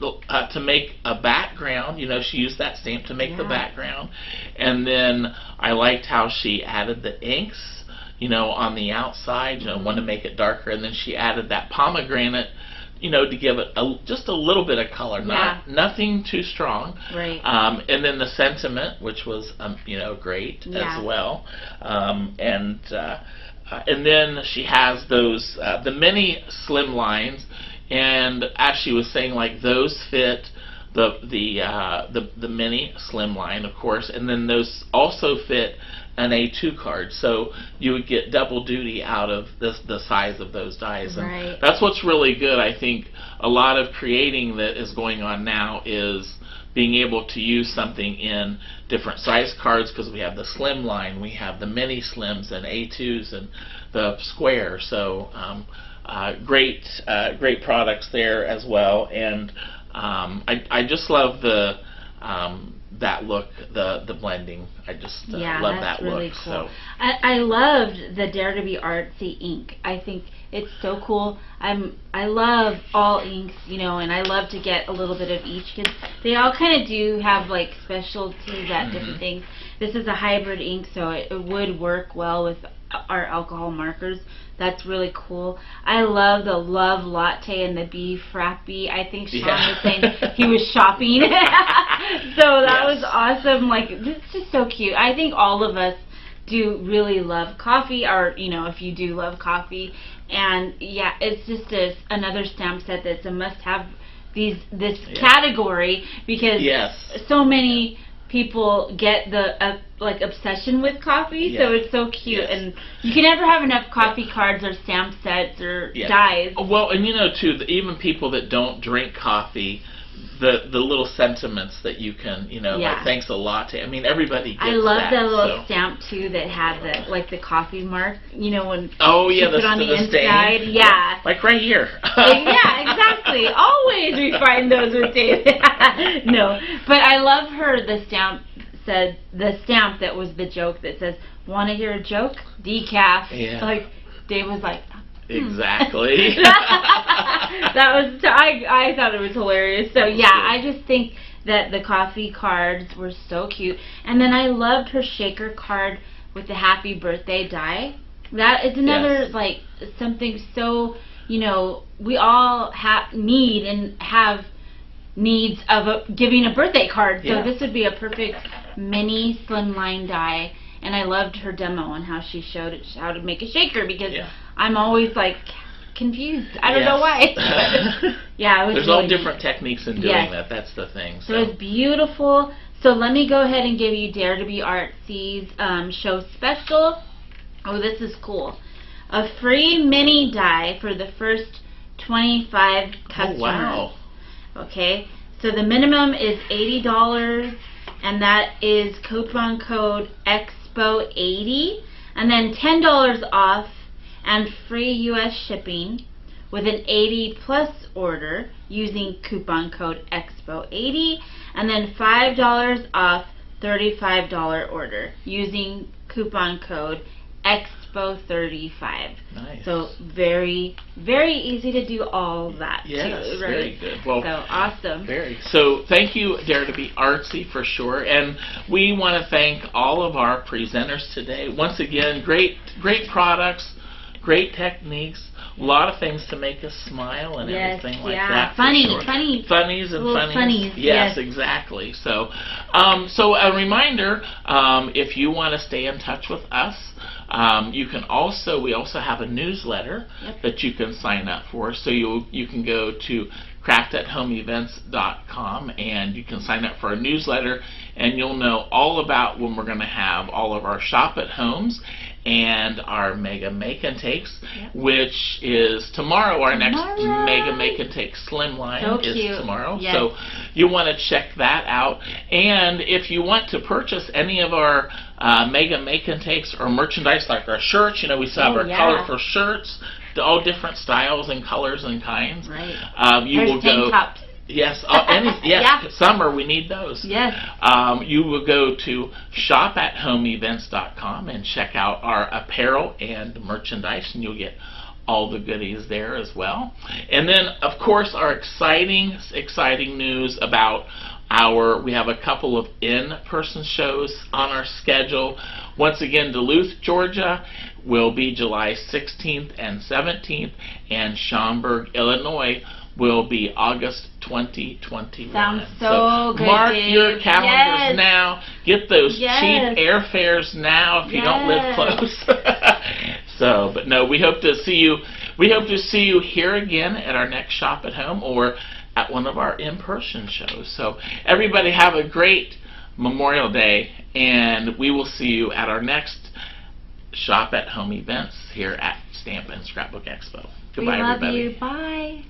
to make a background. She used that stamp to make the background, and then I liked how she added the inks. On the outside, wanted to make it darker, and then she added that pomegranate, to give it just a little bit of color, nothing too strong. Right. And then the sentiment, which was, great as well. And then she has those, the mini slim lines, and as she was saying, those fit the mini slim line, of course, and then those also fit an A2 card, so you would get double duty out of the size of those dies. And Right. that's what's really good. I think a lot of creating that is going on now is being able to use something in different size cards, because we have the slim line, we have the mini slims and A2s and the square. So great products there as well. And I just love the that look, the blending. I just love that really look. Cool. So I loved the Dare to be Artsy ink. I think it's so cool. I love all inks, you know, and I love to get a little bit of each, because they all kind of do have like specialties at different things. This is a hybrid ink, so it would work well with our alcohol markers. That's really cool. I love the Love Latte and the Bee Frappy. I think Sean was saying he was shopping. So that was awesome. Like, this is just so cute. I think all of us do really love coffee, or, you know, if you do love coffee. And yeah, it's just another stamp set that's a must-have this category, because so many people get the like obsession with coffee, so it's so cute. And you can never have enough coffee cards or stamp sets or dies. Well, and you know too, even people that don't drink coffee, the little sentiments that you can, you know, like thanks a latte. I mean, everybody gets that. I love that little stamp too that had the like the coffee mark, you know, when you put on the inside. Stain. Like right here. Yeah, exactly. Always we find those with David. No, but I love the stamp that was the joke that says, "Want to hear a joke? Decaf." Yeah. Like Dave was like, exactly. That was I thought it was hilarious. So yeah, I just think that the coffee cards were so cute. And then I loved her shaker card with the happy birthday die. That is another like something so, you know, we all need and have needs of giving a birthday card. So this would be a perfect mini slimline die. And I loved her demo on how she showed it, how to make a shaker, because I'm always like confused. I don't know why. Yeah, it was there's really all different techniques in doing that. That's the thing. So it's beautiful. So let me go ahead and give you Dare to be Artsy's show special. Oh, this is cool. A free mini die for the first 25 customers. Oh, wow. Okay, so the minimum is $80, and that is coupon code EXPO80, and then $10 off and free US shipping with an 80 plus order using coupon code EXPO80, and then $5 off $35 order using coupon code EXPO35. Nice. So very, very easy to do all that too, right? Very good. Well, so awesome. So thank you, Dare to be Artsy, for sure. And we want to thank all of our presenters today. Once again, great products, great techniques, a lot of things to make us smile and everything like that. Funnies and funnies. Yes, exactly. So, so a reminder, if you want to stay in touch with us, you can also, we also have a newsletter that you can sign up for. So you can go to craftathomeevents.com and you can sign up for our newsletter, and you'll know all about when we're going to have all of our shop at homes and our Mega Make and Takes, which is tomorrow. Our next Mega Make and Take Slimline is tomorrow. Yes. So you want to check that out. And if you want to purchase any of our Mega Make and Takes or merchandise, like our shirts, you know, we still have our colorful shirts, all different styles and colors and kinds. Right. You will go. Tank tops. Yes, summer, we need those. Yes. You will go to shopathomeevents.com and check out our apparel and merchandise, and you'll get all the goodies there as well. And then, of course, our exciting news about we have a couple of in-person shows on our schedule. Once again, Duluth, Georgia will be July 16th and 17th, and Schaumburg, Illinois will be August 2021. Sounds so good. Mark your calendars now. Get those cheap airfares now if you don't live close. But no, we hope to see you. We hope to see you here again at our next Shop at Home, or at one of our in-person shows. So everybody have a great Memorial Day, and we will see you at our next Shop at Home events here at Stamp and Scrapbook Expo. Goodbye, we love everybody. you. Bye.